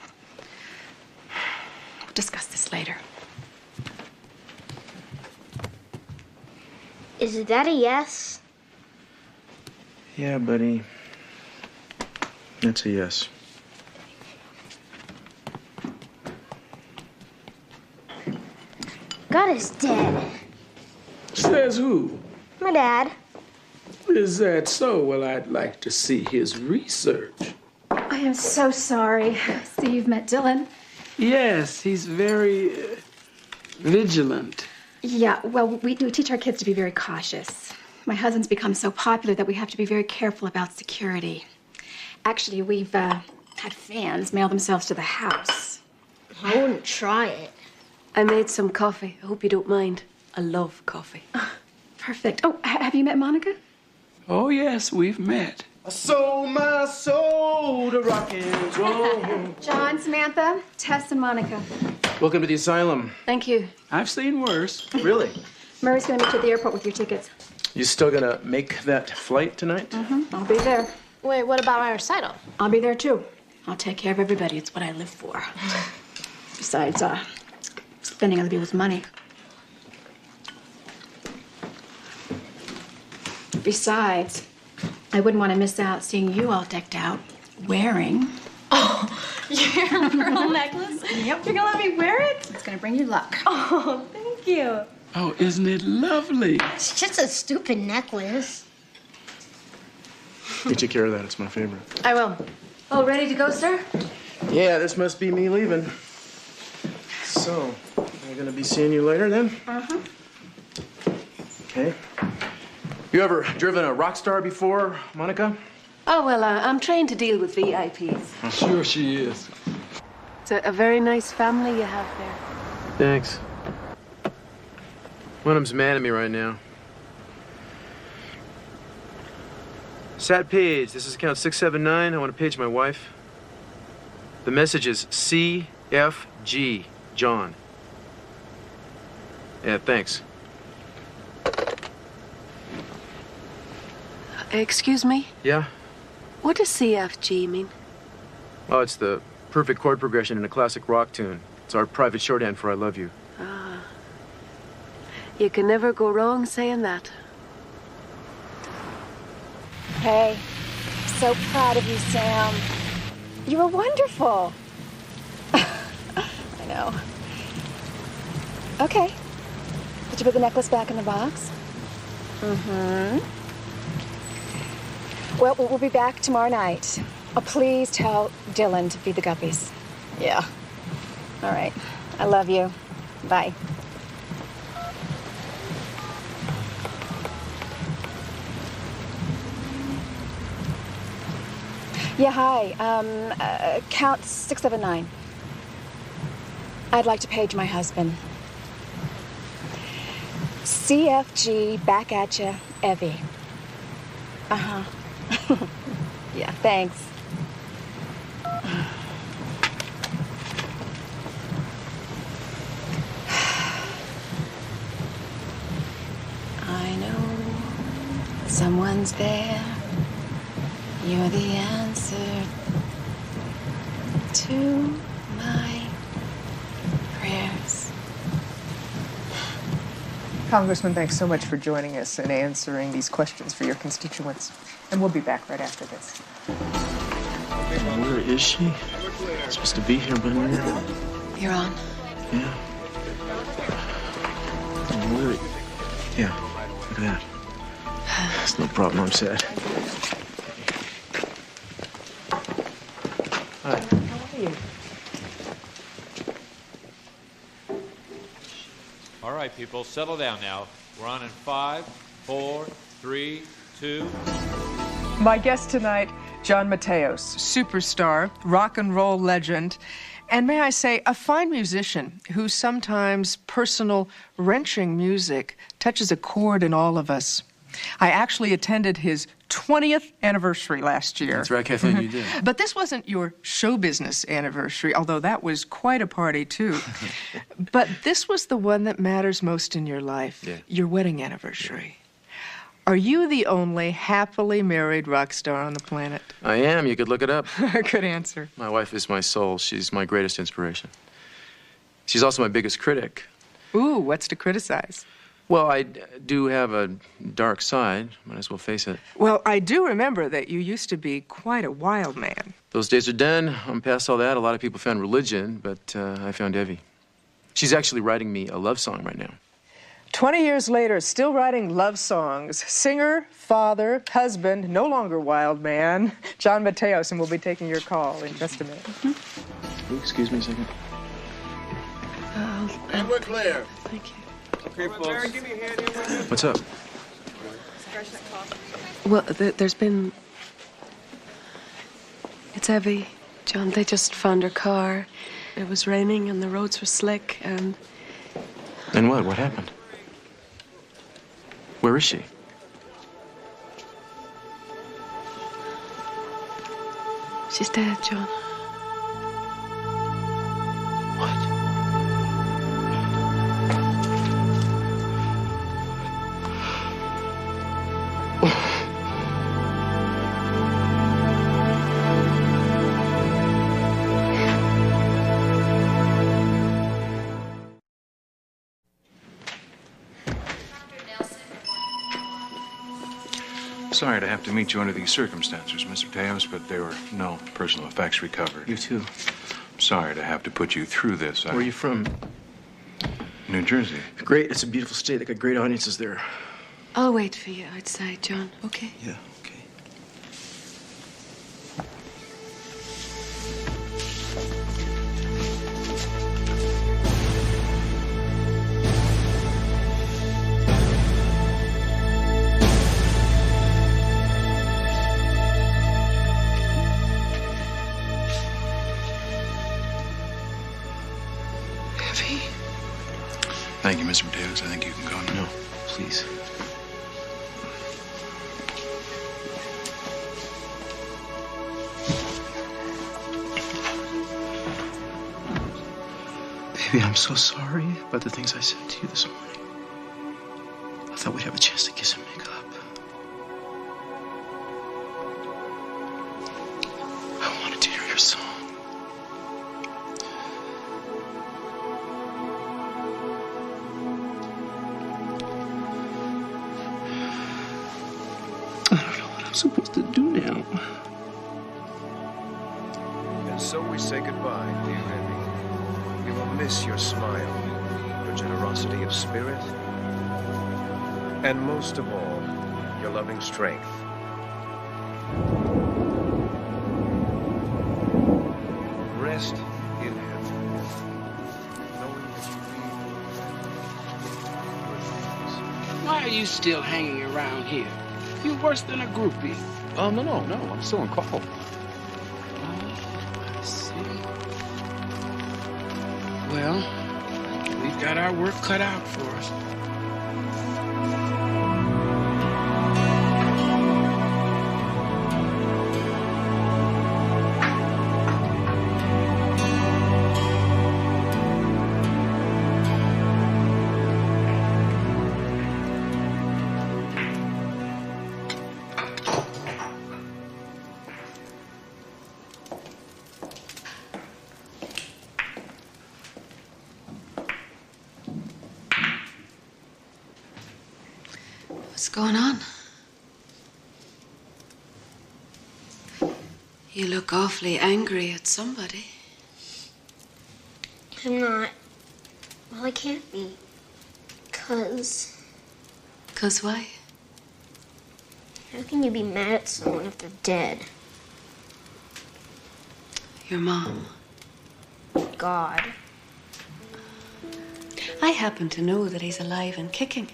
[SPEAKER 19] We'll discuss this later.
[SPEAKER 1] Is that a yes?
[SPEAKER 9] Yeah, buddy. That's a yes.
[SPEAKER 1] God is dead.
[SPEAKER 5] Says who?
[SPEAKER 1] My dad.
[SPEAKER 5] Is that so? Well, I'd like to see his research.
[SPEAKER 19] I am so sorry. See, you've met Dylan.
[SPEAKER 5] Yes, he's very vigilant.
[SPEAKER 19] Yeah, well, we teach our kids to be very cautious. My husband's become so popular that we have to be very careful about security. Actually, we've had fans mail themselves to the house.
[SPEAKER 1] I wouldn't try it.
[SPEAKER 2] I made some coffee. I hope you don't mind. I love coffee.
[SPEAKER 19] Perfect. Oh, have you met Monica?
[SPEAKER 5] Oh, yes, we've met.
[SPEAKER 9] I sold my soul to rock and roll.
[SPEAKER 19] John, Samantha, Tess, and Monica.
[SPEAKER 9] Welcome to the asylum.
[SPEAKER 19] Thank you.
[SPEAKER 5] I've seen worse.
[SPEAKER 9] Really?
[SPEAKER 19] Murray's gonna meet you at the airport with your tickets.
[SPEAKER 9] You still gonna make that flight tonight?
[SPEAKER 19] Mm-hmm. I'll be there.
[SPEAKER 14] Wait, what about my recital?
[SPEAKER 19] I'll be there too. I'll take care of everybody. It's what I live for. Besides, spending other people's money. Besides, I wouldn't want to miss out seeing you all decked out, wearing.
[SPEAKER 21] Oh, your pearl necklace?
[SPEAKER 19] Yep.
[SPEAKER 21] You're gonna let me wear it?
[SPEAKER 19] It's gonna bring you luck.
[SPEAKER 21] Oh, thank you.
[SPEAKER 5] Oh, isn't it lovely?
[SPEAKER 1] It's just a stupid necklace.
[SPEAKER 22] You take care of that. It's my favorite.
[SPEAKER 21] I will.
[SPEAKER 18] Oh, ready to go, sir?
[SPEAKER 22] Yeah, this must be me leaving. So, I'm gonna be seeing you later then?
[SPEAKER 21] Uh-huh.
[SPEAKER 22] Okay. You ever driven a rock star before, Monica?
[SPEAKER 2] Oh, well, I'm trained to deal with VIPs.
[SPEAKER 22] I'm sure she is.
[SPEAKER 2] It's a very nice family you have there.
[SPEAKER 22] Thanks. One of them's mad at me right now. Sat Page, this is account 679. I want to page my wife. The message is CFG, John. Yeah, thanks.
[SPEAKER 2] Excuse me?
[SPEAKER 22] Yeah?
[SPEAKER 2] What does CFG mean?
[SPEAKER 22] Oh, it's the perfect chord progression in a classic rock tune. It's our private shorthand for I love you.
[SPEAKER 2] Ah. You can never go wrong saying that.
[SPEAKER 19] Hey, so proud of you, Sam. You were wonderful. I know. Okay. Did you put the necklace back in the box? Mm-hmm. Well, we'll be back tomorrow night. Oh, please tell Dylan to feed the guppies. Yeah. All right. I love you. Bye. Yeah, hi. Count 679. I'd like to page my husband. CFG, back at ya, Evie. Uh-huh. Yeah, thanks. I know someone's there. You're the answer to my prayers.
[SPEAKER 3] Congressman, thanks so much for joining us and answering these questions for your constituents. And we'll be back right after this.
[SPEAKER 22] Where is she? Supposed to be here by now.
[SPEAKER 21] You're on.
[SPEAKER 22] Yeah. Where? Yeah. Look at that. It's no problem. I'm sad. Hi.
[SPEAKER 3] How are you?
[SPEAKER 20] All right, people, settle down now. We're on in 5, 4, 3, 2.
[SPEAKER 3] My guest tonight, John Mateos, superstar, rock and roll legend, and may I say, a fine musician whose sometimes personal, wrenching music touches a chord in all of us. I actually attended his 20th anniversary last year.
[SPEAKER 22] That's right, Kathleen, you did.
[SPEAKER 3] But this wasn't your show business anniversary, although that was quite a party, too. But this was the one that matters most in your life, your wedding anniversary. Are you the only happily married rock star on the planet?
[SPEAKER 22] I am. You could look it up.
[SPEAKER 3] Good answer.
[SPEAKER 22] My wife is my soul. She's my greatest inspiration. She's also my biggest critic.
[SPEAKER 3] Ooh, what's to criticize?
[SPEAKER 22] Well, I do have a dark side. Might as well face it.
[SPEAKER 3] Well, I do remember that you used to be quite a wild man.
[SPEAKER 22] Those days are done. I'm past all that. A lot of people found religion, but I found Evie. She's actually writing me a love song right now.
[SPEAKER 3] 20 years later, still writing love songs. Singer, father, husband, no longer wild man. John Mateos, and we'll be taking your call in just a minute.
[SPEAKER 22] Ooh, excuse me a second.
[SPEAKER 15] And we're clear.
[SPEAKER 2] Thank you.
[SPEAKER 15] Okay, folks.
[SPEAKER 22] What's up?
[SPEAKER 2] Well, there's been... It's Evie, John. They just found her car. It was raining and the roads were slick and...
[SPEAKER 22] And what? What happened? Where is she?
[SPEAKER 2] She's dead, John.
[SPEAKER 8] Sorry to have to meet you under these circumstances, Mr. Teos, but there were no personal effects recovered.
[SPEAKER 22] You too.
[SPEAKER 8] Sorry to have to put you through this.
[SPEAKER 9] Where are you from?
[SPEAKER 8] New Jersey.
[SPEAKER 9] Great. It's a beautiful state. They got great audiences there.
[SPEAKER 2] I'll wait for you outside, John, okay?
[SPEAKER 9] Yeah.
[SPEAKER 8] Thank you, Mr. Mateos. I think you can go now.
[SPEAKER 9] No, please. Baby, I'm so sorry about the things I said to you this morning. I thought we'd have a chance to kiss and make up. I wanted to hear your song. I don't know what I'm supposed to do now.
[SPEAKER 16] And so we say goodbye, dear Emmy. We will miss your smile, your generosity of spirit, and most of all, your loving strength. Rest in heaven, knowing that
[SPEAKER 5] Why are you still hanging around here? You're worse than a groupie.
[SPEAKER 8] Oh, no. I'm still on call.
[SPEAKER 5] I see. Well, we've got our work cut out for us.
[SPEAKER 2] What's going on? You look awfully angry at somebody.
[SPEAKER 1] I'm not. Well, I can't be. 'Cause...
[SPEAKER 2] 'Cause why?
[SPEAKER 1] How can you be mad at someone if they're dead?
[SPEAKER 2] Your mom.
[SPEAKER 1] God.
[SPEAKER 2] I happen to know that he's alive and kicking.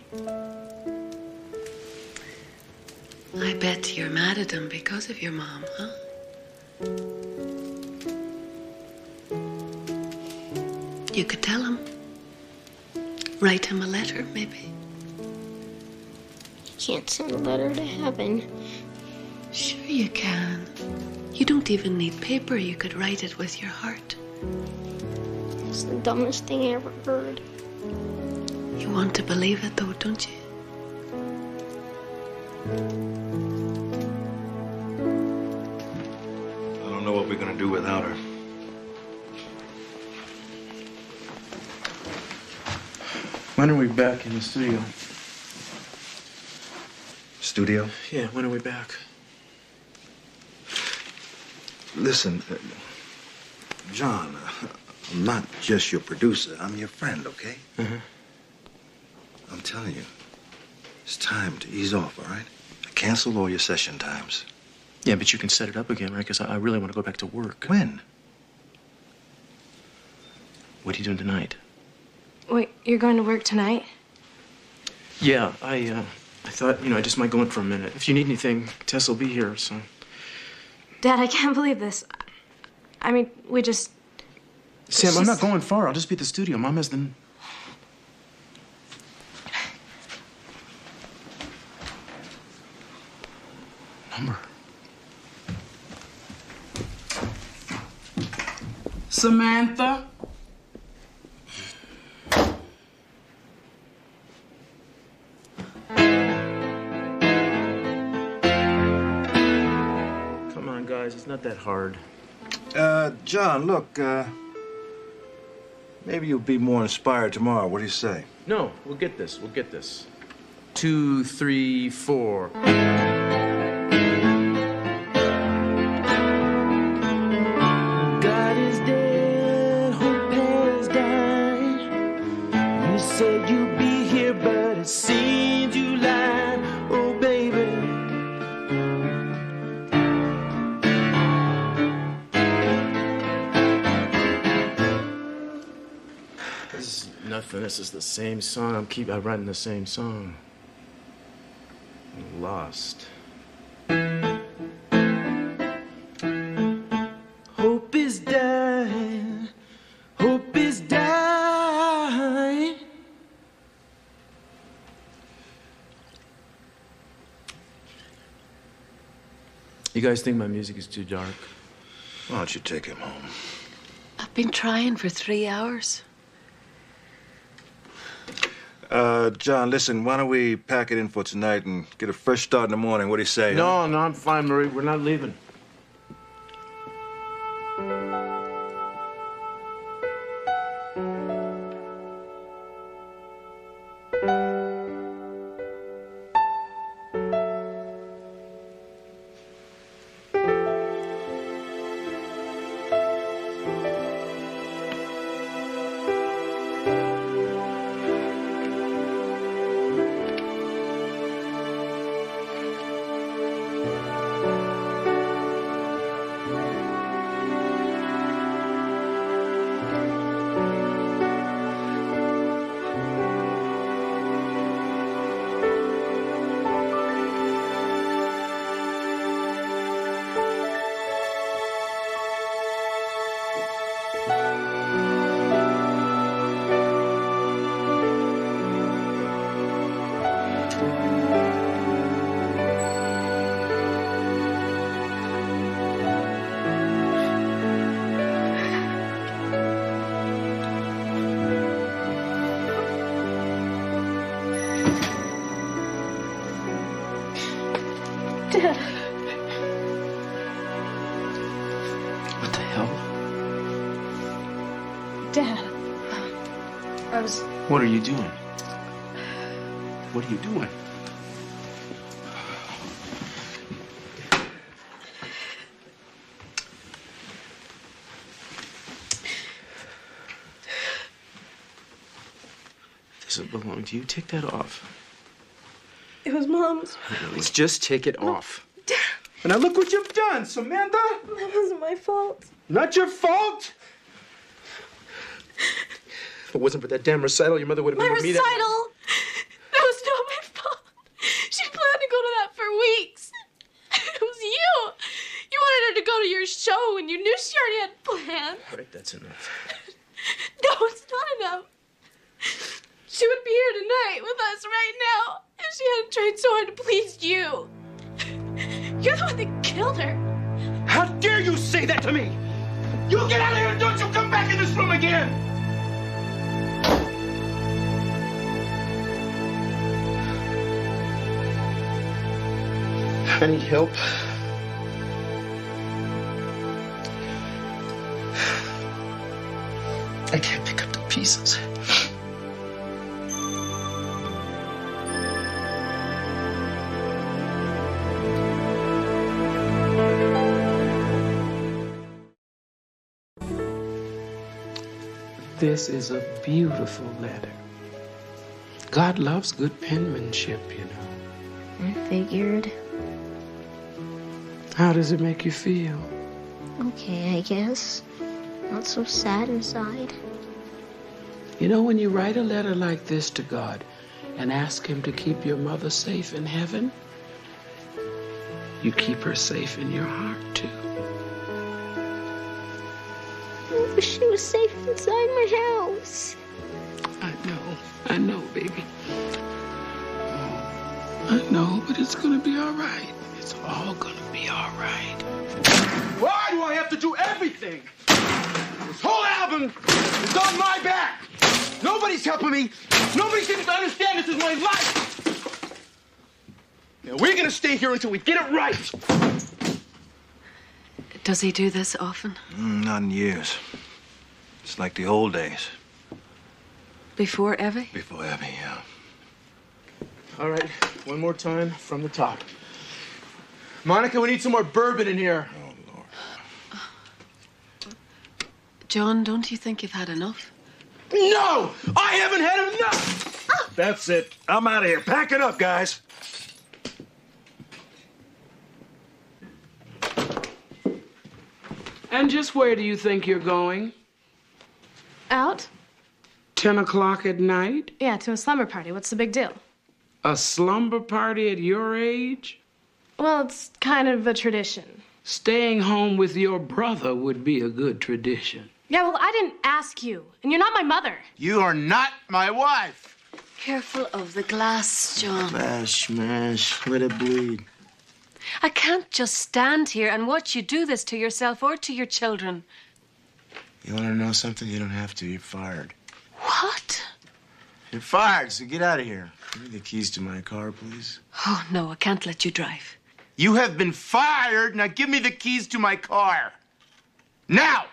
[SPEAKER 2] I bet you're mad at him because of your mom, huh? You could tell him. Write him a letter, maybe.
[SPEAKER 1] You can't send a letter to heaven.
[SPEAKER 2] Sure you can. You don't even need paper. You could write it with your heart.
[SPEAKER 1] It's the dumbest thing I ever heard.
[SPEAKER 2] You want to believe it, though, don't you?
[SPEAKER 6] I don't know what we're gonna do without her.
[SPEAKER 9] When are we back in the studio?
[SPEAKER 6] Studio?
[SPEAKER 9] Yeah, when are we back?
[SPEAKER 6] Listen, John, I'm not just your producer. I'm your friend, okay?
[SPEAKER 9] Uh-huh.
[SPEAKER 6] I'm telling you, it's time to ease off, all right? Cancel all your session times.
[SPEAKER 9] Yeah, but you can set it up again, right? Because I really want to go back to work.
[SPEAKER 6] When?
[SPEAKER 9] What are you doing tonight?
[SPEAKER 14] Wait, you're going to work tonight?
[SPEAKER 9] Yeah, I thought, I just might go in for a minute. If you need anything, Tess will be here, so...
[SPEAKER 14] Dad, I can't believe this. I mean, we just...
[SPEAKER 9] Sam, I'm not going far. I'll just be at the studio. Mom has the... number.
[SPEAKER 5] Samantha?
[SPEAKER 9] Come on, guys. It's not that hard.
[SPEAKER 6] John, look, maybe you'll be more inspired tomorrow. What do you say?
[SPEAKER 9] No, we'll get this. 2, 3, 4. This is nothing. This is the same song. I'm writing the same song. I'm lost. Hope is dying. Hope is dying. You guys think my music is too dark?
[SPEAKER 6] Why don't you take him home?
[SPEAKER 2] I've been trying for 3 hours.
[SPEAKER 6] John, listen, why don't we pack it in for tonight and get a fresh start in the morning? What do you say?
[SPEAKER 9] No, I'm fine, Marie. We're not leaving.
[SPEAKER 1] Dad.
[SPEAKER 9] What the hell?
[SPEAKER 1] Dad. I was...
[SPEAKER 9] What are you doing? What are you doing? Doesn't belong to you. Take that off.
[SPEAKER 1] It was Mom's.
[SPEAKER 9] Let's just take it off.
[SPEAKER 1] Dad.
[SPEAKER 9] And now look what you've done, Samantha.
[SPEAKER 1] That wasn't my fault.
[SPEAKER 9] Not your fault. If it wasn't for that damn recital, your mother would have been with me.
[SPEAKER 1] That was not my fault. She planned to go to that for weeks. It was you. You wanted her to go to your show and you knew she already had plans.
[SPEAKER 9] All right, that's enough.
[SPEAKER 1] No, it's not enough. She would be here tonight with us right now if she hadn't tried so hard to please you. You're the one that killed her.
[SPEAKER 9] How dare you say that to me? You get out of here and don't you come back in this room again! I need help. I can't pick up the pieces. This is a beautiful letter. God loves good penmanship, you know.
[SPEAKER 1] I figured.
[SPEAKER 9] How does it make you feel?
[SPEAKER 1] Okay, I guess. Not so sad inside.
[SPEAKER 5] You know, when you write a letter like this to God and ask Him to keep your mother safe in heaven, you keep her safe in your heart, too.
[SPEAKER 1] I wish she was safe inside my house.
[SPEAKER 5] I know, baby. I know, but it's gonna be all right. It's all gonna be all right.
[SPEAKER 9] Why do I have to do everything? This whole album is on my back. Nobody's helping me. Nobody seems to understand this is my life. Now, we're gonna stay here until we get it right.
[SPEAKER 2] Does he do this often?
[SPEAKER 6] Not in years. It's like the old days.
[SPEAKER 2] Before Evie?
[SPEAKER 6] Before Evie, yeah.
[SPEAKER 9] All right, one more time from the top. Monica, we need some more bourbon in here.
[SPEAKER 6] Oh, Lord.
[SPEAKER 2] John, don't you think you've had enough?
[SPEAKER 9] No! I haven't had enough!
[SPEAKER 6] That's it. I'm out of here. Pack it up, guys.
[SPEAKER 5] And just where do you think you're going?
[SPEAKER 14] Out?
[SPEAKER 5] 10 o'clock at night?
[SPEAKER 14] Yeah, to a slumber party. What's the big deal?
[SPEAKER 5] A slumber party at your age?
[SPEAKER 14] Well, it's kind of a tradition.
[SPEAKER 5] Staying home with your brother would be a good tradition.
[SPEAKER 14] Yeah, well, I didn't ask you, and you're not my mother.
[SPEAKER 9] You are not my wife.
[SPEAKER 2] Careful of the glass, John.
[SPEAKER 22] Smash. Let it bleed.
[SPEAKER 2] I can't just stand here and watch you do this to yourself or to your children.
[SPEAKER 9] You want to know something? You don't have to. You're fired.
[SPEAKER 2] What?
[SPEAKER 9] You're fired, so get out of here. Give me the keys to my car, please.
[SPEAKER 2] Oh, no, I can't let you drive.
[SPEAKER 9] You have been fired. Now give me the keys to my car. Now!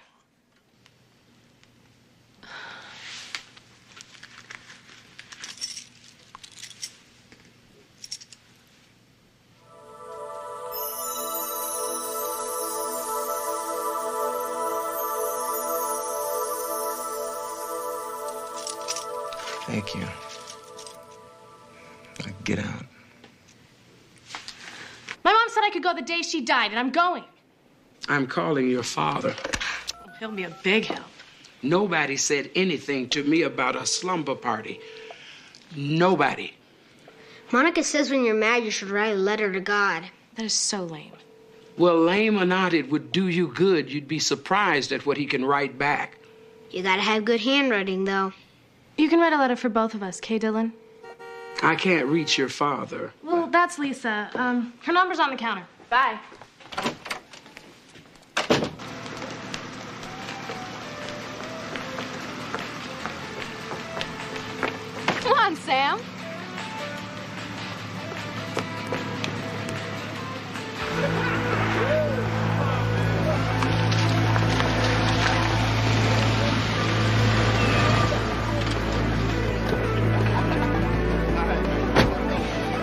[SPEAKER 9] Thank you. Now get out.
[SPEAKER 14] My mom said I could go the day she died, and I'm going.
[SPEAKER 5] I'm calling your father.
[SPEAKER 14] He'll be a big help.
[SPEAKER 5] Nobody said anything to me about a slumber party. Nobody.
[SPEAKER 21] Monica says when you're mad, you should write a letter to God.
[SPEAKER 14] That is so lame.
[SPEAKER 5] Well, lame or not, it would do you good. You'd be surprised at what he can write back.
[SPEAKER 21] You gotta have good handwriting, though.
[SPEAKER 14] You can write a letter for both of us, Kay Dillon.
[SPEAKER 5] I can't reach your father.
[SPEAKER 14] Well, that's Lisa. Her number's on the counter. Bye. Come on, Sam.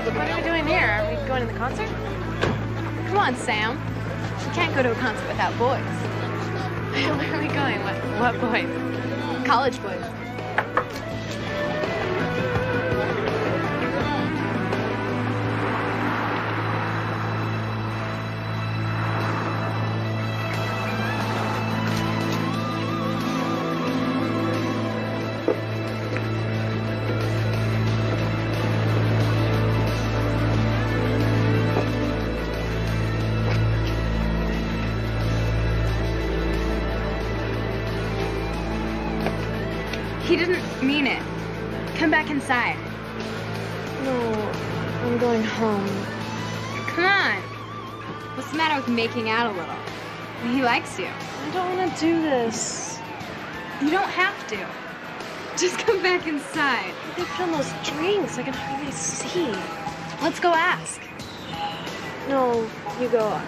[SPEAKER 14] What are we doing here? Are we going to the concert? Come on, Sam. You can't go to a concert without boys. Where are we going? What boys? College boys.
[SPEAKER 4] He didn't mean it. Come back inside.
[SPEAKER 14] No, I'm going home.
[SPEAKER 4] Come on. What's the matter with making out a little? He likes you.
[SPEAKER 14] I don't want to do this.
[SPEAKER 4] You don't have to. Just come back inside.
[SPEAKER 14] They put on those drinks. I can hardly see.
[SPEAKER 4] Let's go ask.
[SPEAKER 14] No, you go.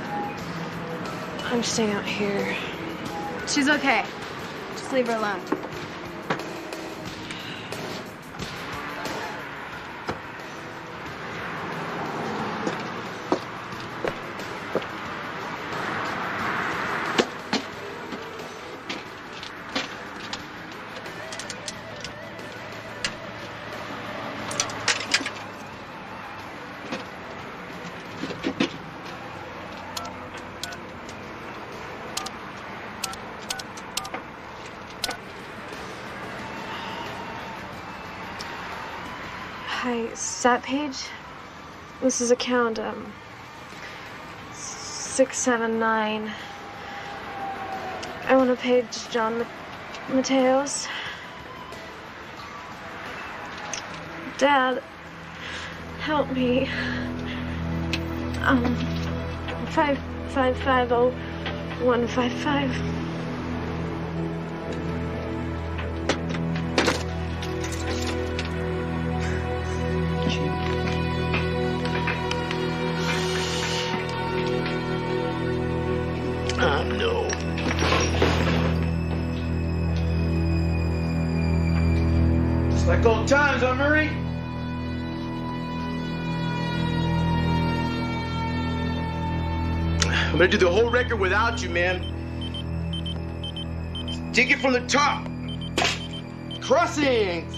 [SPEAKER 14] I'm staying out here.
[SPEAKER 4] She's okay. Just leave her alone.
[SPEAKER 14] Hi, stat page. This is account 679. I want to pay John Mateos. Dad, help me. 5550155.
[SPEAKER 9] No. It's like old times, huh, Murray? I'm gonna do the whole record without you, man. Take it from the top. Crossings.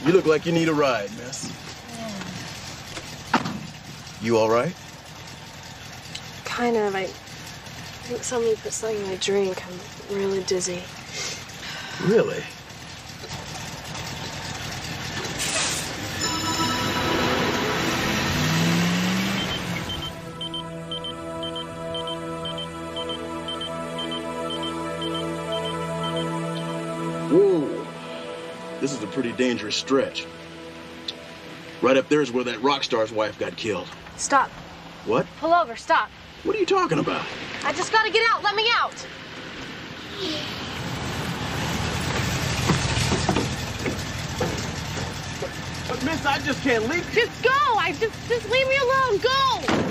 [SPEAKER 15] You look like you need a ride, miss. You all right?
[SPEAKER 1] Kind of. I think somebody put something in my drink. I'm really dizzy.
[SPEAKER 15] Really? Whoa. This is a pretty dangerous stretch. Right up there is where that rock star's wife got killed.
[SPEAKER 1] Stop.
[SPEAKER 15] What?
[SPEAKER 1] Pull over. Stop.
[SPEAKER 15] What are you talking about?
[SPEAKER 1] I just gotta get out. Let me out.
[SPEAKER 15] But miss, I just can't leave.
[SPEAKER 1] Just go. Just leave me alone. Go.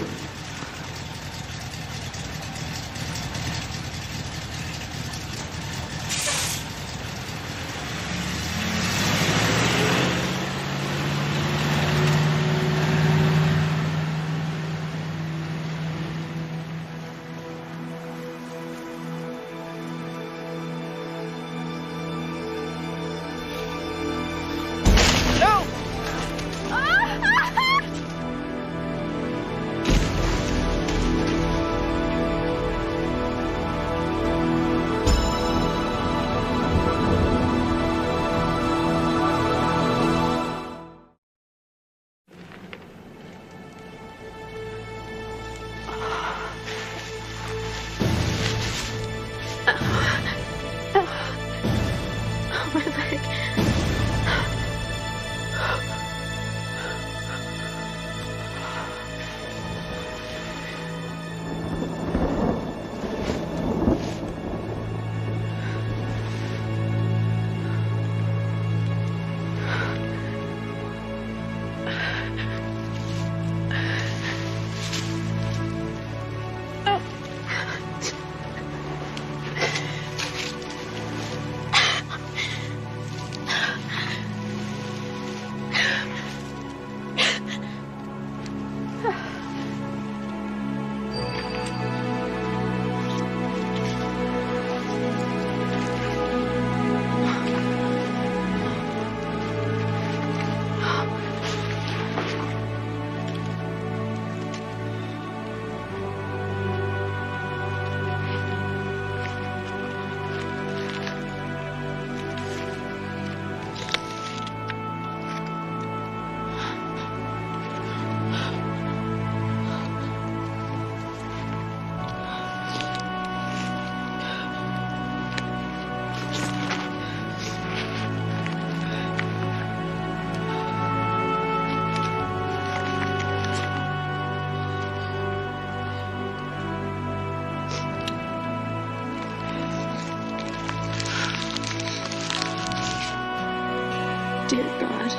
[SPEAKER 1] Dear God.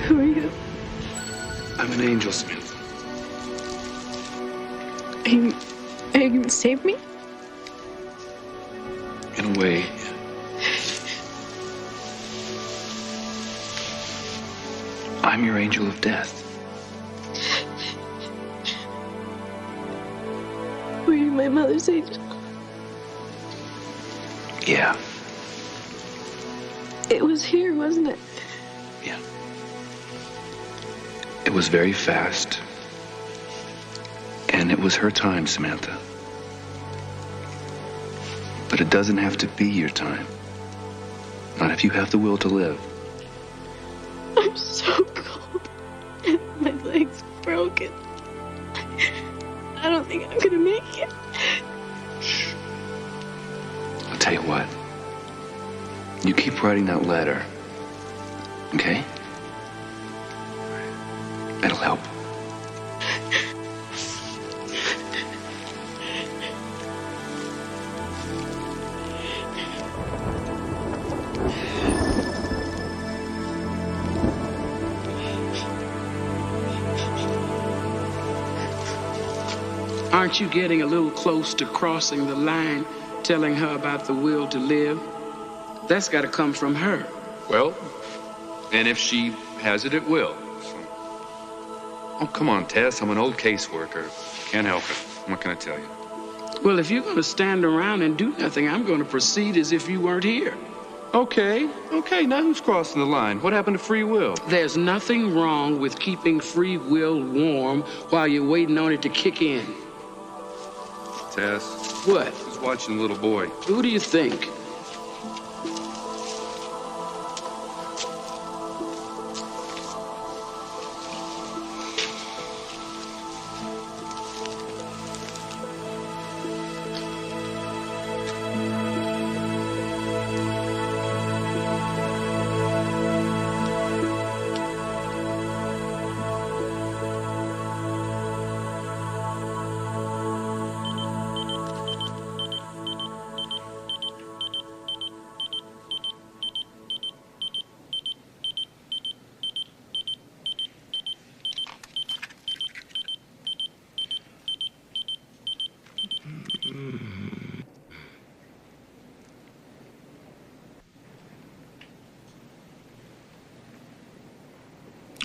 [SPEAKER 1] Who are you?
[SPEAKER 8] I'm an angel, Smith.
[SPEAKER 1] Are you gonna save me?
[SPEAKER 8] In a way. I'm your angel of death.
[SPEAKER 1] Were you my mother's angel?
[SPEAKER 8] Yeah.
[SPEAKER 1] It was here, wasn't it?
[SPEAKER 8] Yeah. It was very fast. And it was her time, Samantha. But it doesn't have to be your time. Not if you have the will to live.
[SPEAKER 1] I'm so cold. And my leg's broken. I don't think I'm gonna make it.
[SPEAKER 8] Shh. I'll tell you what. You keep writing that letter. Okay? It'll help.
[SPEAKER 5] Aren't you getting a little close to crossing the line, telling her about the will to live? That's got to come from her.
[SPEAKER 8] Well, and if she has it, it will. Oh, come on, Tess. I'm an old caseworker. Can't help it. What can I tell you?
[SPEAKER 5] Well, if you're going to stand around and do nothing, I'm going to proceed as if you weren't here.
[SPEAKER 8] Okay, now who's crossing the line? What happened to free will?
[SPEAKER 5] There's nothing wrong with keeping free will warm while you're waiting on it to kick in.
[SPEAKER 8] Tess.
[SPEAKER 5] What?
[SPEAKER 8] Who's watching the little boy?
[SPEAKER 5] Who do you think?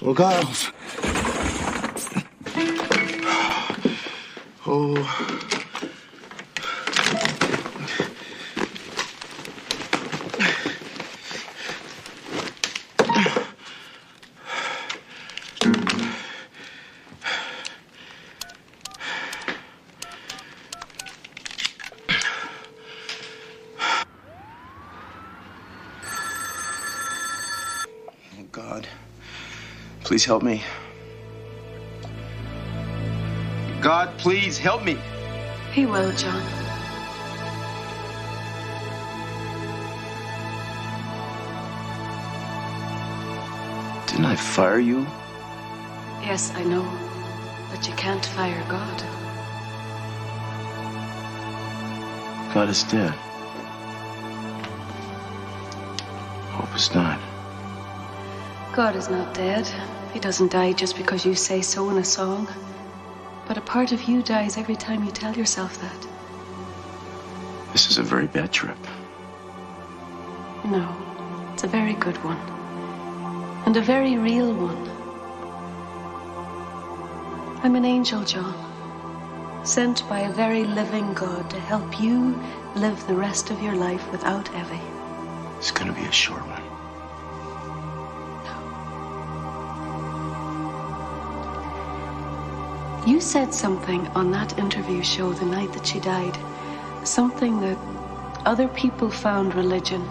[SPEAKER 15] Oh, God. Oh.
[SPEAKER 22] God, please help me. God, please help me.
[SPEAKER 1] He will, John.
[SPEAKER 22] Didn't I fire you?
[SPEAKER 1] Yes, I know. But you can't fire God.
[SPEAKER 22] God is dead. Hope is not.
[SPEAKER 1] God is not dead. He doesn't die just because you say so in a song. But a part of you dies every time you tell yourself that.
[SPEAKER 22] This is a very bad trip.
[SPEAKER 1] No, it's a very good one. And a very real one. I'm an angel, John. Sent by a very living God to help you live the rest of your life without Evie.
[SPEAKER 22] It's gonna be a short one.
[SPEAKER 1] You said something on that interview show the night that she died. Something that other people found religion,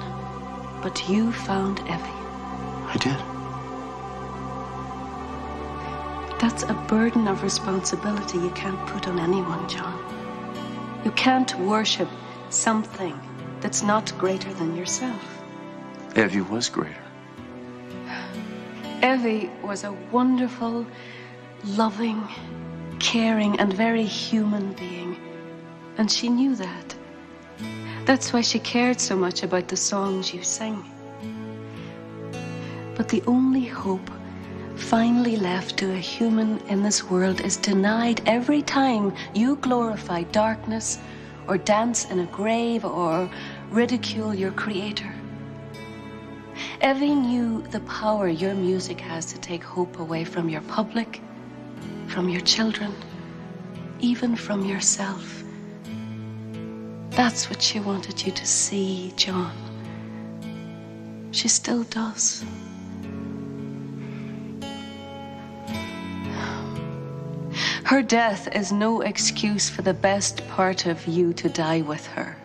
[SPEAKER 1] but you found Evie.
[SPEAKER 22] I did.
[SPEAKER 1] That's a burden of responsibility you can't put on anyone, John. You can't worship something that's not greater than yourself.
[SPEAKER 22] Evie was greater.
[SPEAKER 1] Evie was a wonderful, loving, caring and very human being. And she knew that. That's why she cared so much about the songs you sing. But the only hope finally left to a human in this world is denied every time you glorify darkness or dance in a grave or ridicule your creator. Evie knew the power your music has to take hope away from your public, from your children, even from yourself. That's what she wanted you to see, John. She still does. Her death is no excuse for the best part of you to die with her.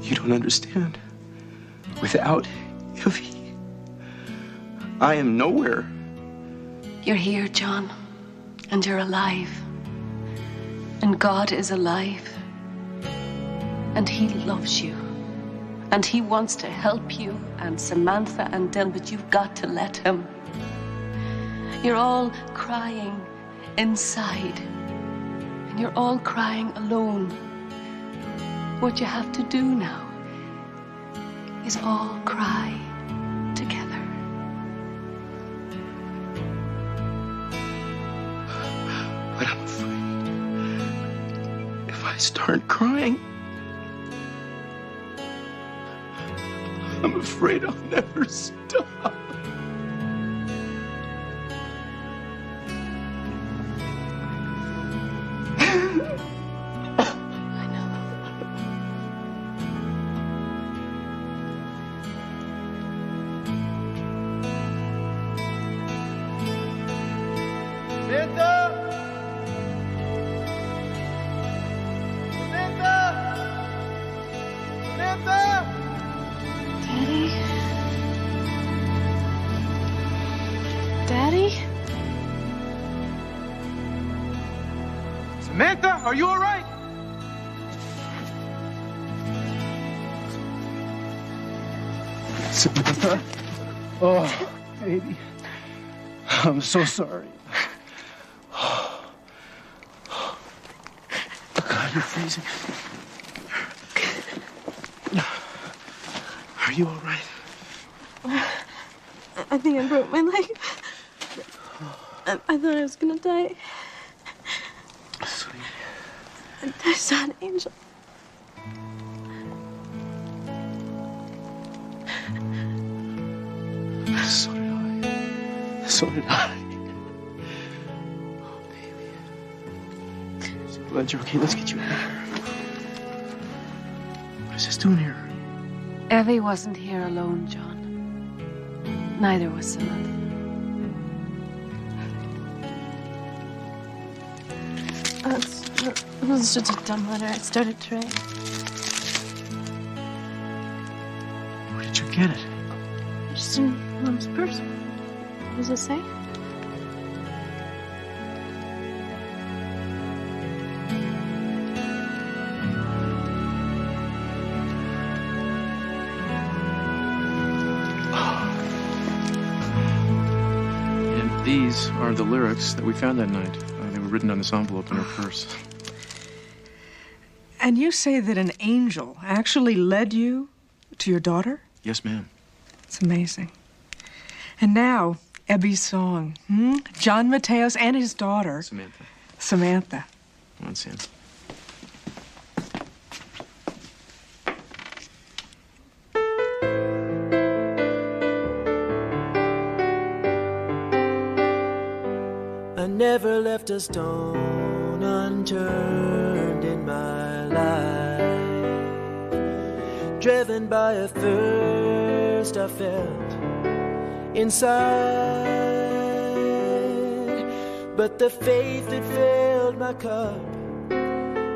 [SPEAKER 22] You don't understand. Without Evie, I am nowhere.
[SPEAKER 1] You're here, John, and you're alive. And God is alive. And He loves you. And He wants to help you and Samantha and Dylan, but you've got to let Him. You're all crying inside. And you're all crying alone. What you have to do now is all cry together.
[SPEAKER 22] But I'm afraid if I start crying, I'm afraid I'll never stop.
[SPEAKER 14] Daddy?
[SPEAKER 9] Samantha, are you all right? Samantha? Oh, baby. I'm so sorry. God, you're freezing. Are you all right?
[SPEAKER 14] I think I broke my leg. I thought I was gonna die.
[SPEAKER 9] Sweetie.
[SPEAKER 14] I saw an angel.
[SPEAKER 9] So did I. So did I. Oh, baby. I'm glad you're okay. Let's get you out of here. What is this doing here?
[SPEAKER 1] Evie wasn't here alone, John. Neither was Samantha.
[SPEAKER 14] It was just a dumb letter. I started to write.
[SPEAKER 9] Where did you get it?
[SPEAKER 14] Just in Mom's purse. What does it say?
[SPEAKER 10] And these are the lyrics that we found that night. They were written on this envelope in her purse.
[SPEAKER 3] And you say that an angel actually led you to your daughter?
[SPEAKER 10] Yes, ma'am.
[SPEAKER 3] It's amazing. And now, Ebby's song. John Mateos and his daughter.
[SPEAKER 10] Samantha.
[SPEAKER 3] Samantha.
[SPEAKER 10] Come on, Sam.
[SPEAKER 17] I never left a stone unturned in my life, driven by a thirst I felt inside, but the faith that filled my cup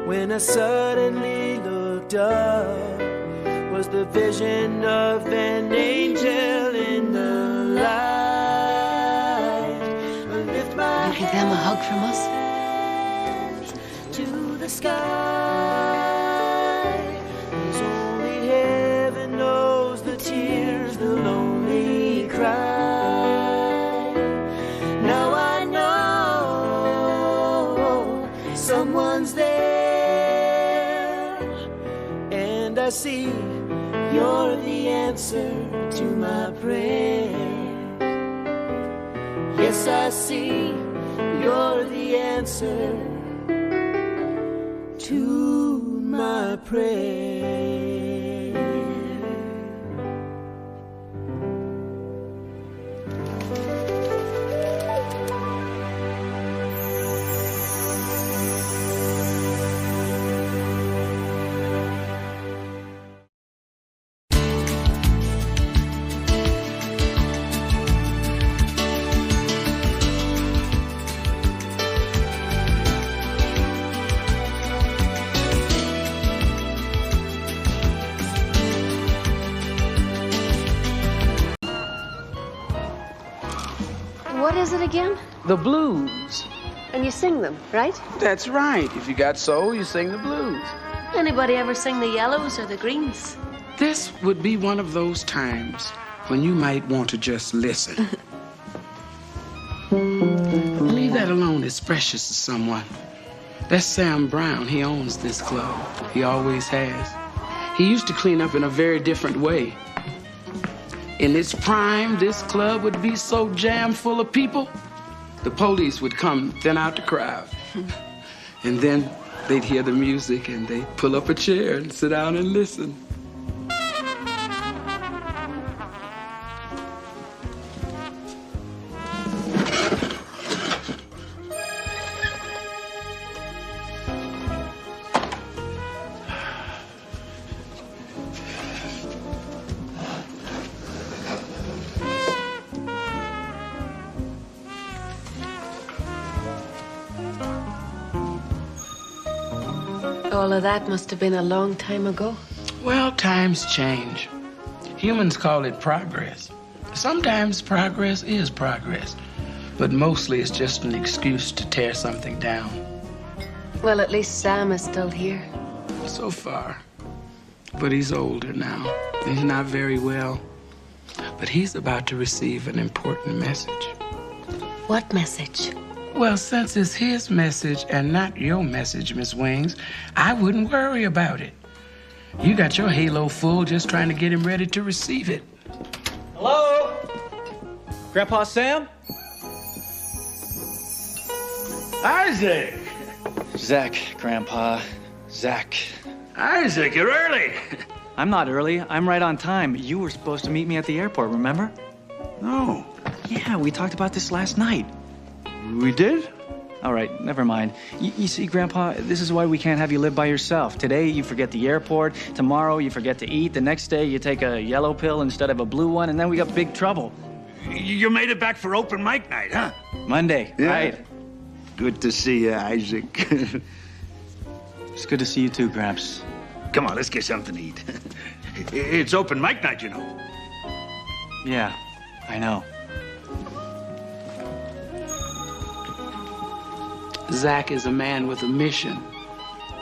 [SPEAKER 17] when I suddenly looked up was the vision of an angel in the light.
[SPEAKER 1] Will you give them a hug from us?
[SPEAKER 17] To the sky, 'cause only heaven knows the tears the lonely cry. Now I know someone's there, and I see you're the answer to my prayer. Yes, I see you're the answer to my prayer.
[SPEAKER 1] What is it again?
[SPEAKER 5] The blues.
[SPEAKER 1] And you sing them, right?
[SPEAKER 5] That's right. If you got soul, you sing the blues.
[SPEAKER 1] Anybody ever sing the yellows or the greens?
[SPEAKER 5] This would be one of those times when you might want to just listen. Leave that alone. It's precious to someone. That's Sam Brown. He owns this club. He always has. He used to clean up in a very different way. In its prime, this club would be so jam full of people, the police would come thin out the crowd. And then they'd hear the music and they'd pull up a chair and sit down and listen.
[SPEAKER 2] All of that must have been a long time ago.
[SPEAKER 5] Well, times change. Humans call it progress. Sometimes progress is progress, but mostly it's just an excuse to tear something down.
[SPEAKER 2] Well, at least Sam is still here.
[SPEAKER 5] So far. But he's older now. He's not very well. But he's about to receive an important message.
[SPEAKER 2] What message?
[SPEAKER 5] Well, since it's his message and not your message, Miss Wings, I wouldn't worry about it. You got your halo full just trying to get him ready to receive it.
[SPEAKER 11] Hello? Grandpa Sam?
[SPEAKER 9] Isaac!
[SPEAKER 11] Zach, Grandpa. Zach.
[SPEAKER 9] Isaac, you're early.
[SPEAKER 11] I'm not early. I'm right on time. You were supposed to meet me at the airport, remember?
[SPEAKER 9] No.
[SPEAKER 11] Yeah, we talked about this last night.
[SPEAKER 9] We did?
[SPEAKER 11] All right, never mind. You see, Grandpa, this is why we can't have you live by yourself. Today, you forget the airport. Tomorrow, you forget to eat. The next day, you take a yellow pill instead of a blue one, and then we got big trouble.
[SPEAKER 9] You made it back for open mic night, huh?
[SPEAKER 11] Monday,
[SPEAKER 9] Yeah.
[SPEAKER 11] right.
[SPEAKER 9] Good to see you, Isaac.
[SPEAKER 11] It's good to see you too, Gramps.
[SPEAKER 9] Come on, let's get something to eat. It's open mic night, you know.
[SPEAKER 11] Yeah, I know.
[SPEAKER 5] Zach is a man with a mission.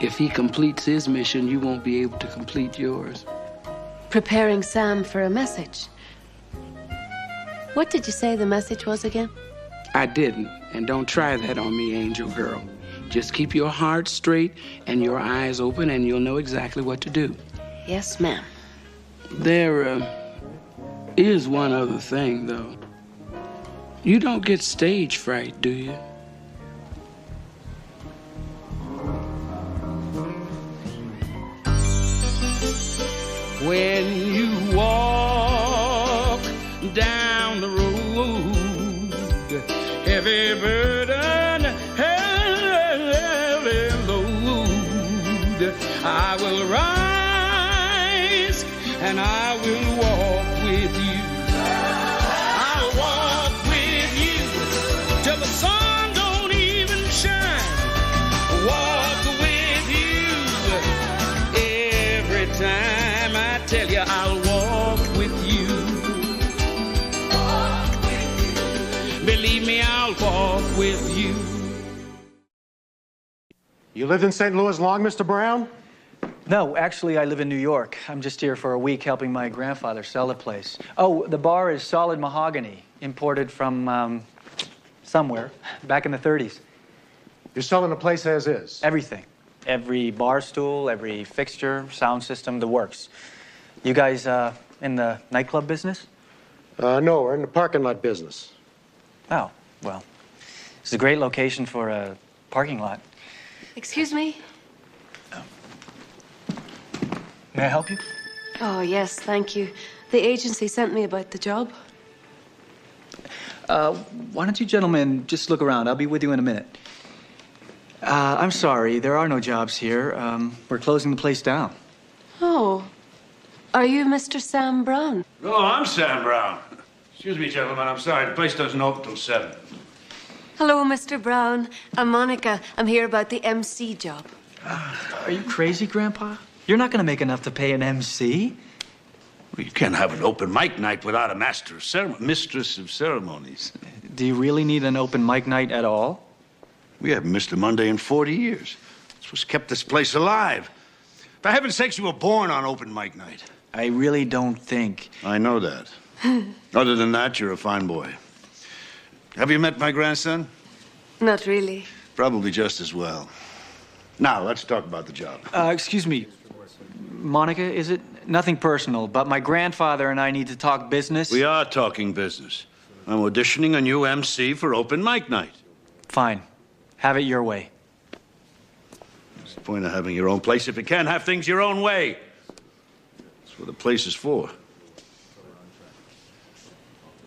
[SPEAKER 5] If he completes his mission, you won't be able to complete yours.
[SPEAKER 2] Preparing Sam for a message. What did you say the message was again?
[SPEAKER 5] I didn't, and don't try that on me, Angel Girl. Just keep your heart straight and your eyes open, and you'll know exactly what to do.
[SPEAKER 2] Yes, ma'am.
[SPEAKER 5] There is one other thing, though. You don't get stage fright, do you? When you walk down the road, heavy burden, heavy load, I will rise and I will walk with you. I'll walk with you till the sun don't even shine. Walk with you every time. I tell you, I'll walk with you. Believe me, I'll walk with you.
[SPEAKER 6] You lived in St. Louis long, Mr. Brown?
[SPEAKER 11] No, actually, I live in New York. I'm just here for a week helping my grandfather sell the place. Oh, the bar is solid mahogany, imported from somewhere back in the 30s.
[SPEAKER 6] You're selling the place as is?
[SPEAKER 11] Everything. Every bar stool, every fixture, sound system, the works. You guys in the nightclub business?
[SPEAKER 6] No, we're in the parking lot business.
[SPEAKER 11] Oh, well, it's a great location for a parking lot.
[SPEAKER 2] Excuse me?
[SPEAKER 11] May I help you?
[SPEAKER 2] Oh, yes, thank you. The agency sent me about the job.
[SPEAKER 11] Why don't you gentlemen just look around? I'll be with you in a minute. I'm sorry, there are no jobs here. We're closing the place down.
[SPEAKER 2] Oh. Are you Mr. Sam Brown?
[SPEAKER 9] Oh, I'm Sam Brown. Excuse me, gentlemen, I'm sorry. The place doesn't open till 7.
[SPEAKER 2] Hello, Mr. Brown. I'm Monica. I'm here about the MC job.
[SPEAKER 11] Are you crazy, Grandpa? You're not going to make enough to pay an MC.
[SPEAKER 9] Well, you can't have an open mic night without a mistress of ceremonies.
[SPEAKER 11] Do you really need an open mic night at all?
[SPEAKER 9] We haven't missed a Monday in 40 years. It's what's kept this place alive. For heaven's sakes, you were born on open mic night.
[SPEAKER 11] I really don't think.
[SPEAKER 9] I know that. Other than that, you're a fine boy. Have you met my grandson?
[SPEAKER 2] Not really.
[SPEAKER 9] Probably just as well. Now, let's talk about the job.
[SPEAKER 11] Excuse me. Monica, is it? Nothing personal, but my grandfather and I need to talk business.
[SPEAKER 9] We are talking business. I'm auditioning a new MC for open mic night.
[SPEAKER 11] Fine. Have it your way.
[SPEAKER 9] What's the point of having your own place if you can't have things your own way? That's what the place is for.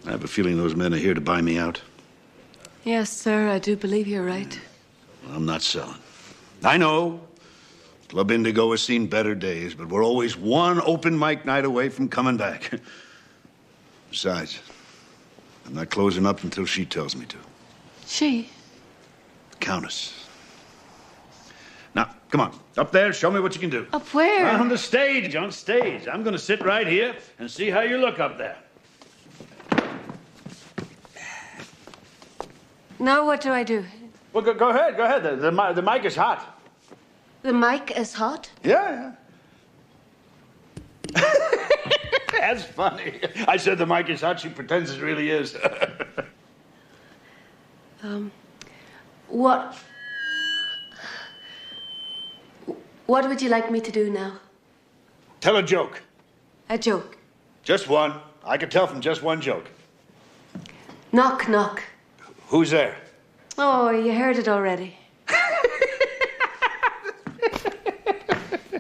[SPEAKER 9] I have a feeling those men are here to buy me out.
[SPEAKER 2] Yes, sir, I do believe you're right.
[SPEAKER 9] I'm not selling. I know Club Indigo has seen better days, but we're always one open mic night away from coming back. Besides, I'm not closing up until she tells me to.
[SPEAKER 2] She?
[SPEAKER 9] The Countess. Now,
[SPEAKER 7] Come on, up there, show me what you can do.
[SPEAKER 2] Up where?
[SPEAKER 7] On the stage, on stage. I'm gonna sit right here and see how you look up there.
[SPEAKER 2] Now what do I do?
[SPEAKER 7] Well, go ahead, go ahead. The mic is hot.
[SPEAKER 2] The mic is hot?
[SPEAKER 7] Yeah. That's funny. I said the mic is hot, she pretends it really is.
[SPEAKER 2] What would you like me to do now?
[SPEAKER 7] Tell a joke.
[SPEAKER 2] A joke.
[SPEAKER 7] Just one. I can tell from just one joke.
[SPEAKER 2] Knock, knock.
[SPEAKER 7] Who's there?
[SPEAKER 2] Oh, you heard it already.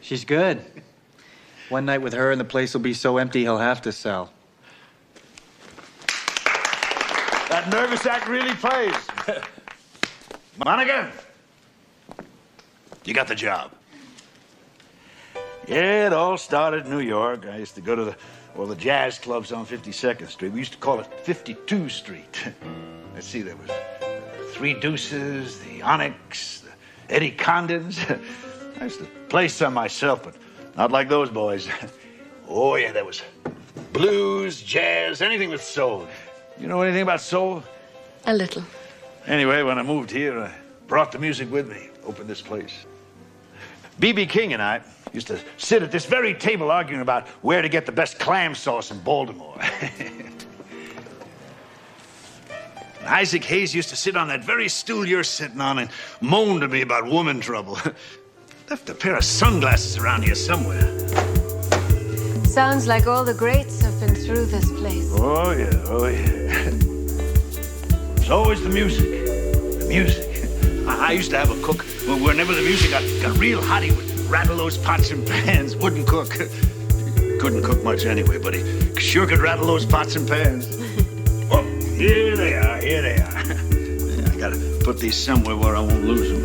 [SPEAKER 11] She's good. One night with her and the place will be so empty he'll have to sell.
[SPEAKER 7] That nervous act really plays. Monica, you got the job. Yeah, it all started in New York. I used to go to the jazz clubs on 52nd Street. We used to call it 52 Street. Let's see, there was Three Deuces, the Onyx, the Eddie Condons. I used to play some myself, but not like those boys. Oh, yeah, there was blues, jazz, anything with soul. You know anything about soul?
[SPEAKER 2] A little.
[SPEAKER 7] Anyway, when I moved here, I brought the music with me, opened this place. B.B. King and I used to sit at this very table arguing about where to get the best clam sauce in Baltimore. Isaac Hayes used to sit on that very stool you're sitting on and moan to me about woman trouble. Left a pair of sunglasses around here somewhere.
[SPEAKER 2] Sounds like all the greats have been through this place.
[SPEAKER 7] Oh, yeah, oh, yeah. It's always the music. The music. I used to have a cook whenever the music got real hot, he would rattle those pots and pans. Wouldn't cook. Couldn't cook much anyway, but he sure could rattle those pots and pans. Oh, here they are, here they are. Yeah, I gotta put these somewhere where I won't lose them.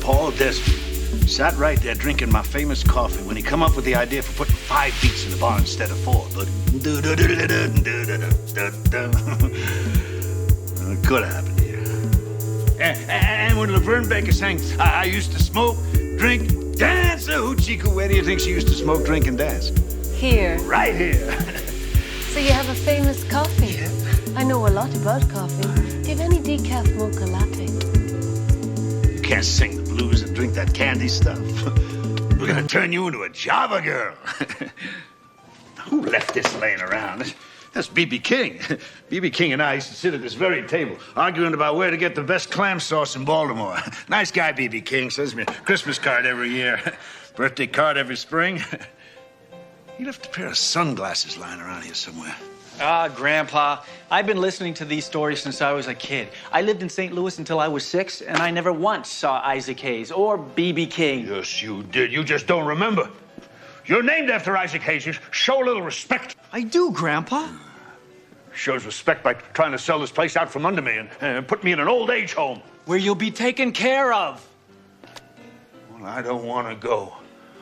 [SPEAKER 7] Paul Desmond sat right there drinking my famous coffee when he come up with the idea for putting 5 beats in the bar instead of 4. But it could have happened here. And when Laverne Baker sang, I used to smoke, drink, dance. Oh, Chico, where do you think she used to smoke, drink, and dance?
[SPEAKER 2] Here.
[SPEAKER 7] Right here.
[SPEAKER 2] So you have a famous coffee? Yeah. I know a lot about coffee. Do you have any decaf mocha latte?
[SPEAKER 7] You can't sing the blues and drink that candy stuff. We're gonna turn you into a Java girl. Who left this laying around? That's B.B. King. B.B. King and I used to sit at this very table, arguing about where to get the best clam sauce in Baltimore. Nice guy, B.B. King. Sends me a Christmas card every year, birthday card every spring. He left a pair of sunglasses lying around here somewhere.
[SPEAKER 11] Ah, Grandpa, I've been listening to these stories since I was a kid. I lived in St. Louis until I was 6, and I never once saw Isaac Hayes or B.B. King.
[SPEAKER 7] Yes, you did. You just don't remember. You're named after Isaac Hayes. You show a little respect.
[SPEAKER 11] I do, Grandpa.
[SPEAKER 7] Shows respect by trying to sell this place out from under me and put me in an old age home.
[SPEAKER 11] Where you'll be taken care of.
[SPEAKER 7] Well, I don't want to go.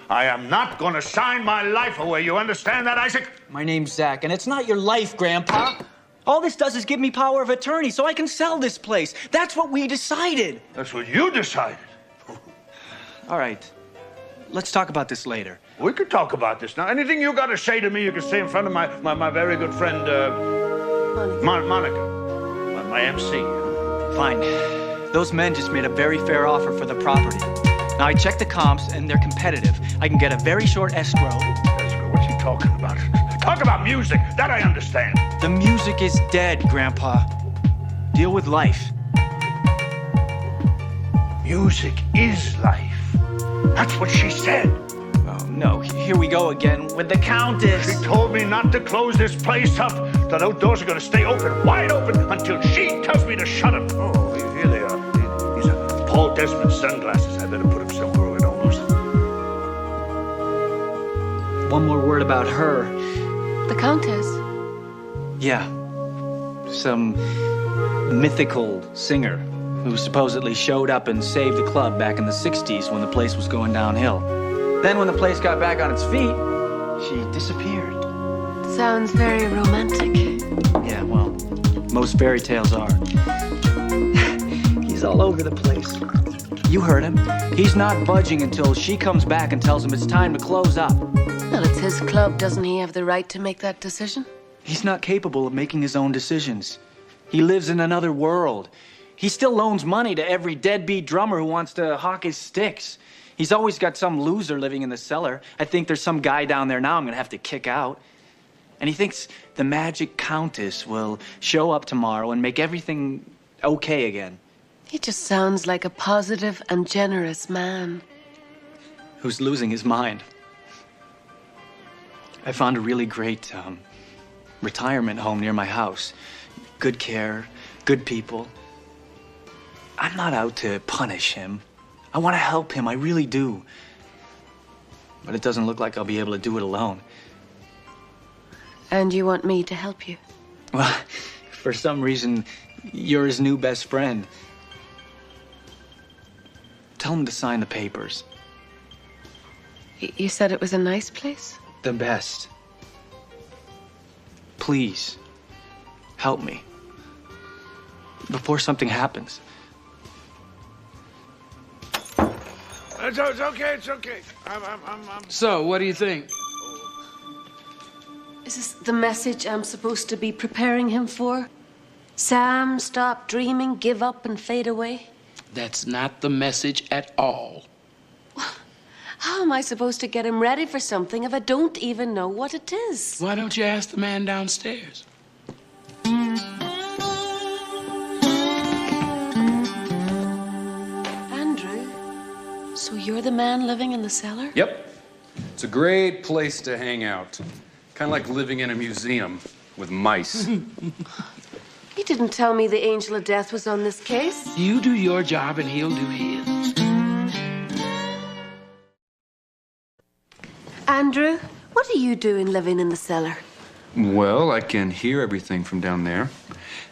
[SPEAKER 7] I am not going to sign my life away. You understand that, Isaac?
[SPEAKER 11] My name's Zach, and it's not your life, Grandpa. All this does is give me power of attorney so I can sell this place. That's what we decided.
[SPEAKER 7] That's what you decided.
[SPEAKER 11] All right. Let's talk about this later.
[SPEAKER 7] We could talk about this now. Anything you got to say to me, you can say in front of my very good friend, Monica, my MC.
[SPEAKER 11] Fine. Those men just made a very fair offer for the property. Now, I checked the comps, and they're competitive. I can get a very short escrow.
[SPEAKER 7] Escrow? What you talking about? Talk about music. That I understand.
[SPEAKER 11] The music is dead, Grandpa. Deal with life.
[SPEAKER 7] Music is life. That's what she said.
[SPEAKER 11] Oh, no. Here we go again with the Countess.
[SPEAKER 7] She told me not to close this place up. The outdoors are going to stay open, wide open, until she tells me to shut them. Oh, here they are. These are Paul Desmond sunglasses. I better put them somewhere where I don't lose them.
[SPEAKER 11] One more word about her.
[SPEAKER 2] The Countess?
[SPEAKER 11] Yeah. Some mythical singer who supposedly showed up and saved the club back in the 60s when the place was going downhill. Then when the place got back on its feet, she disappeared.
[SPEAKER 2] Sounds very romantic.
[SPEAKER 11] Yeah, well, most fairy tales are. You He's all over the place. You heard him. He's not budging until she comes back and tells him it's time to close up.
[SPEAKER 2] Well, it's his club. Doesn't he have the right to make that decision?
[SPEAKER 11] He's not capable of making his own decisions. He lives in another world. He still loans money to every deadbeat drummer who wants to hawk his sticks. He's always got some loser living in the cellar. I think there's some guy down there now I'm gonna have to kick out. And he thinks the Magic Countess will show up tomorrow and make everything okay again.
[SPEAKER 2] He just sounds like a positive and generous man.
[SPEAKER 11] Who's losing his mind. I found a really great retirement home near my house. Good care, good people. I'm not out to punish him. I want to help him, I really do. But it doesn't look like I'll be able to do it alone.
[SPEAKER 2] And you want me to help you?
[SPEAKER 11] Well, for some reason, you're his new best friend. Tell him to sign the papers.
[SPEAKER 2] You said it was a nice place?
[SPEAKER 11] The best. Please, help me. Before something happens.
[SPEAKER 5] It's okay, it's okay. So, what do you think?
[SPEAKER 2] Is this the message I'm supposed to be preparing him for? Sam, stop dreaming, give up, and fade away?
[SPEAKER 5] That's not the message at all.
[SPEAKER 2] How am I supposed to get him ready for something if I don't even know what it is?
[SPEAKER 5] Why don't you ask the man downstairs?
[SPEAKER 2] Andrew, so you're the man living in the cellar?
[SPEAKER 8] Yep. It's a great place to hang out. Kind of like living in a museum with mice.
[SPEAKER 2] You didn't tell me the Angel of Death was on this case.
[SPEAKER 5] You do your job and he'll do his.
[SPEAKER 2] Andrew, what are you doing living in the cellar?
[SPEAKER 8] Well, I can hear everything from down there.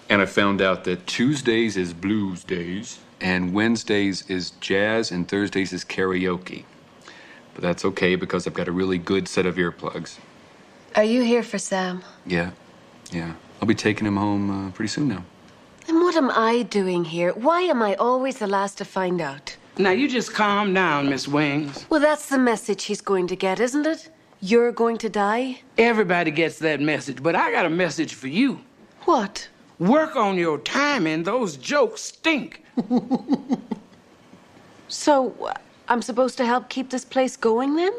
[SPEAKER 8] And I found out that Tuesdays is blues days, and Wednesdays is jazz, and Thursdays is karaoke. But that's okay because I've got a really good set of earplugs.
[SPEAKER 2] Are you here for Sam?
[SPEAKER 8] Yeah. I'll be taking him home pretty soon now.
[SPEAKER 2] And what am I doing here? Why am I always the last to find out?
[SPEAKER 5] Now, you just calm down, Miss Wings.
[SPEAKER 2] Well, that's the message he's going to get, isn't it? You're going to die?
[SPEAKER 5] Everybody gets that message, but I got a message for you.
[SPEAKER 2] What?
[SPEAKER 5] Work on your timing. Those jokes stink.
[SPEAKER 2] So, I'm supposed to help keep this place going, then?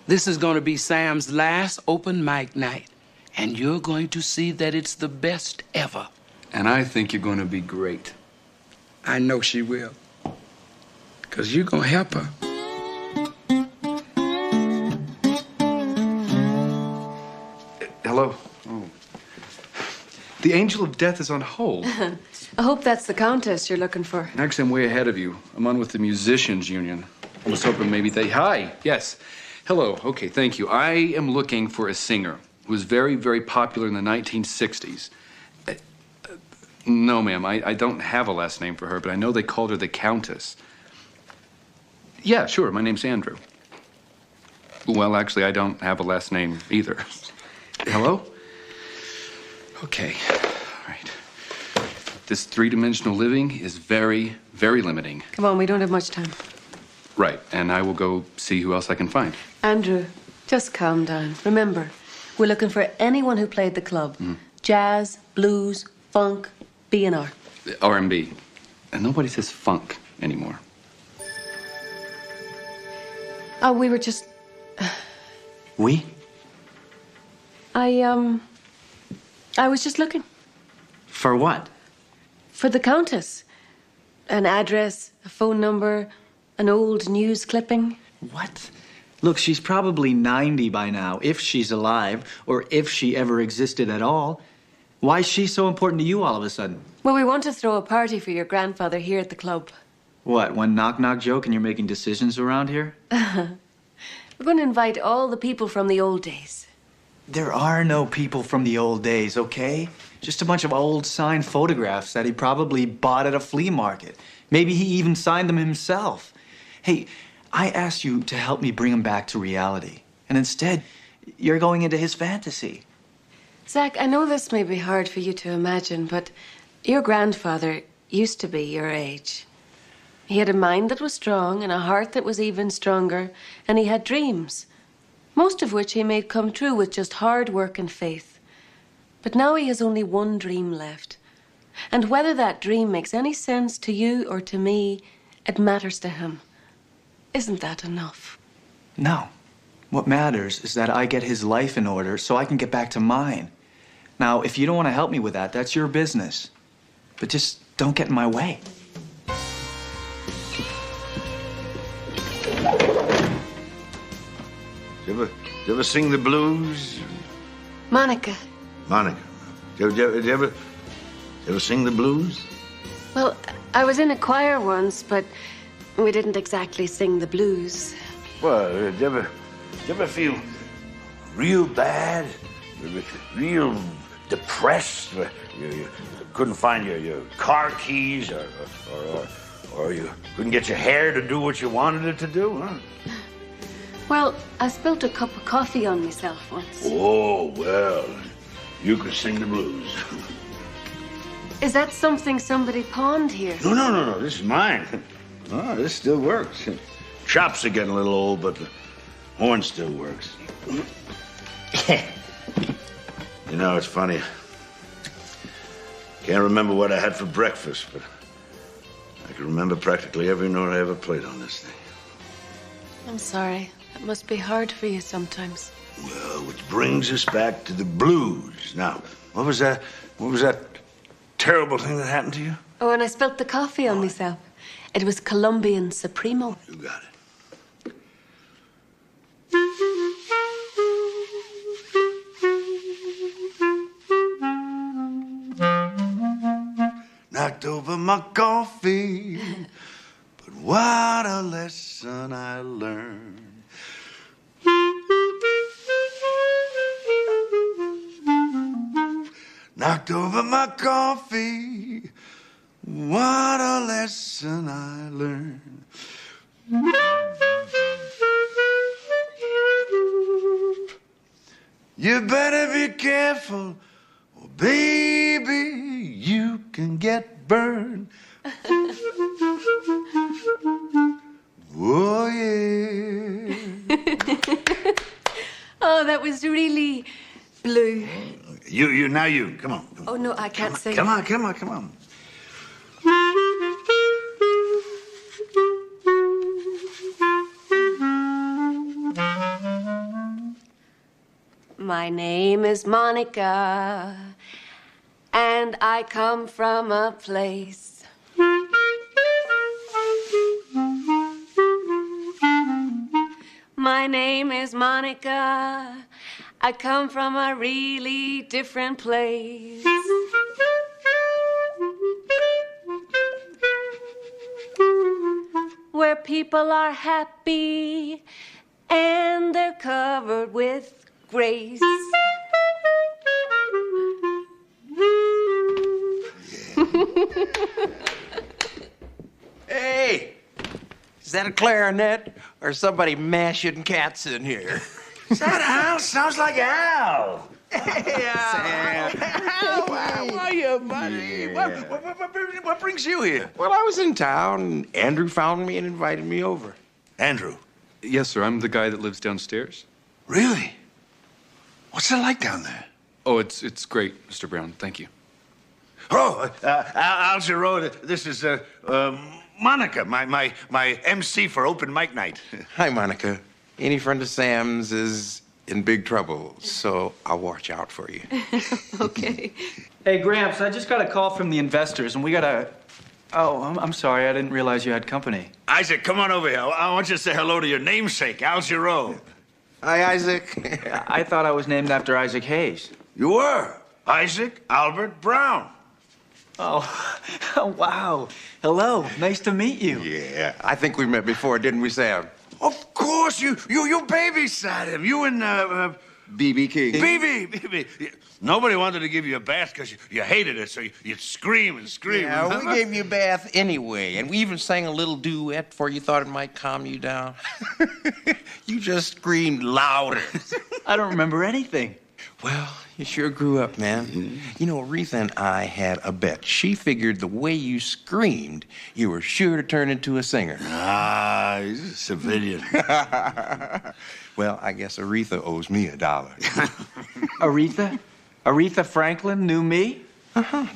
[SPEAKER 5] This is going to be Sam's last open mic night, and you're going to see that it's the best ever.
[SPEAKER 8] And I think you're going to be great.
[SPEAKER 5] I know she will. Because you're going to help her.
[SPEAKER 8] Hello? Oh. The Angel of Death is on hold.
[SPEAKER 2] I hope that's the Countess you're looking for.
[SPEAKER 8] Actually, I'm way ahead of you. I'm on with the Musicians Union. I was hoping maybe they... Hi, yes. Hello, okay, thank you. I am looking for a singer who was very, very popular in the 1960s. No, ma'am, I don't have a last name for her, but I know they called her the Countess. Yeah, sure, my name's Andrew. Well, actually, I don't have a last name either. Hello? Okay, all right. This three-dimensional living is very, very limiting.
[SPEAKER 2] Come on, we don't have much time.
[SPEAKER 8] Right, and I will go see who else I can find.
[SPEAKER 2] Andrew, just calm down. Remember, we're looking for anyone who played the club. Jazz, blues, funk, B&R.
[SPEAKER 8] R&B. And nobody says funk anymore.
[SPEAKER 2] Oh, we were just...
[SPEAKER 11] We?
[SPEAKER 2] I was just looking.
[SPEAKER 11] For what?
[SPEAKER 2] For the Countess. An address, a phone number, an old news clipping.
[SPEAKER 11] What? Look, she's probably 90 by now, if she's alive, or if she ever existed at all. Why is she so important to you all of a sudden?
[SPEAKER 2] Well, we want to throw a party for your grandfather here at the club.
[SPEAKER 11] What, one knock-knock joke and you're making decisions around here?
[SPEAKER 2] We're going to invite all the people from the old days.
[SPEAKER 11] There are no people from the old days, okay? Just a bunch of old signed photographs that he probably bought at a flea market. Maybe he even signed them himself. Hey, I asked you to help me bring him back to reality. And instead, you're going into his fantasy.
[SPEAKER 2] Zach, I know this may be hard for you to imagine, but your grandfather used to be your age. He had a mind that was strong and a heart that was even stronger, and he had dreams, most of which he made come true with just hard work and faith. But now he has only one dream left. And whether that dream makes any sense to you or to me, it matters to him. Isn't that enough?
[SPEAKER 11] No. What matters is that I get his life in order so I can get back to mine. Now, if you don't want to help me with that, that's your business. But just don't get in my way.
[SPEAKER 7] You ever sing the blues?
[SPEAKER 2] Monica.
[SPEAKER 7] Monica. Did you ever sing the blues?
[SPEAKER 2] Well, I was in a choir once, but we didn't exactly sing the blues.
[SPEAKER 7] Well, did you ever feel real bad? Real depressed? You couldn't find your car keys or you couldn't get your hair to do what you wanted it to do, huh?
[SPEAKER 2] Well, I spilled a cup of coffee on myself once.
[SPEAKER 7] Oh, well, you could sing the blues.
[SPEAKER 2] Is that something somebody pawned here?
[SPEAKER 7] No, this is mine. Oh, this still works. Chops are getting a little old, but the horn still works. You know, it's funny. Can't remember what I had for breakfast, but I can remember practically every note I ever played on this thing.
[SPEAKER 2] I'm sorry. It must be hard for you sometimes.
[SPEAKER 7] Well, which brings us back to the blues. Now, what was that terrible thing that happened to you?
[SPEAKER 2] Oh, and I spilt the coffee on myself. It was Colombian Supremo.
[SPEAKER 7] You got it. Knocked over my coffee, but what a lesson I learned. Knocked over my coffee, what a lesson I learned. You better be careful, or baby, you can get burned. Oh, yeah.
[SPEAKER 2] Oh, that was really blue.
[SPEAKER 7] Now you, come on.
[SPEAKER 2] Oh, no, I can't sing.
[SPEAKER 7] Come on.
[SPEAKER 2] My name is Monica, and I come from a place. My name is Monica. I come from a really different place. Where people are happy and they're covered with grace.
[SPEAKER 12] Hey, is that a clarinet or somebody mashing cats in here?
[SPEAKER 7] Is that Al? Sounds like Al.
[SPEAKER 12] Hey, Al. How are you, buddy? What brings you here? Well, I was in town, and Andrew found me and invited me over.
[SPEAKER 7] Andrew?
[SPEAKER 8] Yes, sir. I'm the guy that lives downstairs.
[SPEAKER 7] Really? What's it like down there?
[SPEAKER 8] Oh, it's great, Mr. Brown. Thank you.
[SPEAKER 7] Oh, Al Giro, this is Monica, my MC for open mic night.
[SPEAKER 12] Hi, Monica. Any friend of Sam's is in big trouble, so I'll watch out for you.
[SPEAKER 2] Okay.
[SPEAKER 11] Hey, Gramps, I just got a call from the investors, and we got a... Oh, I'm sorry. I didn't realize you had company.
[SPEAKER 7] Isaac, come on over here. I want you to say hello to your namesake, Al Giro.
[SPEAKER 12] Hi, Isaac.
[SPEAKER 11] I thought I was named after Isaac Hayes.
[SPEAKER 7] You were. Isaac Albert Brown.
[SPEAKER 11] Oh, wow. Hello. Nice to meet you.
[SPEAKER 12] Yeah, I think we met before, didn't we, Sam?
[SPEAKER 7] Of course, you babysat him. You and
[SPEAKER 12] B.B. King.
[SPEAKER 7] B.B. Nobody wanted to give you a bath because you hated it, so you'd scream and scream.
[SPEAKER 12] Yeah,
[SPEAKER 7] remember?
[SPEAKER 12] we gave you a bath anyway, and we even sang a little duet for you thought it might calm you down. You just screamed louder.
[SPEAKER 11] I don't remember anything.
[SPEAKER 12] Well, you sure grew up, man. You know, Aretha and I had a bet. She figured the way you screamed, you were sure to turn into a singer.
[SPEAKER 7] Ah, he's a civilian.
[SPEAKER 12] Well, I guess Aretha owes me $1.
[SPEAKER 11] Aretha? Aretha Franklin knew me?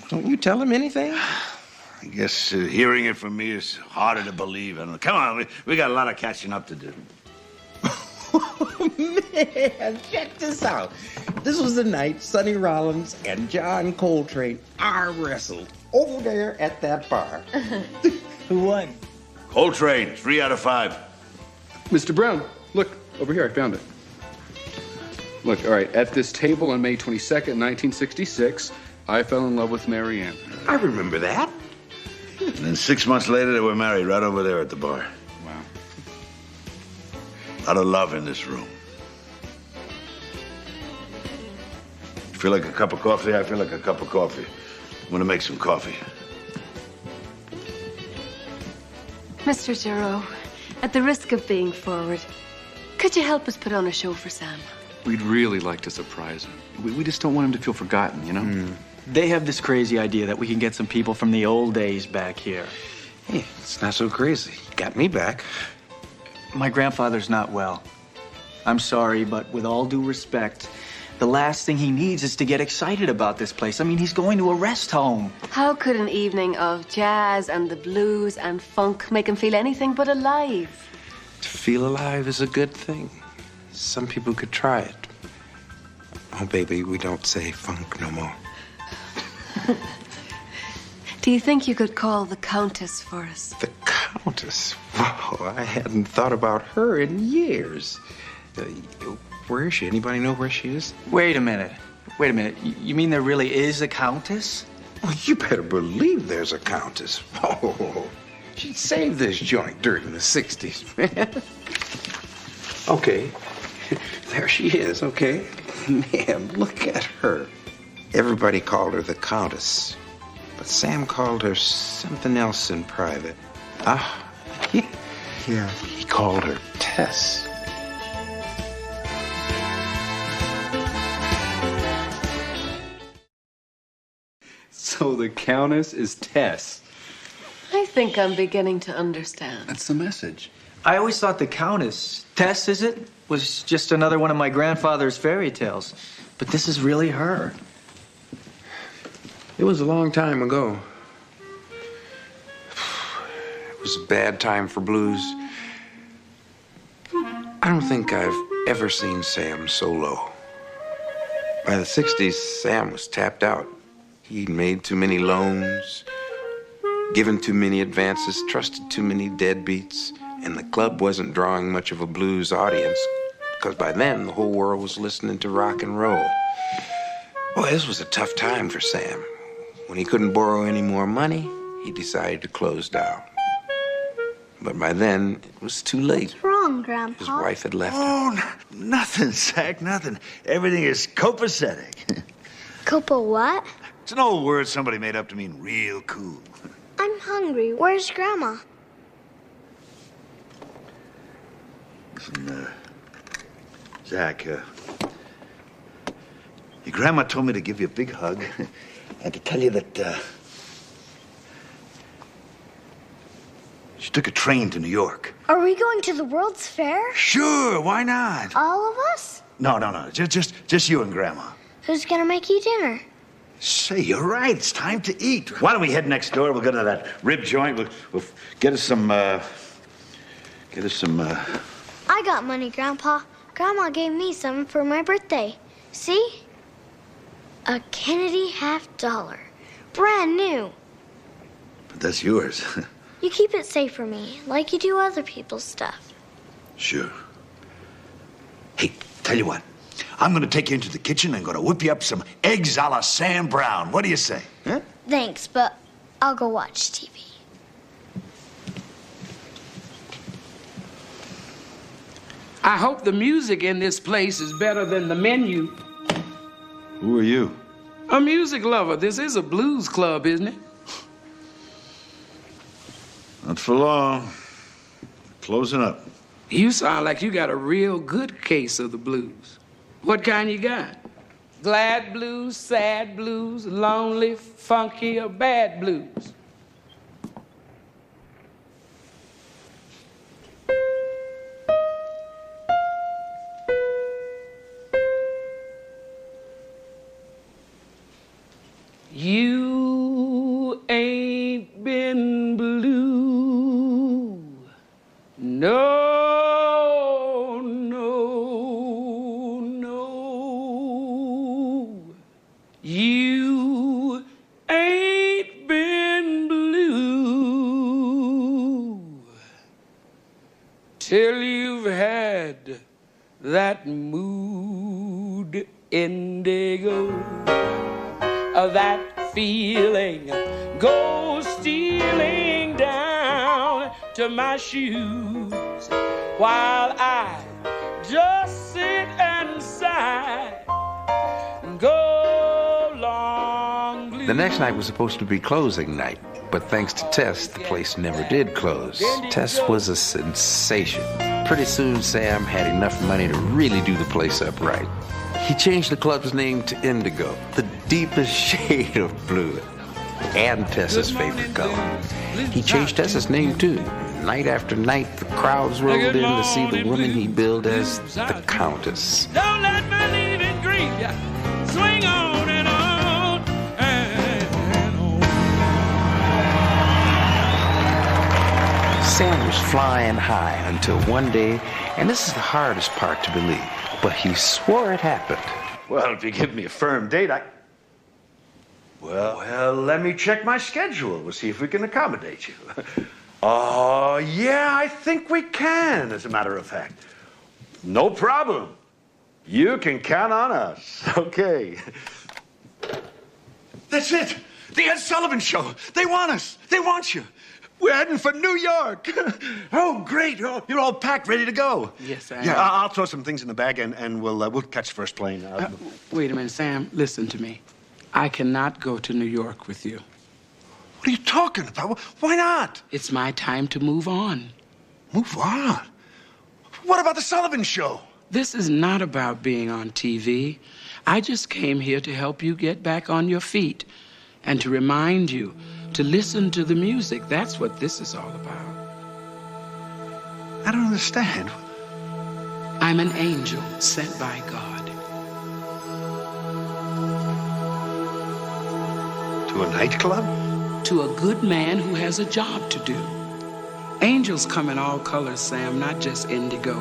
[SPEAKER 12] Don't you tell him anything?
[SPEAKER 7] I guess hearing it from me is harder to believe. I don't know. Come on, we got a lot of catching up to do.
[SPEAKER 12] Man, check this out. This was the night Sonny Rollins and John Coltrane arm wrestled over there at that bar.
[SPEAKER 11] Who won?
[SPEAKER 7] Coltrane, 3 out of 5.
[SPEAKER 8] Mr. Brown, look, over here, I found it. Look, all right, at this table on May 22nd, 1966, I fell in love with Mary Ann.
[SPEAKER 12] I remember that.
[SPEAKER 7] And then 6 months later, they were married right over there at the bar.
[SPEAKER 8] Wow.
[SPEAKER 7] A lot of love in this room. You feel like a cup of coffee? I feel like a cup of coffee. I'm gonna make some coffee.
[SPEAKER 1] Mr. Giroux, at the risk of being forward, could you help us put on a show for Sam?
[SPEAKER 10] We'd really like to surprise him. We just don't want him to feel forgotten, you know?
[SPEAKER 11] They have this crazy idea that we can get some people from the old days back here.
[SPEAKER 12] Hey, it's not so crazy. Got me back.
[SPEAKER 11] My grandfather's not well. I'm sorry, but with all due respect, the last thing he needs is to get excited about this place. I mean, he's going to a rest home.
[SPEAKER 1] How could an evening of jazz and the blues and funk make him feel anything but alive?
[SPEAKER 12] To feel alive is a good thing. Some people could try it. Oh, baby, we don't say funk no more.
[SPEAKER 1] Do you think you could call the Countess for us?
[SPEAKER 12] The Countess? Wow, I hadn't thought about her in years. Where is she? Anybody know where she is?
[SPEAKER 11] Wait a minute. Wait a minute. You mean there really is a countess?
[SPEAKER 12] Well, you better believe there's a countess. Oh, she saved this joint during the 60s, man. Okay, there she is, okay? Man, look at her. Everybody called her the Countess, but Sam called her something else in private. Yeah, he called her Tess.
[SPEAKER 8] So the Countess is Tess.
[SPEAKER 1] I think I'm beginning to understand.
[SPEAKER 8] That's the message.
[SPEAKER 11] I always thought the Countess, Tess, is it, was just another one of my grandfather's fairy tales. But this is really her.
[SPEAKER 12] It was a long time ago. It was a bad time for blues. I don't think I've ever seen Sam so low. By the 60s, Sam was tapped out. He'd made too many loans, given too many advances, trusted too many deadbeats, and the club wasn't drawing much of a blues audience, because by then the whole world was listening to rock and roll. Boy, this was a tough time for Sam. When he couldn't borrow any more money, he decided to close down. But by then, it was too late.
[SPEAKER 13] What's wrong, Grandpa?
[SPEAKER 12] His wife had left him.
[SPEAKER 7] Oh, nothing, Zach, nothing. Everything is copacetic.
[SPEAKER 13] Copa what?
[SPEAKER 7] It's an old word somebody made up to mean real cool.
[SPEAKER 13] I'm hungry. Where's Grandma?
[SPEAKER 7] Listen, Zach, your grandma told me to give you a big hug and to tell you that, she took a train to New York.
[SPEAKER 13] Are we going to the World's Fair?
[SPEAKER 7] Sure, why not?
[SPEAKER 13] All of us?
[SPEAKER 7] No. Just you and Grandma.
[SPEAKER 13] Who's gonna make you dinner?
[SPEAKER 7] Say, you're right. It's time to eat. Why don't we head next door? We'll go to that rib joint. We'll get us some,
[SPEAKER 13] I got money, Grandpa. Grandma gave me some for my birthday. See? A Kennedy $50. Brand new.
[SPEAKER 7] But that's yours.
[SPEAKER 13] You keep it safe for me, like you do other people's stuff.
[SPEAKER 7] Sure. Hey, tell you what. I'm gonna take you into the kitchen and gonna whip you up some eggs a la Sam Brown. What do you say? Huh?
[SPEAKER 13] Thanks, but I'll go watch TV.
[SPEAKER 5] I hope the music in this place is better than the menu.
[SPEAKER 7] Who are you?
[SPEAKER 5] A music lover. This is a blues club, isn't it?
[SPEAKER 7] Not for long. Closing up.
[SPEAKER 5] You sound like you got a real good case of the blues. What kind you got? Glad blues, sad blues, lonely, funky, or bad blues. You ain't been blue. No, no, no. You ain't been blue till you've had that mood indigo. That feeling goes stealing down to my shoes while I just sit and sigh and go long blue.
[SPEAKER 12] The next night was supposed to be closing night, but thanks to Tess, the place never did close. Tess was a sensation. Pretty soon, Sam had enough money to really do the place up right. He changed the club's name to Indigo, the deepest shade of blue, and Tessa's favorite color. He changed Tessa's name too. Night after night, the crowds rolled in to see the woman he billed as the Countess.
[SPEAKER 5] Don't let me leave it grieve ya. Swing on and on and on.
[SPEAKER 12] Sam was flying high until one day, and this is the hardest part to believe, but he swore it happened.
[SPEAKER 7] Well, if you give me a firm date, Well, let me check my schedule. We'll see if we can accommodate you. Oh, yeah, I think we can, as a matter of fact. No problem. You can count on us. Okay. That's it. The Ed Sullivan Show. They want us. They want you. We're heading for New York. Oh, great. You're all packed, ready to go.
[SPEAKER 5] Yes, I am.
[SPEAKER 7] Yeah, I'll throw some things in the bag, and we'll catch the first plane.
[SPEAKER 5] Wait a minute, Sam. Listen to me. I cannot go to New York with you.
[SPEAKER 7] What are you talking about? Why not?
[SPEAKER 5] It's my time to move on.
[SPEAKER 7] Move on? What about the Sullivan Show?
[SPEAKER 5] This is not about being on TV. I just came here to help you get back on your feet and to remind you to listen to the music. That's what this is all about.
[SPEAKER 7] I don't understand.
[SPEAKER 5] I'm an angel sent by God.
[SPEAKER 7] To a nightclub?
[SPEAKER 5] To a good man who has a job to do. Angels come in all colors, Sam, not just indigo.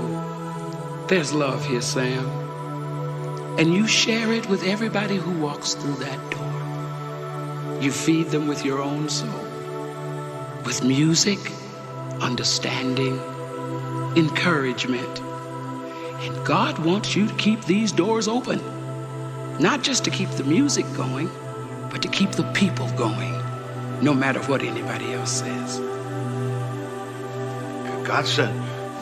[SPEAKER 5] There's love here, Sam. And you share it with everybody who walks through that door. You feed them with your own soul. With music, understanding, encouragement. And God wants you to keep these doors open. Not just to keep the music going, but to keep the people going, no matter what anybody else says.
[SPEAKER 7] God sent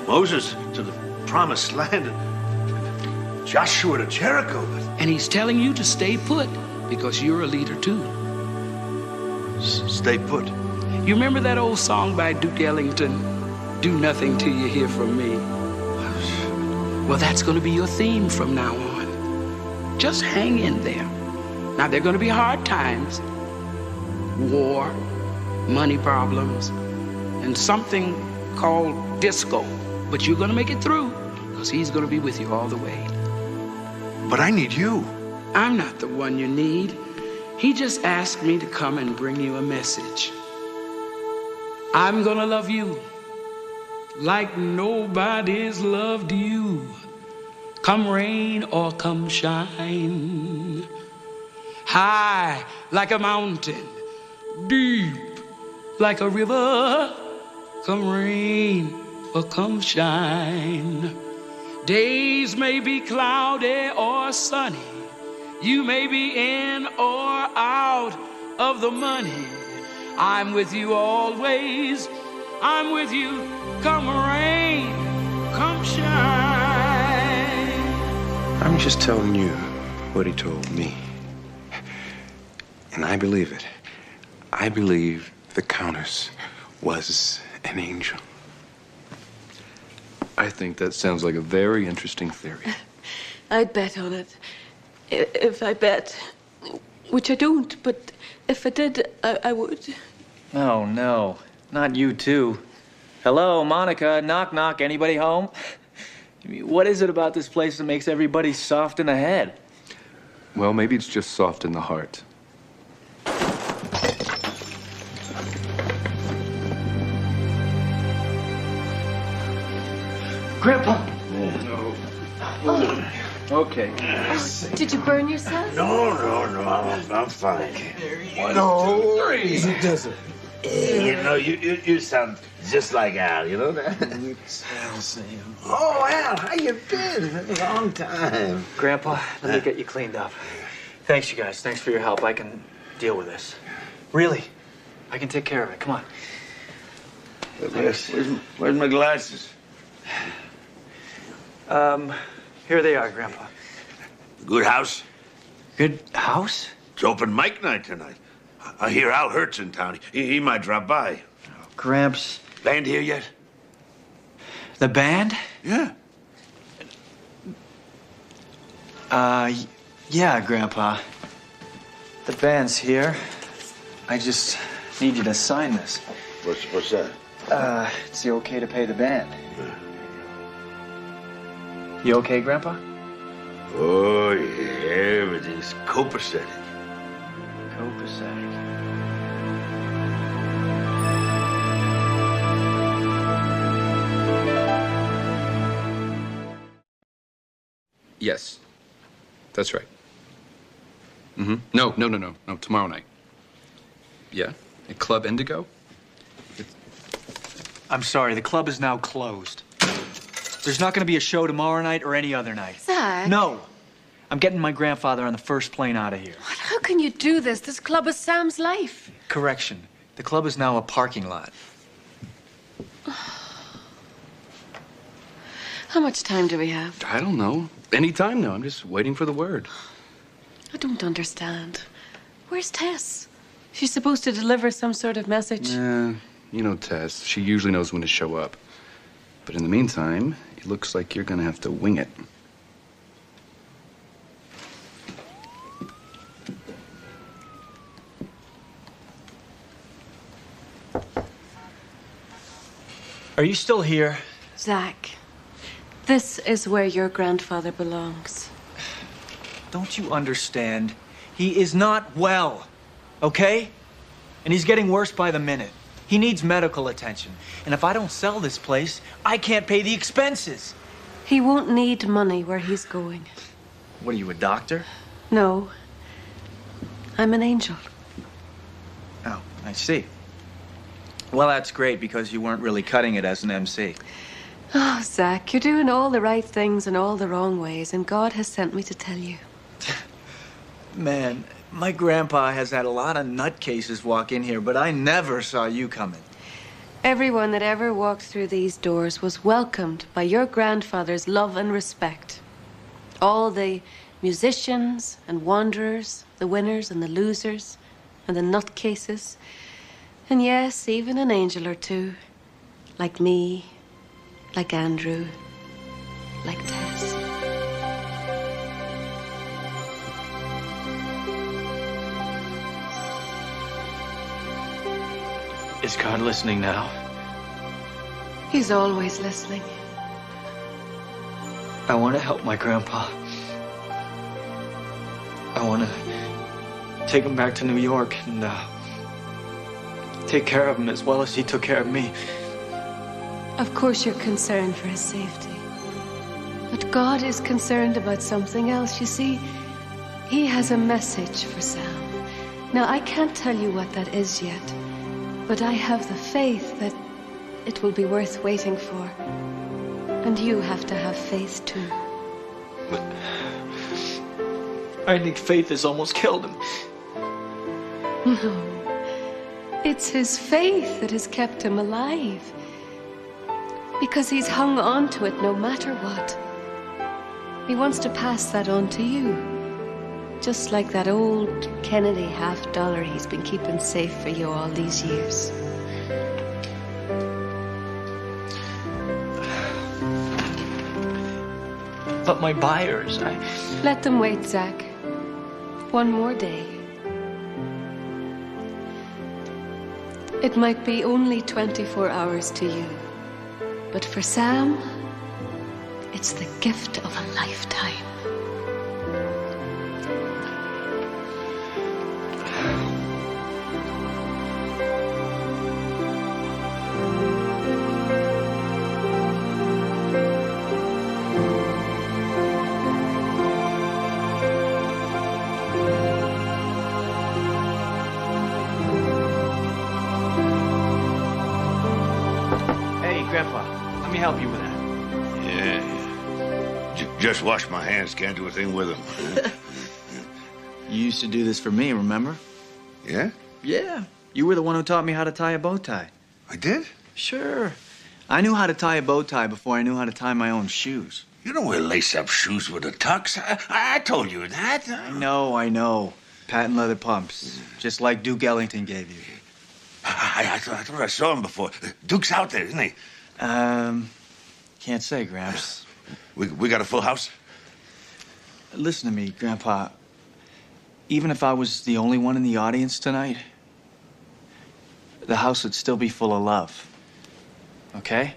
[SPEAKER 7] Moses to the promised land and Joshua to Jericho.
[SPEAKER 5] And he's telling you to stay put because you're a leader too.
[SPEAKER 7] Stay put?
[SPEAKER 5] You remember that old song by Duke Ellington, Do Nothing Till You Hear From Me? Well, that's going to be your theme from now on. Just hang in there. Now, there are going to be hard times. War, money problems, and something called disco. But you're going to make it through because he's going to be with you all the way.
[SPEAKER 7] But I need you.
[SPEAKER 5] I'm not the one you need. He just asked me to come and bring you a message. I'm going to love you like nobody's loved you. Come rain or come shine. High like a mountain, deep like a river. Come rain or come shine. Days may be cloudy or sunny. You may be in or out of the money. I'm with you always. I'm with you. Come rain, come shine.
[SPEAKER 12] I'm just telling you what he told me. And I believe it. I believe the Countess was an angel.
[SPEAKER 8] I think that sounds like a very interesting theory.
[SPEAKER 2] I'd bet on it.
[SPEAKER 1] If I bet, which I don't, but if I did, I would.
[SPEAKER 11] Oh, no. Not you, too. Hello, Monica. Knock, knock. Anybody home? I mean, what is it about this place that makes everybody soft in the head?
[SPEAKER 8] Well, maybe it's just soft in the heart.
[SPEAKER 11] Grandpa!
[SPEAKER 8] No.
[SPEAKER 11] Okay.
[SPEAKER 1] Did you burn yourself?
[SPEAKER 7] No, I'm fine.
[SPEAKER 9] No, easy does it.
[SPEAKER 7] You know, you sound just like Al, you know that?
[SPEAKER 9] It's Al, Sam.
[SPEAKER 7] Oh, Al, how you been? It's been a long time.
[SPEAKER 11] Grandpa, let me get you cleaned up. Thanks, you guys. Thanks for your help. I can deal with this. Really. I can take care of it. Come on.
[SPEAKER 7] Where's my glasses?
[SPEAKER 11] Here they are, Grandpa.
[SPEAKER 7] Good house?
[SPEAKER 11] Good house?
[SPEAKER 7] It's open mic night tonight. I hear Al Hurt's in town. He might drop by.
[SPEAKER 11] Gramps.
[SPEAKER 7] Band here yet?
[SPEAKER 11] The band?
[SPEAKER 7] Yeah.
[SPEAKER 11] Yeah, Grandpa. The band's here. I just need you to sign this.
[SPEAKER 7] What's that?
[SPEAKER 11] It's the okay to pay the band. You okay, Grandpa?
[SPEAKER 7] Oh, yeah, everything's copacetic.
[SPEAKER 11] Copacetic.
[SPEAKER 8] Yes. That's right. Mm-hmm. No, tomorrow night. Yeah? At Club Indigo?
[SPEAKER 11] I'm sorry, the club is now closed. There's not going to be a show tomorrow night or any other night.
[SPEAKER 2] Zach.
[SPEAKER 11] No. I'm getting my grandfather on the first plane out of here.
[SPEAKER 2] What? How can you do this? This club is Sam's life.
[SPEAKER 11] Correction. The club is now a parking lot.
[SPEAKER 2] How much time do we have?
[SPEAKER 8] I don't know. Any time now. I'm just waiting for the word.
[SPEAKER 2] I don't understand. Where's Tess? She's supposed to deliver some sort of message.
[SPEAKER 8] Yeah, you know Tess. She usually knows when to show up. But in the meantime, it looks like you're gonna have to wing it.
[SPEAKER 11] Are you still here?
[SPEAKER 2] Zach, this is where your grandfather belongs.
[SPEAKER 11] Don't you understand? He is not well, okay? And he's getting worse by the minute. He needs medical attention. And if I don't sell this place, I can't pay the expenses.
[SPEAKER 2] He won't need money where he's going.
[SPEAKER 11] What are you, a doctor?
[SPEAKER 2] No. I'm an angel.
[SPEAKER 11] Oh, I see. Well, that's great because you weren't really cutting it as an MC.
[SPEAKER 2] Oh, Zach, you're doing all the right things in all the wrong ways, and God has sent me to tell you.
[SPEAKER 11] Man, my grandpa has had a lot of nutcases walk in here, but I never saw you coming.
[SPEAKER 2] Everyone that ever walked through these doors was welcomed by your grandfather's love and respect. All the musicians and wanderers, the winners and the losers, and the nutcases. And yes, even an angel or two. Like me, like Andrew, like Tess.
[SPEAKER 11] Is God listening now?
[SPEAKER 2] He's always listening.
[SPEAKER 11] I want to help my grandpa. I want to take him back to New York and take care of him as well as he took care of me.
[SPEAKER 2] Of course you're concerned for his safety. But God is concerned about something else. You see, he has a message for Sam. Now, I can't tell you what that is yet, but I have the faith that it will be worth waiting for. And you have to have faith, too.
[SPEAKER 11] But I think faith has almost killed him.
[SPEAKER 2] No. It's his faith that has kept him alive. Because he's hung on to it no matter what. He wants to pass that on to you. Just like that old Kennedy $50 he's been keeping safe for you all these years.
[SPEAKER 11] But my buyers,
[SPEAKER 2] Let them wait, Zach.
[SPEAKER 1] One more day. It might be only 24 hours to you, but for Sam, it's the gift of a lifetime.
[SPEAKER 11] Grandpa, let me help you with that.
[SPEAKER 7] Yeah. Just wash my hands. Can't do a thing with them.
[SPEAKER 11] You used to do this for me, remember?
[SPEAKER 7] Yeah?
[SPEAKER 11] Yeah. You were the one who taught me how to tie a bow tie.
[SPEAKER 7] I did?
[SPEAKER 11] Sure. I knew how to tie a bow tie before I knew how to tie my own shoes.
[SPEAKER 7] You don't wear lace-up shoes with a tux. I told you that.
[SPEAKER 11] I know. Patent leather pumps, just like Duke Ellington gave you.
[SPEAKER 7] I thought I saw him before. Duke's out there, isn't he?
[SPEAKER 11] Can't say, Gramps.
[SPEAKER 7] We got a full house?
[SPEAKER 11] Listen to me, Grandpa. Even if I was the only one in the audience tonight, the house would still be full of love. Okay?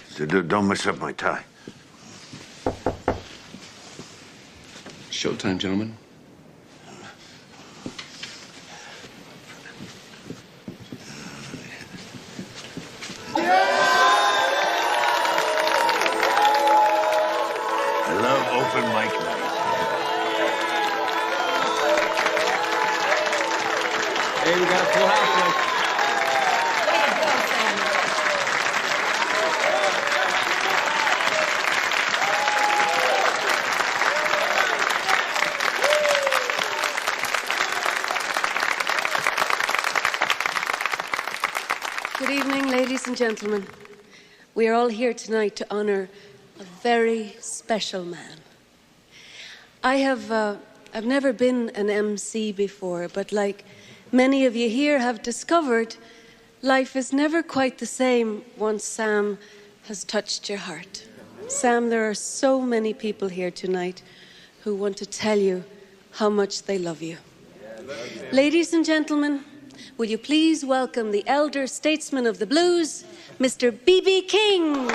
[SPEAKER 7] So don't mess up my tie.
[SPEAKER 8] Showtime, gentlemen.
[SPEAKER 7] I love open mic night.
[SPEAKER 11] Hey, we got a full house, folks.
[SPEAKER 2] Good evening, ladies and gentlemen. We are all here tonight to honor a very special man. I've never been an MC before, but like many of you here have discovered, life is never quite the same once Sam has touched your heart. Sam, there are so many people here tonight who want to tell you how much they love you. Ladies and gentlemen, will you please welcome the elder statesman of the blues, Mr. B.B. King.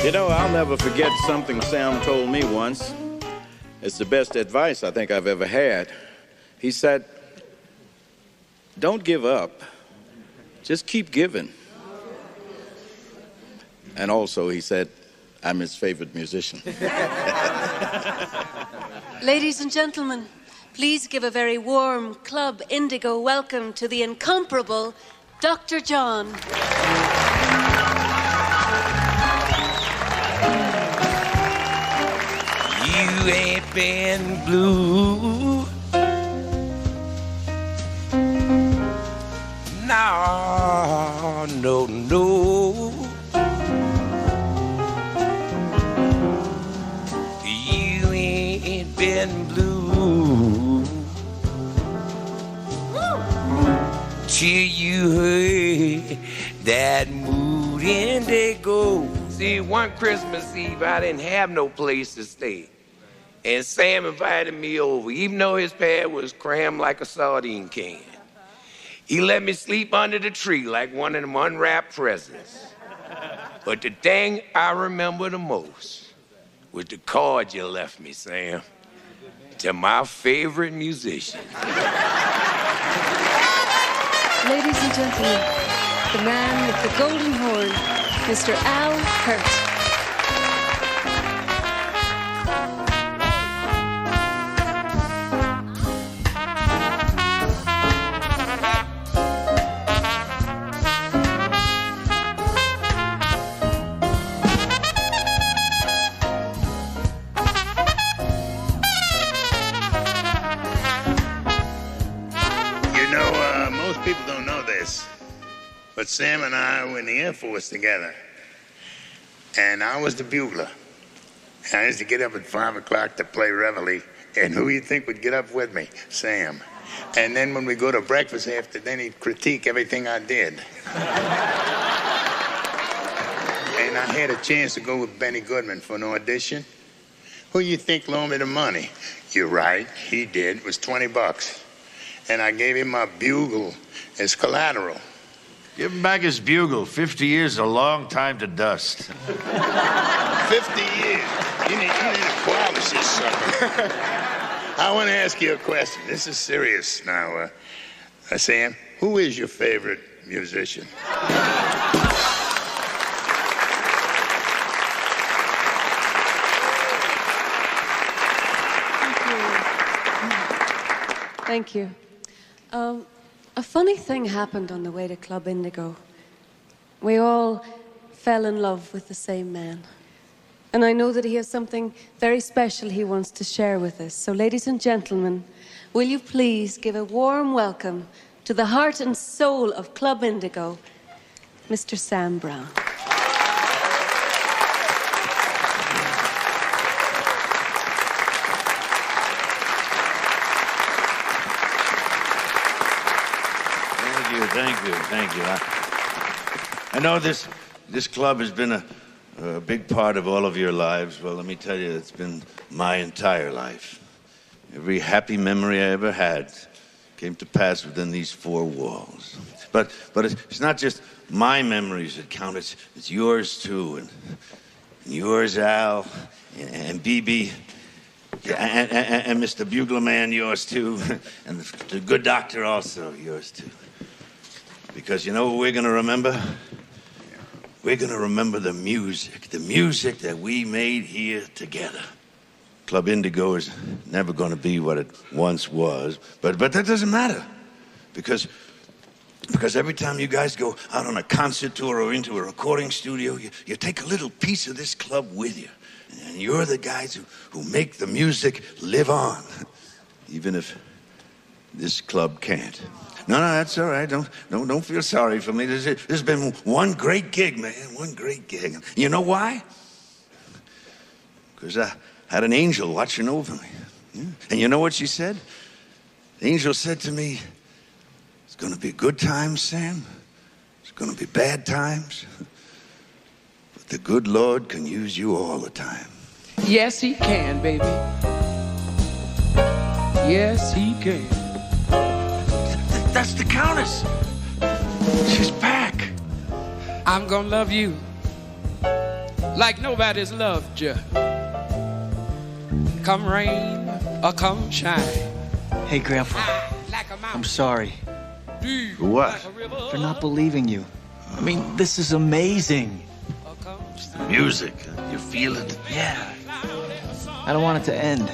[SPEAKER 18] You know, I'll never forget something Sam told me once. It's the best advice I think I've ever had. He said, don't give up, just keep giving. And also, he said, I'm his favorite musician.
[SPEAKER 2] Ladies and gentlemen, please give a very warm Club Indigo welcome to the incomparable Dr. John.
[SPEAKER 19] You ain't been blue. No, no, no. You ain't been blue till you heard that mood indigo. See, one Christmas Eve, I didn't have no place to stay. And Sam invited me over, even though his pad was crammed like a sardine can. He let me sleep under the tree like one of them unwrapped presents. But the thing I remember the most was the card you left me, Sam, to my favorite musician.
[SPEAKER 2] Ladies and gentlemen, the man with the golden horn, Mr. Al Hurt.
[SPEAKER 16] Most people don't know this, but Sam and I were in the Air Force together. And I was the bugler. I used to get up at 5 o'clock to play reveille. And who you think would get up with me? Sam. And then when we go to breakfast after, then he'd critique everything I did. And I had a chance to go with Benny Goodman for an audition. Who you think loaned me the money? You're right, he did. It was $20. And I gave him my bugle as collateral.
[SPEAKER 7] Give him back his bugle. 50 years is a long time to dust.
[SPEAKER 16] 50 years. You need to polish this sucker. I want to ask you a question. This is serious now. Sam, who is your favorite musician?
[SPEAKER 2] Thank you. A funny thing happened on the way to Club Indigo. We all fell in love with the same man. And I know that he has something very special he wants to share with us. So, ladies and gentlemen, will you please give a warm welcome to the heart and soul of Club Indigo, Mr. Sam Brown.
[SPEAKER 7] Thank you. I know this club has been a big part of all of your lives. Well, let me tell you, it's been my entire life. Every happy memory I ever had came to pass within these four walls. But it's not just my memories that count. It's yours too, and yours, Al, and BB, and Mr. Bugler Man, yours too, and the good doctor also, yours too. Because you know what we're gonna remember? We're gonna remember the music that we made here together. Club Indigo is never gonna be what it once was, but that doesn't matter. Because every time you guys go out on a concert tour or into a recording studio, you take a little piece of this club with you. And you're the guys who make the music live on, even if this club can't. No, that's all right. Don't feel sorry for me. This has been one great gig, man. One great gig. You know why? Because I had an angel watching over me. Yeah. And you know what she said? The angel said to me, "It's going to be good times, Sam. It's going to be bad times. But the good Lord can use you all the time."
[SPEAKER 5] Yes, he can, baby. Yes, he can.
[SPEAKER 7] That's the Countess. She's back.
[SPEAKER 5] I'm gonna love you like nobody's loved you. Come rain or come shine.
[SPEAKER 11] Hey, Grandpa. I'm sorry.
[SPEAKER 7] For what?
[SPEAKER 11] For not believing you. I mean, this is amazing.
[SPEAKER 7] It's the music. You feel it?
[SPEAKER 11] Yeah. I don't want it to end.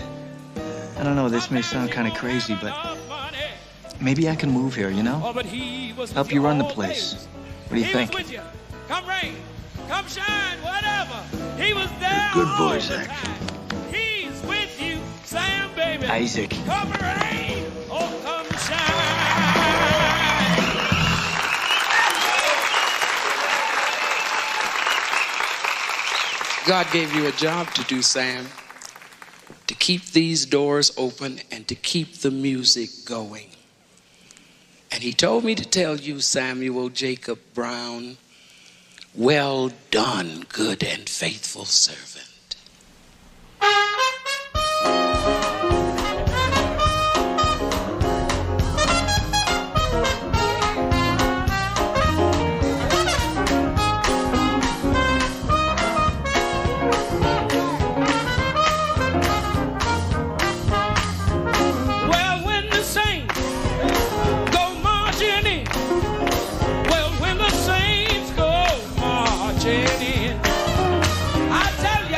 [SPEAKER 11] I don't know, this may sound kind of crazy, but maybe I can move here, you know? Help you run the place. What do you think?
[SPEAKER 5] Come rain, come shine, whatever. He was there.
[SPEAKER 7] Good boy, Zach.
[SPEAKER 5] He's with you, Sam, baby.
[SPEAKER 11] Isaac.
[SPEAKER 5] Come rain, oh, come shine. God gave you a job to do, Sam. To keep these doors open and to keep the music going. And he told me to tell you, Samuel Jacob Brown, well done, good and faithful servant. I tell you,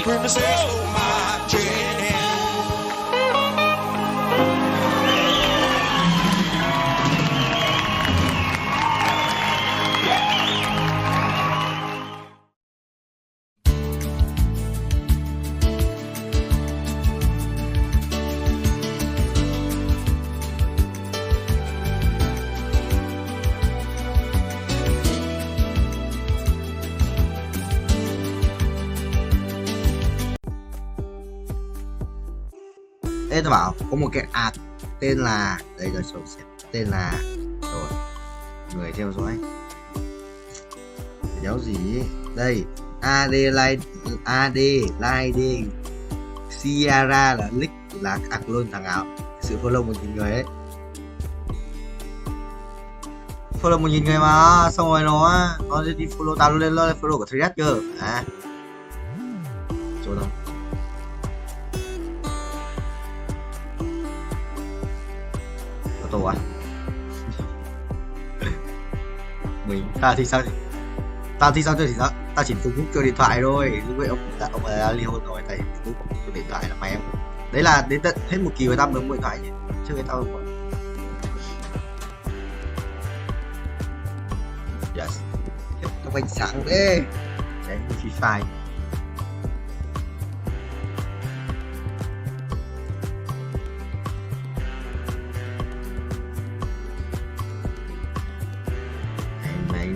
[SPEAKER 17] When the saints go marching in.
[SPEAKER 20] Ê, tôi bảo có một cái ad tên là đây rồi, sổ tên là rồi người theo dõi đéo gì ấy. Đây Adelaide Sierra là nick là luôn thằng áo sự follow 1.000 người ấy, follow 1.000 người mà xong rồi nó đi follow tao lên follow của Threads cơ à chỗ đâu tổ à mình tao thì sao thì sao tao chỉ Facebook cho điện thoại thôi, lúc ấy ông là ly hôn rồi tại Facebook cho điện thoại là mày em đấy là đến tận hết một kỳ rồi tao mới mua điện thoại nhỉ, chứ cái tao còn yes tao bánh sáng thế đấy Free Fire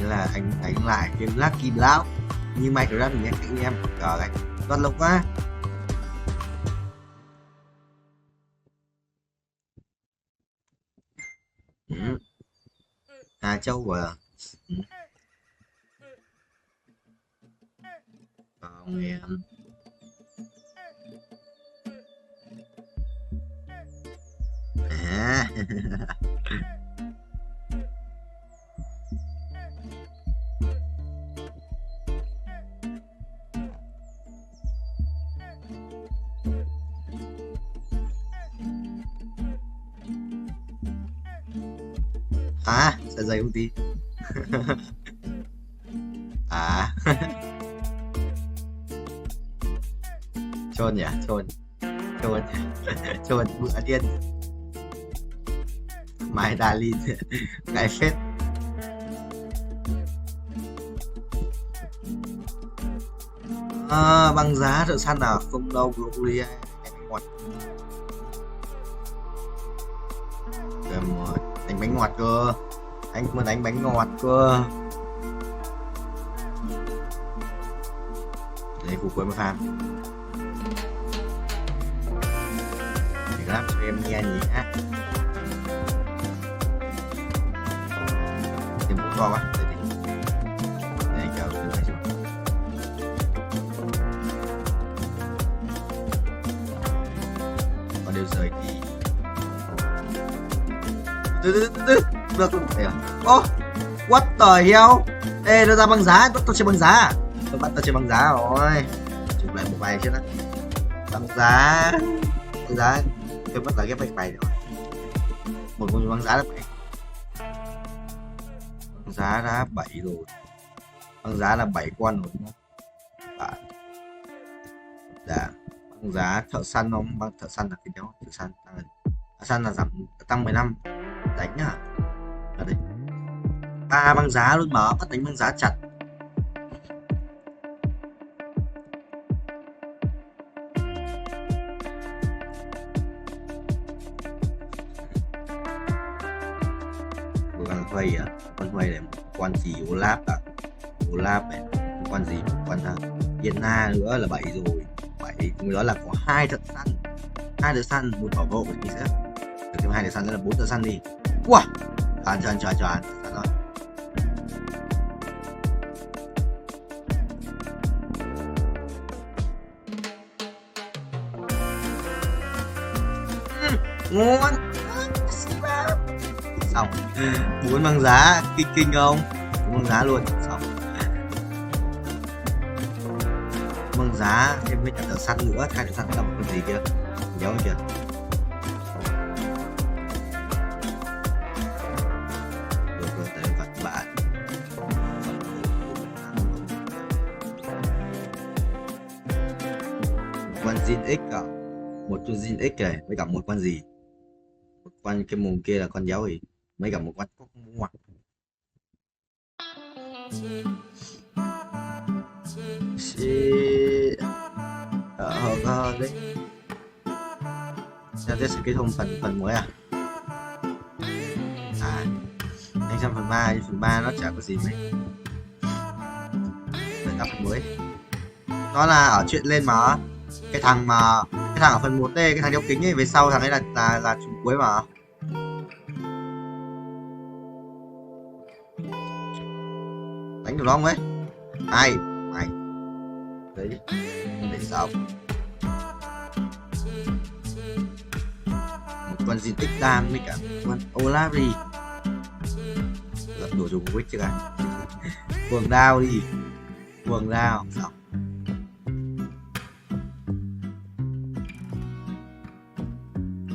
[SPEAKER 20] là anh đánh lại game Lucky Block như Minecraft nhé anh em. Rồi này toàn lộc quá. Hà Châu à. Không em. À. À, sợi dây công ty. À. Chôn nhỉ, chôn bữa điên. Mai Dalin cái phết. À, băng giá thợ săn à, không đâu Gloria em ngọt. Đánh bánh ngọt cơ, anh muốn đánh bánh ngọt cơ. Đây phục cuối mà farm để làm cho em nghe nhé. Tìm bút to quá đây kéo từ này xuống. Còn điều rời thì được rồi. Ô, what the hell? Ê, nó ra băng giá, tôi chơi băng giá. Tôi bắt tao chơi băng giá rồi. Chụp lại một bài chứ đó. Băng giá. Tôi bắt là ghép bài rồi. Một con băng giá đã 7. Băng giá đã 7 rồi. Băng giá là 7 con rồi đúng không? Dạ. Băng giá thợ săn không? Băng thợ săn là cái đéo thợ săn là tăng 15. Đánh à? Ở đây. 3 băng giá luôn mà, bắt đánh băng giá chặt. Con Huey à? Con Huey này con gì Olaf à? Olaf này, con gì? Con Vienna nữa là 7 rồi. 7, người đó là có 2 thợ săn. 2 thợ săn, một bảo hộ thì sẽ được thêm 2 thợ săn, đó là 4 thợ săn đi. Wow, choán rồi. Ngon. Xong 4 băng giá, kinh không? 4 băng giá luôn, xong. Băng giá thêm với thợ săn nữa, 2 thợ săn là một con gì kia, đéo kìa. con Jin X à? Một con Jin X này với cả một con gì? Một con cái mồm kia là con giáo gì? Với cả một con ngoặc. Đấy. Sao sẽ kết thúc phần mới à? Anh xem phần 3, phần 3 nó chả có gì mấy. Đây là phần mới. Nó là ở chuyện lên mà cái thằng ở phần 1 đây, cái thằng đeo kính ấy, về sau thằng ấy là chung cuối mà. Đánh được không ấy? Ai? Mày. Đấy. Để sao? Một con Jin X đang với cả con Olari. Đổ dùng Wick chưa cả. Cuồng đao đi. Cuồng đao. Sao?